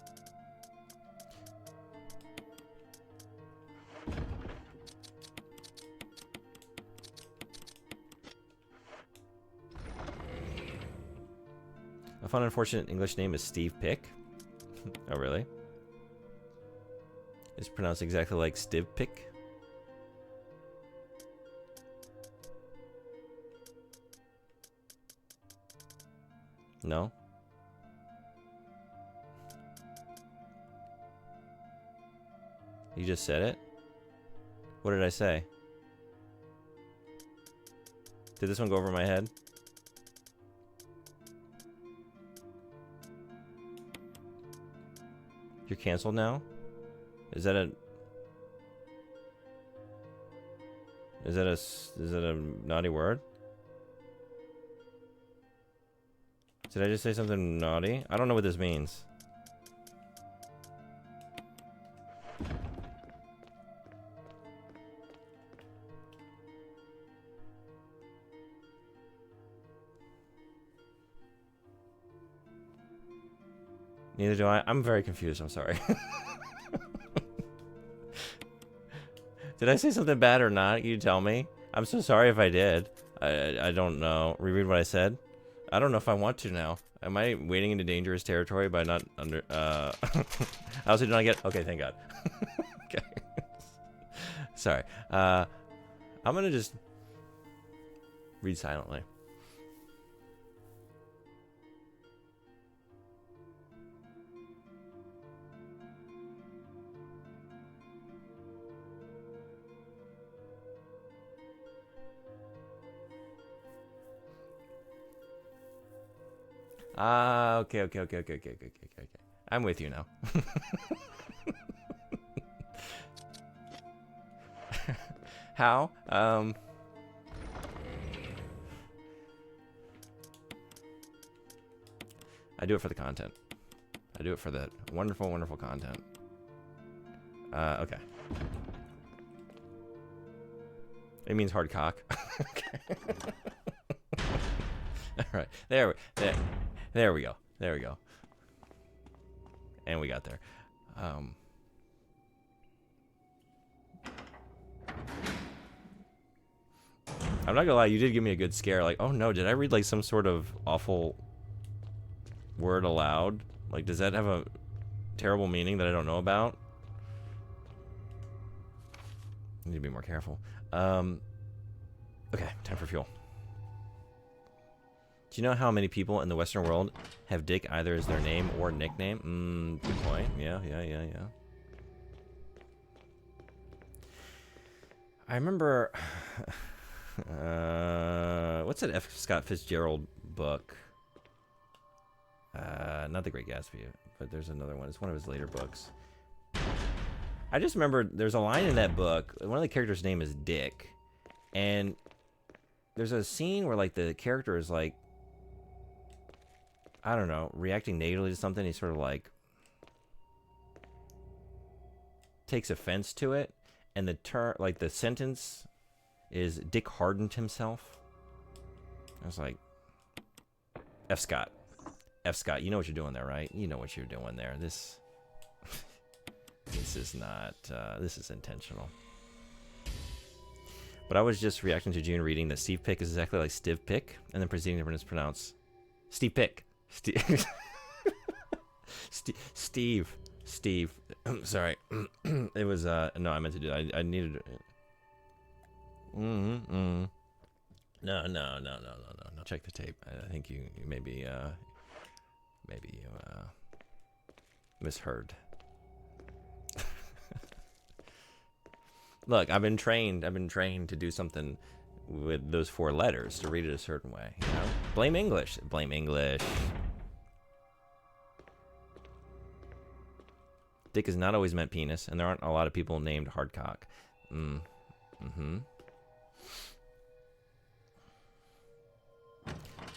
A fun, unfortunate English name is Steve Pick. Oh, really? It's pronounced exactly like Stiv Pick. No? You just said it? What did I say? Did this one go over my head? You're canceled now? Is that Is that a naughty word? Did I just say something naughty? I don't know what this means. Neither do I. I'm very confused. I'm sorry. Did I say something bad or not? You tell me. I'm so sorry if I did. I don't know. Reread what I said. I don't know if I want to now. Am I wading into dangerous territory by not under... I also did not get... Okay, thank God. Okay. Sorry. I'm gonna just read silently. Okay. I'm with you now. How? I do it for the content. I do it for the wonderful, wonderful content. Okay. It means hard cock. Okay. All right. There we go. There we go. And we got there. I'm not gonna lie, you did give me a good scare. Like, oh no, did I read like some sort of awful word aloud? Like, does that have a terrible meaning that I don't know about? I need to be more careful. Okay, time for fuel. Do you know how many people in the Western world have Dick either as their name or nickname? Good point. Yeah. I remember... what's that F. Scott Fitzgerald book? Not The Great Gatsby, but there's another one. It's one of his later books. I just remember there's a line in that book. One of the characters' name is Dick. And there's a scene where, like, the character is, like, I don't know, reacting negatively to something. He sort of, like, takes offense to it. And the sentence is Dick hardened himself. I was like, F. Scott, you know what you're doing there, right? You know what you're doing there. This is not, this is intentional. But I was just reacting to June reading that Steve Pick is exactly like Stiv Pick, and then proceeding to mispronounce Steve Pick. Steve. Sorry. It was, no, I meant to do that. I needed... No. Check the tape. I think you maybe you misheard. Look, I've been trained to do something with those 4 letters, to read it a certain way, you know? Blame English. Dick has not always meant penis, and there aren't a lot of people named Hardcock.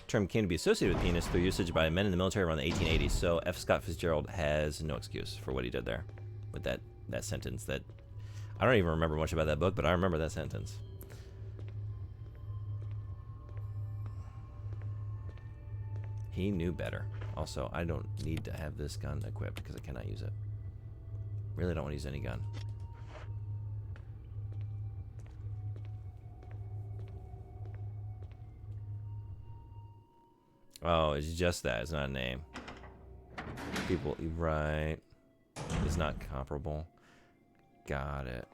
Term came to be associated with penis through usage by men in the military around the 1880s, so F. Scott Fitzgerald has no excuse for what he did there with that sentence that... I don't even remember much about that book, but I remember that sentence. He knew better. Also, I don't need to have this gun equipped because I cannot use it. Really don't want to use any gun. Oh, it's just that. It's not a name. People, right. It's not comparable. Got it.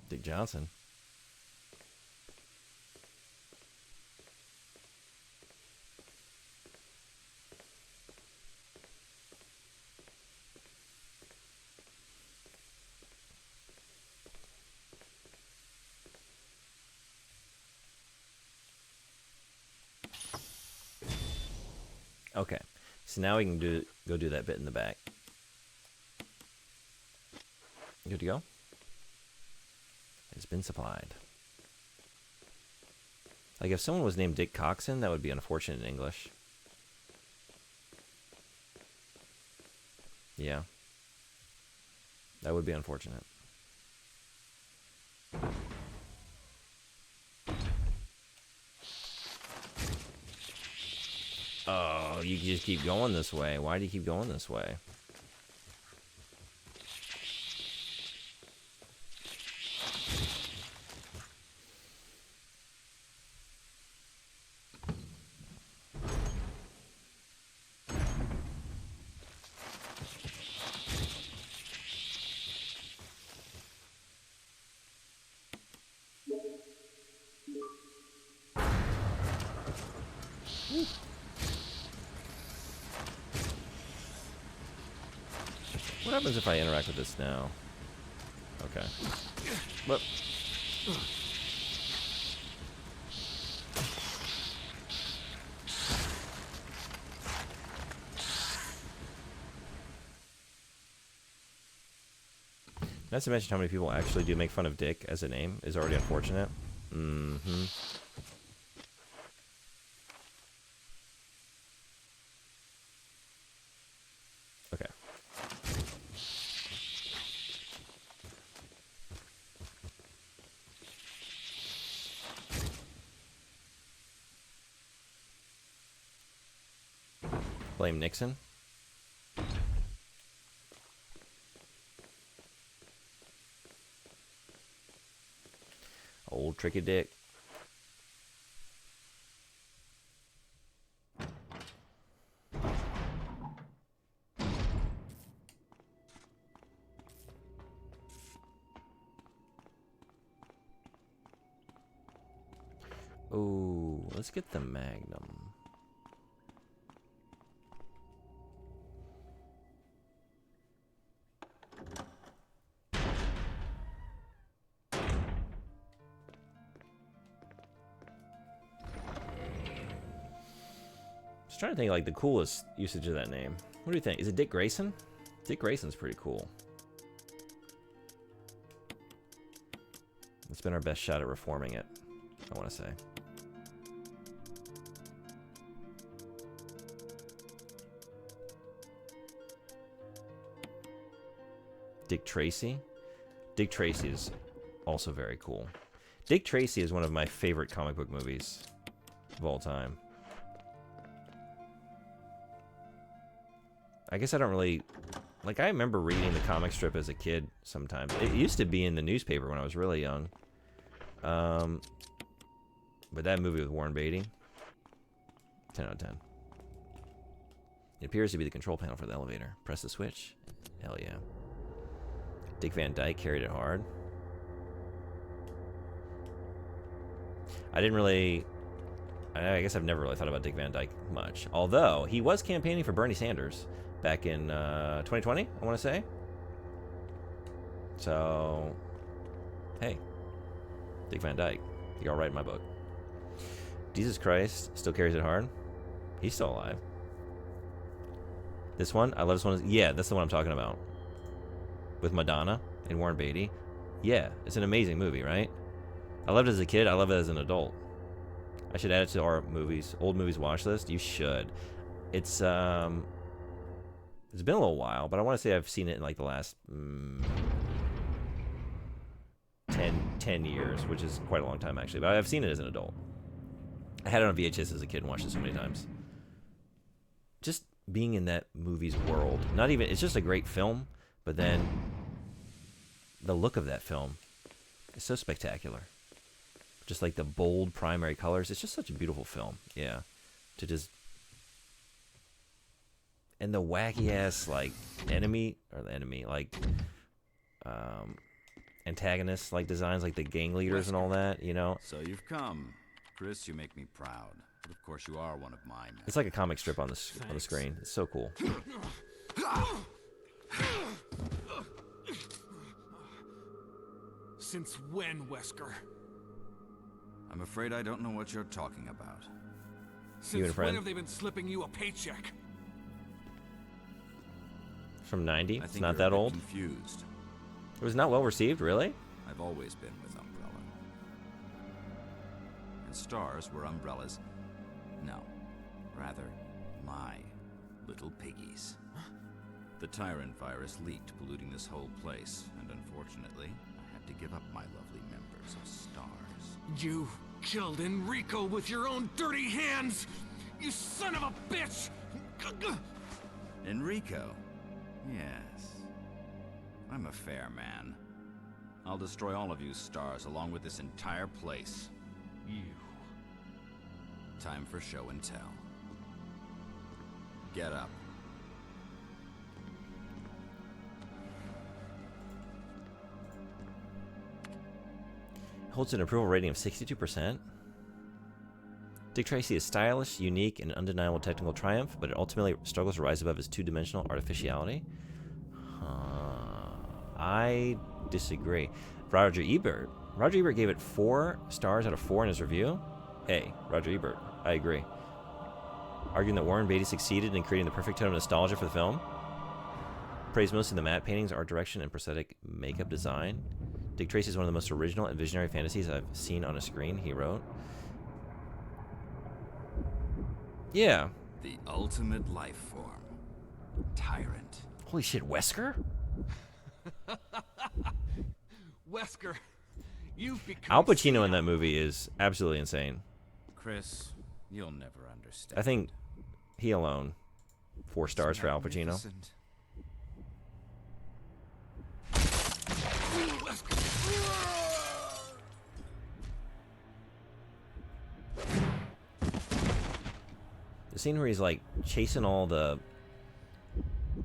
Dick Johnson. Okay, so now we can go do that bit in the back. Good to go? It's been supplied. Like, if someone was named Dick Coxon, that would be unfortunate in English. Yeah. That would be unfortunate. Oh, you just keep going this way. Why do you keep going this way? What happens if I interact with this now? Okay. What? Not to mention how many people actually do make fun of Dick as a name is already unfortunate. Mm-hmm. Okay. Blame Nixon. Old tricky Dick. Oh, let's get the Magnum. Just trying to think like the coolest usage of that name. What do you think? Is it Dick Grayson? Dick Grayson's pretty cool. It's been our best shot at reforming it, I want to say. Dick Tracy. Dick Tracy is also very cool. Dick Tracy is one of my favorite comic book movies of all time. I guess I don't really... Like, I remember reading the comic strip as a kid sometimes. It used to be in the newspaper when I was really young. But that movie with Warren Beatty, 10 out of 10. It appears to be the control panel for the elevator. Press the switch. Hell yeah. Dick Van Dyke carried it hard. I didn't really... I guess I've never really thought about Dick Van Dyke much. Although, he was campaigning for Bernie Sanders back in 2020, I want to say. So, hey, Dick Van Dyke, you're all right in my book. Jesus Christ still carries it hard. He's still alive. This one, I love this one. Yeah, that's the one I'm talking about. With Madonna and Warren Beatty. Yeah, it's an amazing movie, right? I loved it as a kid. I love it as an adult. I should add it to our movies, old movies watch list. You should. It's been a little while, but I want to say I've seen it in like the last 10 years, which is quite a long time actually. But I've seen it as an adult. I had it on VHS as a kid and watched it so many times. Just being in that movie's world. Not even, it's just a great film, but then the look of that film is so spectacular. Just like the bold primary colors. It's just such a beautiful film. Yeah. To just... And the wacky ass, like, antagonists, like, designs, like the gang leaders and all that, you know? So you've come. Chris, you make me proud. But of course you are one of mine. It's like a comic strip on the screen. It's so cool. Since when, Wesker? I'm afraid I don't know what you're talking about. Since when friend. have they been slipping you a paycheck? From 90. I It's think not you're a that bit old. confused. It was not well received, really? I've always been with Umbrella. And stars were Umbrellas. No, rather, my little piggies. The Tyrant virus leaked, polluting this whole place, and unfortunately, I had to give up my lovely members of stars. You killed Enrico with your own dirty hands! You son of a bitch! Enrico? Yes. I'm a fair man. I'll destroy all of you stars along with this entire place. You. Time for show and tell. Get up. Holds an approval rating of 62%. Dick Tracy is stylish, unique, and undeniable technical triumph, but it ultimately struggles to rise above his two-dimensional artificiality. I disagree. Roger Ebert. Roger Ebert gave it 4 stars out of 4 in his review. Hey, Roger Ebert, I agree. Arguing that Warren Beatty succeeded in creating the perfect tone of nostalgia for the film. Praised mostly the matte paintings, art direction, and prosthetic makeup design. Dick Tracy is one of the most original and visionary fantasies I've seen on a screen, he wrote. Yeah. The ultimate life form. Tyrant. Holy shit, Wesker? Wesker, you've become Al Pacino in senile. that movie is absolutely insane. Chris, you'll never understand. I think he alone, 4 stars for Al Pacino. Magnificent. The scene where he's like chasing all the,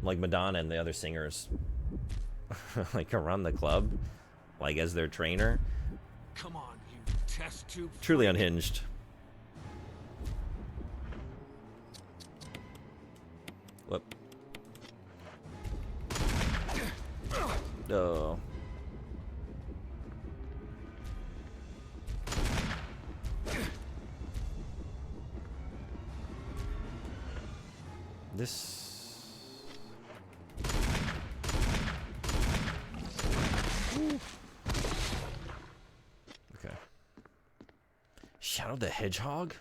like Madonna and the other singers, like around the club, like as their trainer. Come on, you test tube. Truly unhinged. Whoop. Oh. This. Okay. Shadow the Hedgehog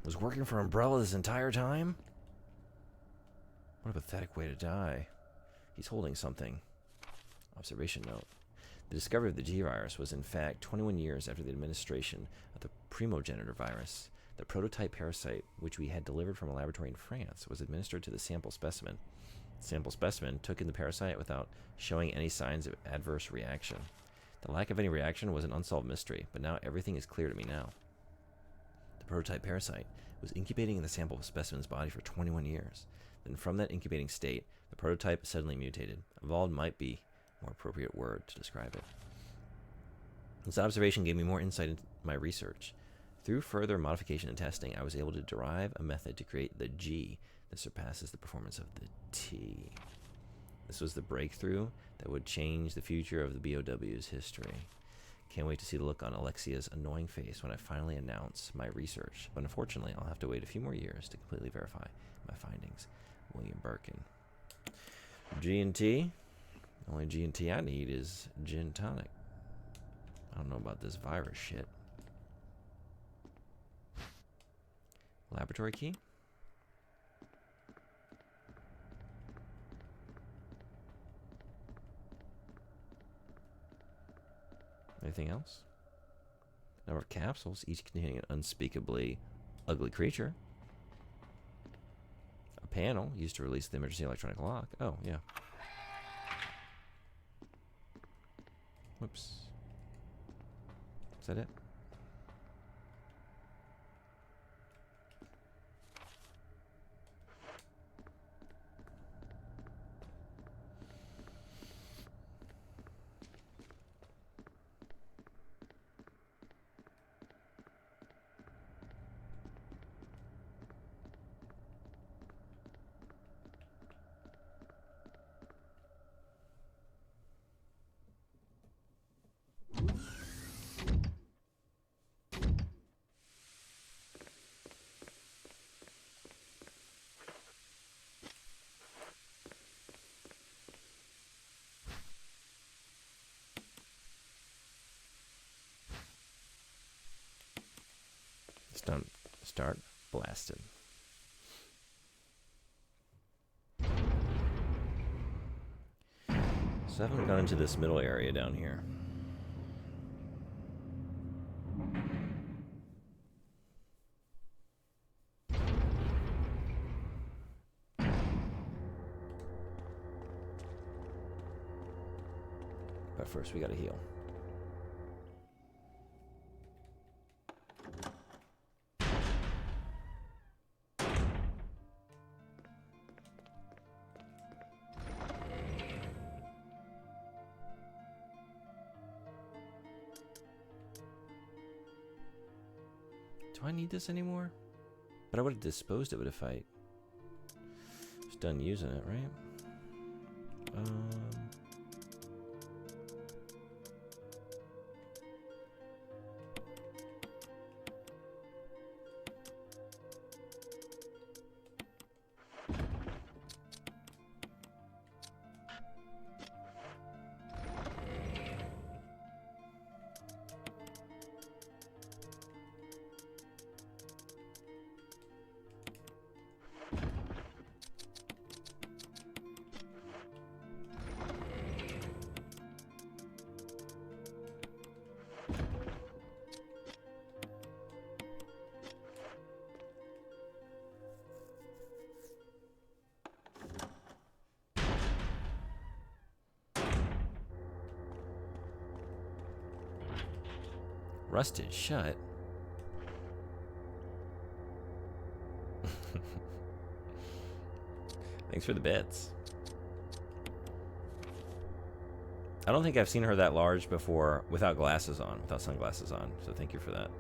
was working for Umbrella this entire time? What a pathetic way to die. He's holding something. Observation note. The discovery of the G virus was in fact 21 years after the administration of the primogenitor virus. The prototype parasite, which we had delivered from a laboratory in France, was administered to the sample specimen. The sample specimen took in the parasite without showing any signs of adverse reaction. The lack of any reaction was an unsolved mystery, but now everything is clear to me now. The prototype parasite was incubating in the sample specimen's body for 21 years. Then from that incubating state, the prototype suddenly mutated. Evolved might be a more appropriate word to describe it. This observation gave me more insight into my research. Through further modification and testing, I was able to derive a method to create the G that surpasses the performance of the T. This was the breakthrough that would change the future of the BOW's history. Can't wait to see the look on Alexia's annoying face when I finally announce my research, but unfortunately I'll have to wait a few more years to completely verify my findings. William Birkin. G&T? The only G&T I need is gin tonic. I don't know about this virus shit. Laboratory key? Anything else? Number of capsules, each containing an unspeakably ugly creature. A panel used to release the emergency electronic lock. Oh, yeah. Whoops. Is that it? Start blasting. So I haven't gone into this middle area down here. But first we gotta heal. Do I need this anymore? But I would have disposed of it if I was done using it, right? Rusted shut. Thanks for the bits. I don't think I've seen her that large before without glasses on, without sunglasses on. So thank you for that.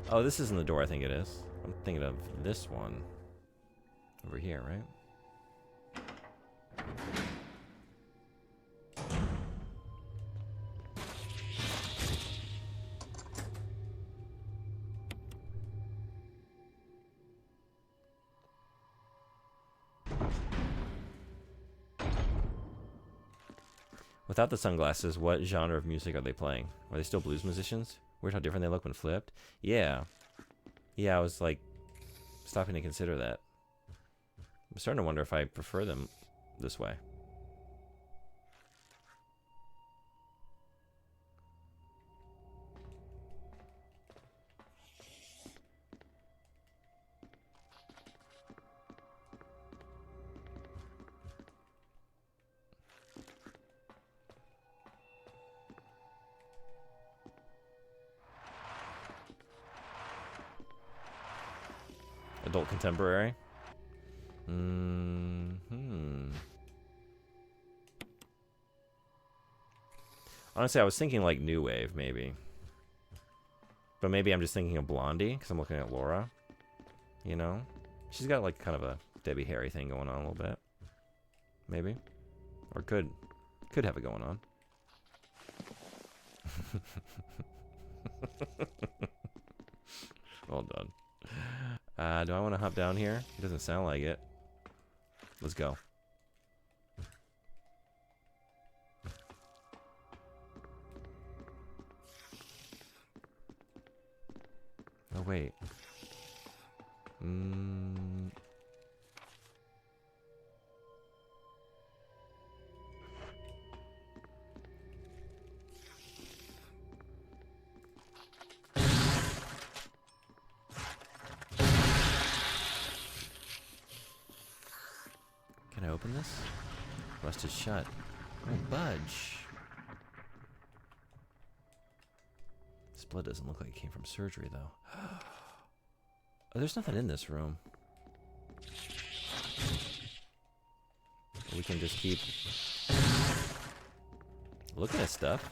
Oh, this isn't the door I think it is. I'm thinking of this one over here, right? Without the sunglasses, what genre of music are they playing? Are they still blues musicians? Weird how different they look when flipped. Yeah. Yeah, I was like stopping to consider that. I'm starting to wonder if I prefer them this way. Adult contemporary. Honestly, I was thinking like new wave, maybe. But maybe I'm just thinking of Blondie because I'm looking at Laura. You know, she's got like kind of a Debbie Harry thing going on a little bit. Maybe, or could have it going on. Well done. Do I want to hop down here? It doesn't sound like it. Let's go. Oh, wait. Can I open this? Rusted shut. Oh, budge. This blood doesn't look like it came from surgery, though. Oh, there's nothing in this room. We can just keep looking at stuff.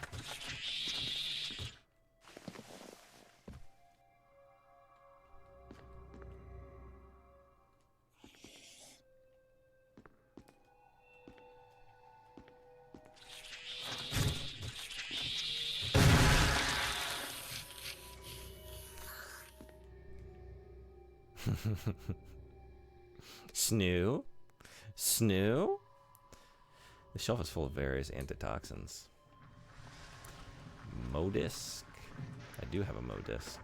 Snoo? Snoo? The shelf is full of various antitoxins. Modisc. I do have a Modisc.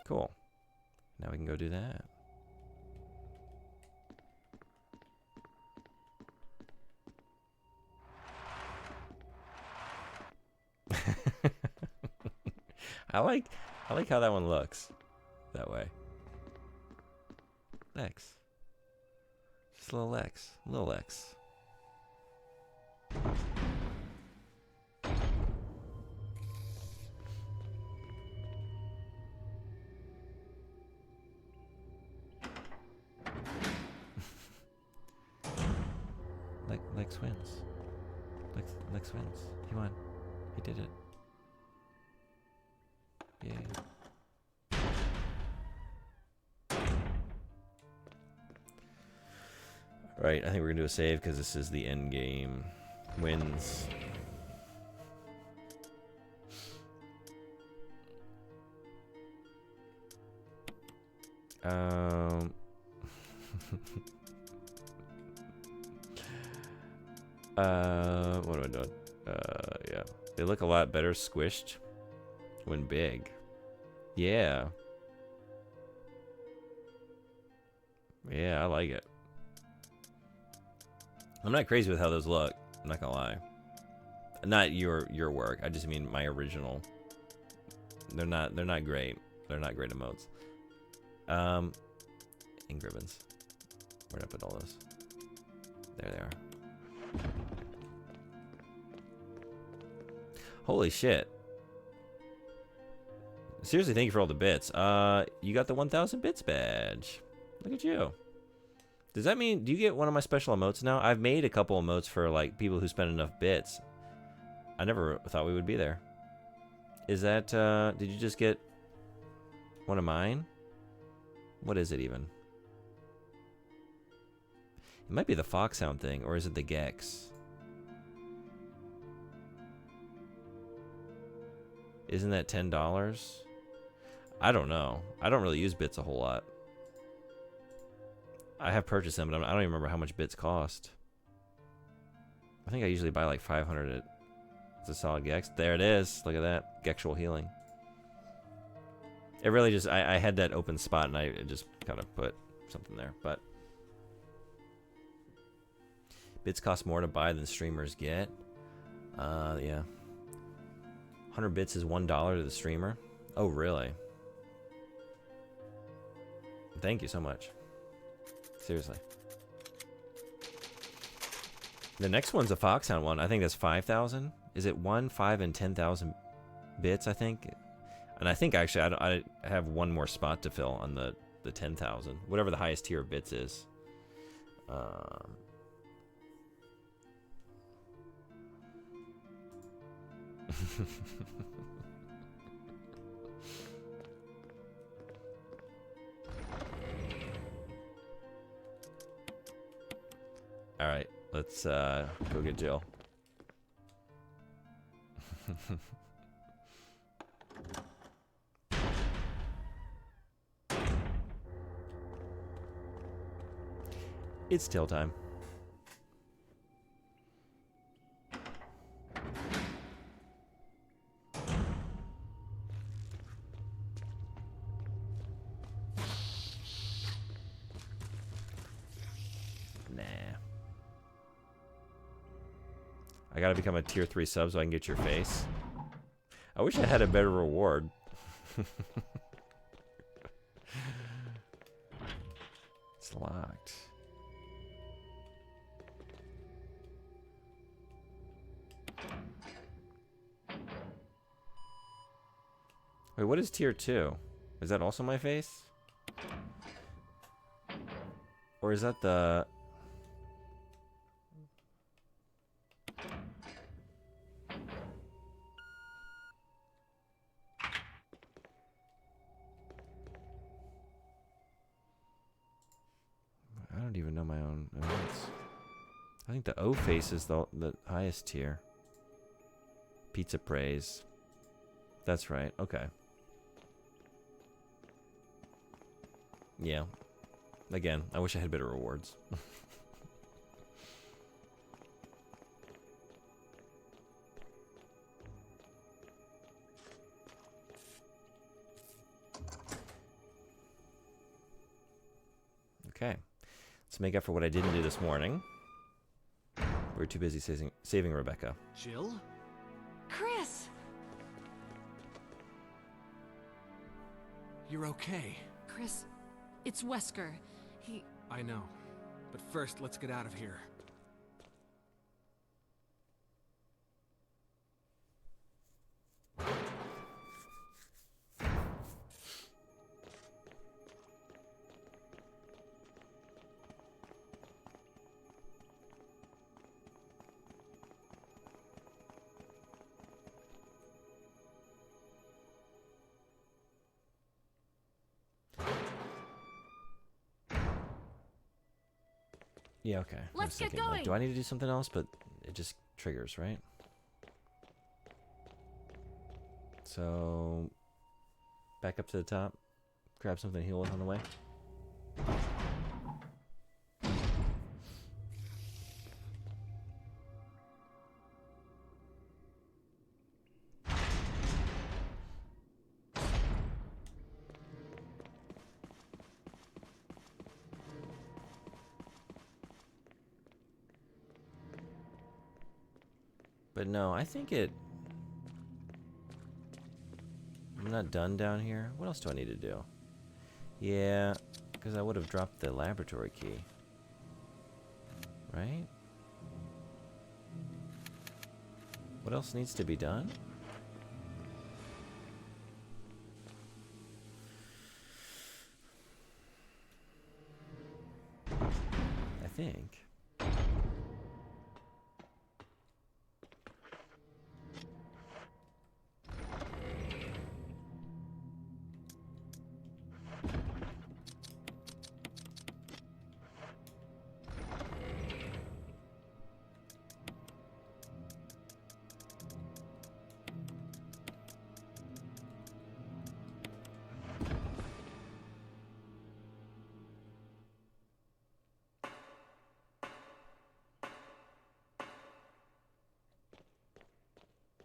Cool. Now we can go do that. I like how that one looks that way. Lex. Just a little Lex. Little Lex. Lex wins. Lex wins. He won. He did it. Yay. Right, I think we're gonna do a save because this is the end game. Wins. What am I doing? Yeah. They look a lot better squished when big. Yeah. Yeah, I like it. I'm not crazy with how those look. I'm not gonna lie. Not your work. I just mean my original. They're not great. They're not great emotes. Ink ribbons. Where'd I put all those? There they are. Holy shit. Seriously, thank you for all the bits. You got the 1000 bits badge. Look at you. Does that mean, do you get one of my special emotes now? I've made a couple emotes for like people who spend enough bits. I never thought we would be there. Is that, did you just get one of mine? What is it even? It might be the Foxhound thing, or is it the Gex? Isn't that $10? I don't know. I don't really use bits a whole lot. I have purchased them, but I don't even remember how much bits cost. I think I usually buy like 500 at it's a solid Gex. There it is. Look at that. Gexual healing. It really just, I had that open spot and I just kind of put something there. But bits cost more to buy than streamers get. Yeah. 100 bits is $1 to the streamer. Oh, really? Thank you so much. Seriously. The next one's a Foxhound one. I think that's 5,000. Is it 1, 5, and 10,000 bits, I think? And I think actually I have one more spot to fill on the 10,000. Whatever the highest tier of bits is. All right, let's go get Jill. It's till time. Nah. I gotta become a tier 3 sub so I can get your face. I wish I had a better reward. It's locked. Wait, what is tier 2? Is that also my face? Or is that the... I don't even know my own emotes. I think the O face is the highest tier. Pizza praise. That's right. Okay. Yeah. Again, I wish I had better rewards. to make up for what I didn't do this morning. We were too busy saving Rebecca. Jill? Chris! You're okay. Chris, it's Wesker. He... I know. But first, let's get out of here. Yeah, okay. I was Let's get thinking, like, going. do I need to do something else? But it just triggers, right? So, back up to the top. Grab something to heal with on the way. But no, I think it... I'm not done down here. What else do I need to do? Yeah, because I would have dropped the laboratory key. Right? What else needs to be done? I think.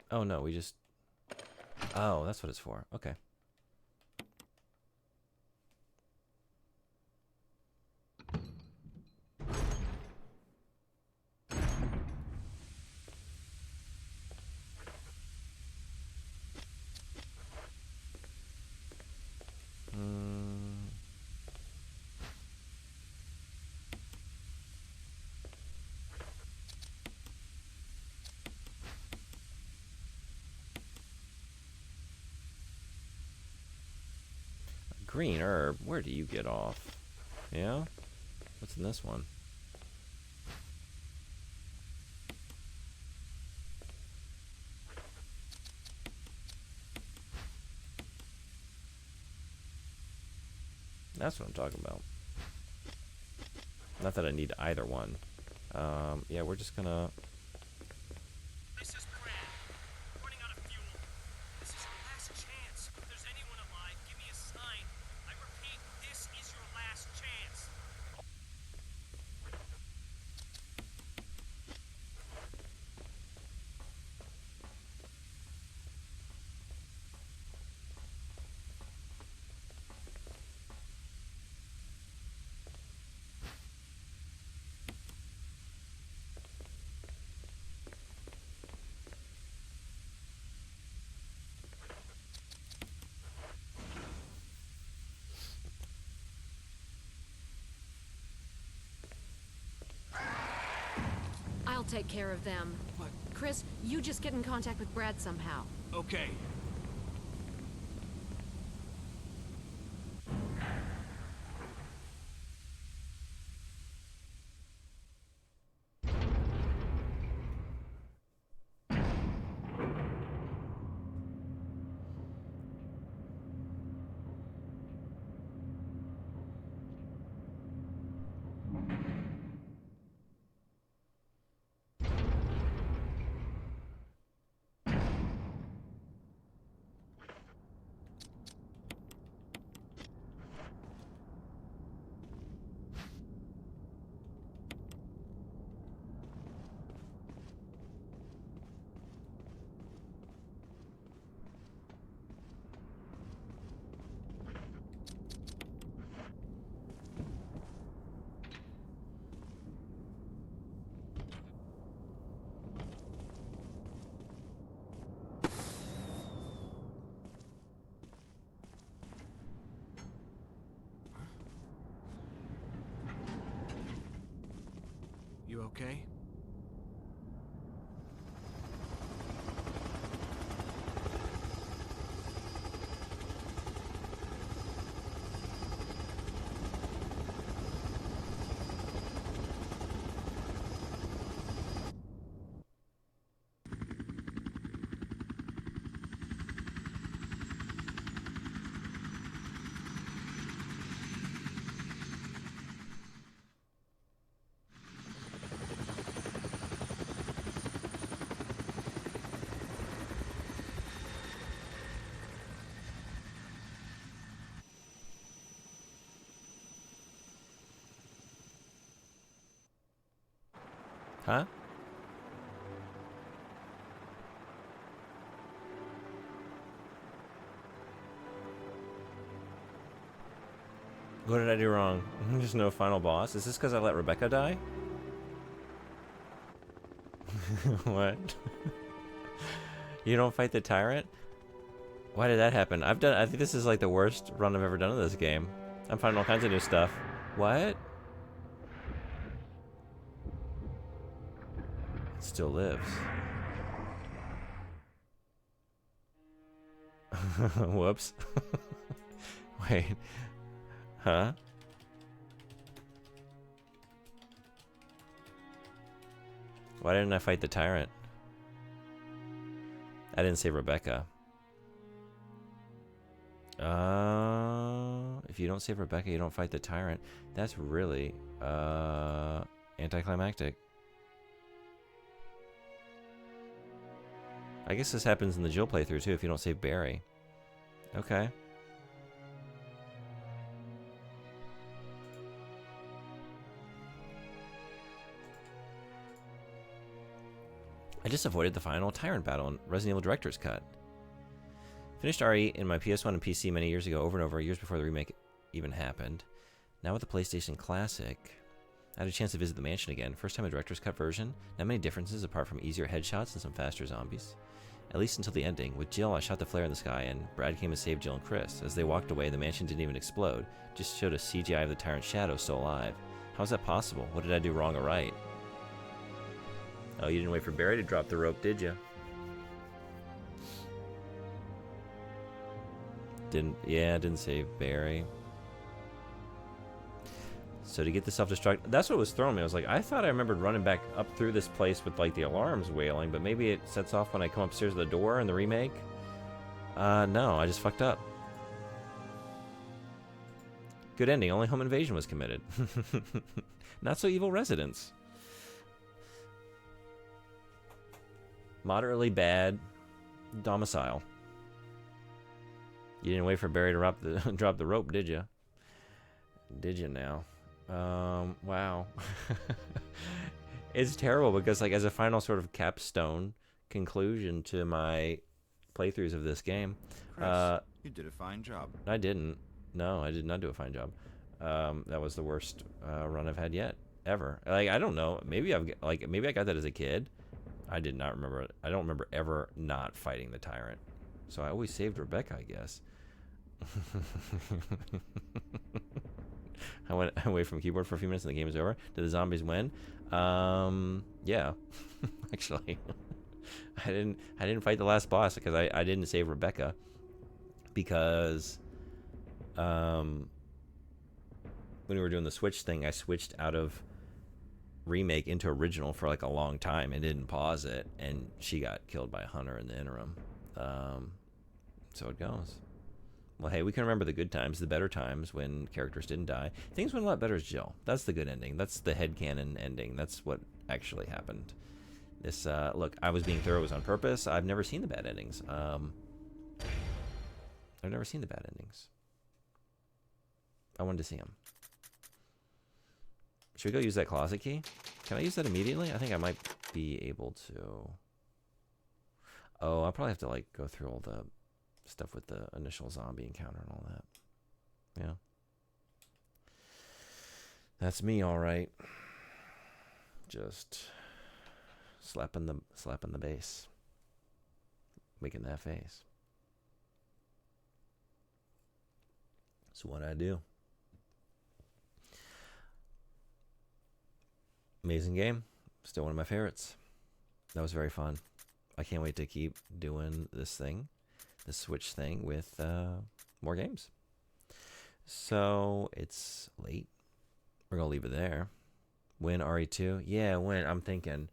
Oh no, we just... Oh, that's what it's for. Okay. Green herb, where do you get off? Yeah? What's in this one? That's what I'm talking about. Not that I need either one. Yeah, we're just gonna... This is Brad. Running out of fuel. This is your last chance. If there's anyone alive, give me a sign. I repeat, this is your last chance. I'll take care of them. What? Chris, you just get in contact with Brad somehow. Okay. okay? Huh? What did I do wrong? There's no final boss. Is this because I let Rebecca die? What? You don't fight the tyrant? Why did that happen? I think this is like the worst run I've ever done in this game. I'm finding all kinds of new stuff. What? It still lives. Whoops. Wait. Huh? Why didn't I fight the tyrant? I didn't save Rebecca. If you don't save Rebecca, you don't fight the tyrant. That's really anticlimactic. I guess this happens in the Jill playthrough too if you don't save Barry. Okay. I just avoided the final tyrant battle in Resident Evil Director's Cut. Finished RE in my PS1 and PC many years ago, over and over, years before the remake even happened. Now with the PlayStation Classic, I had a chance to visit the mansion again. First time a Director's Cut version. Not many differences apart from easier headshots and some faster zombies. At least until the ending. With Jill, I shot the flare in the sky, and Brad came and saved Jill and Chris. As they walked away, the mansion didn't even explode. Just showed a CGI of the tyrant's shadow still alive. How is that possible? What did I do wrong or right? Oh, you didn't wait for Barry to drop the rope, did you? Didn't save Barry. So to get the self-destruct, that's what was throwing me. I was like, I thought I remembered running back up through this place with like the alarms wailing, but maybe it sets off when I come upstairs to the door in the remake. No, I just fucked up. Good ending. Only home invasion was committed. Not so evil residents. Moderately bad domicile. You didn't wait for Barry to drop the rope, did you? Did you now? Wow. It's terrible because, like, as a final sort of capstone conclusion to my playthroughs of this game, Chris, you did a fine job. I didn't. No, I did not do a fine job. That was the worst run I've had yet, ever. Like, I don't know. Maybe maybe I got that as a kid. I did not remember it. I don't remember ever not fighting the tyrant. So I always saved Rebecca, I guess. I went away from keyboard for a few minutes and the game is over. Did the zombies win? Yeah. Actually. I didn't fight the last boss because I didn't save Rebecca because when we were doing the switch thing, I switched out of remake into original for like a long time and didn't pause it, and she got killed by a hunter in the interim. So it goes. Well, hey, we can remember the good times, the better times when characters didn't die. Things went a lot better as Jill. That's the good ending. That's the headcanon ending. That's what actually happened. This, look, I was being thorough. It was on purpose. I've never seen the bad endings. I've never seen the bad endings. I wanted to see them. Should we go use that closet key? Can I use that immediately? I think I might be able to. Oh, I'll probably have to, like, go through all the stuff with the initial zombie encounter and all that. Yeah. That's me, all right. Just slapping the bass. Making that face. That's what I do. Amazing game. Still one of my favorites. That was very fun. I can't wait to keep doing this thing, the Switch thing, with more games. So it's late. We're gonna leave it there. When RE2? Yeah, when I'm thinking.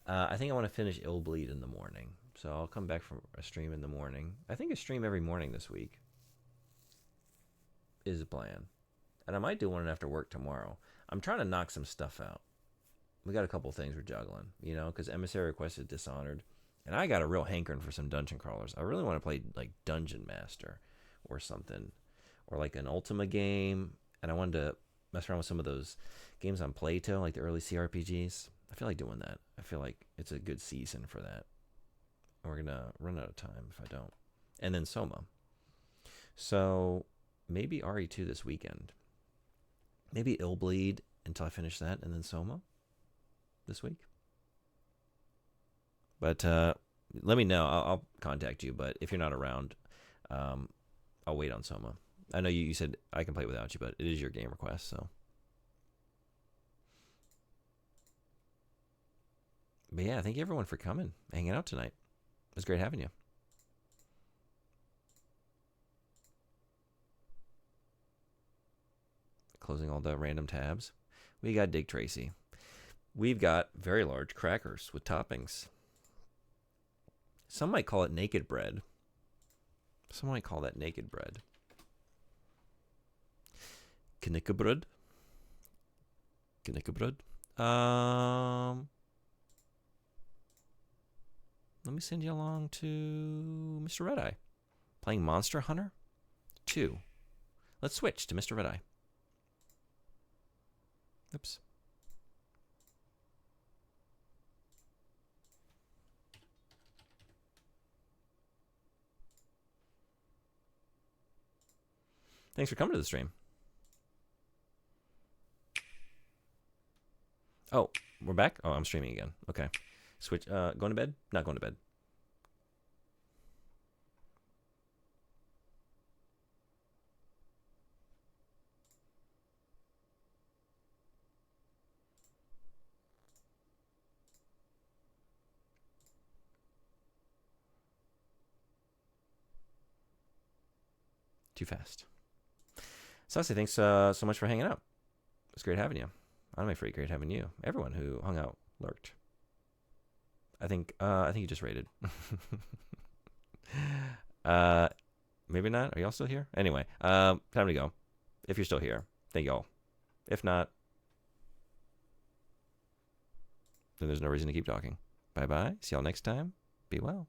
I think I want to finish Ill Bleed in the morning. So I'll come back from a stream in the morning. I think a stream every morning this week is the plan. And I might do one after work tomorrow. I'm trying to knock some stuff out. We got a couple things we're juggling, you know, because Emissary requested Dishonored. And I got a real hankering for some dungeon crawlers. I really want to play like Dungeon Master or something. Or like an Ultima game. And I wanted to mess around with some of those games on Plato, like the early CRPGs. I feel like doing that. I feel like it's a good season for that. We're going to run out of time if I don't. And then Soma. So maybe RE2 this weekend. Maybe Ill Bleed until I finish that, and then Soma this week. But let me know. I'll contact you. But if you're not around, I'll wait on Soma. I know you said I can play without you, but it is your game request, so. But yeah, thank you everyone for coming, hanging out tonight. It was great having you. Closing all the random tabs. We got Dig Tracy. We've got very large crackers with toppings. Some might call it naked bread. Some might call that naked bread. Knickerbrud. Knickerbrud. Let me send you along to Mr. Redeye. Playing Monster Hunter 2. Let's switch to Mr. Redeye. Oops. Thanks for coming to the stream. Oh, we're back? Oh, I'm streaming again. Okay. Switch. Going to bed? Not going to bed. Too fast. Sassy, thanks so much for hanging out. It's great having you. I'm afraid great having you. Everyone who hung out, lurked. I think you just rated. Maybe not. Are y'all still here? Anyway, time to go. If you're still here, thank y'all. If not, then there's no reason to keep talking. Bye bye. See y'all next time. Be well.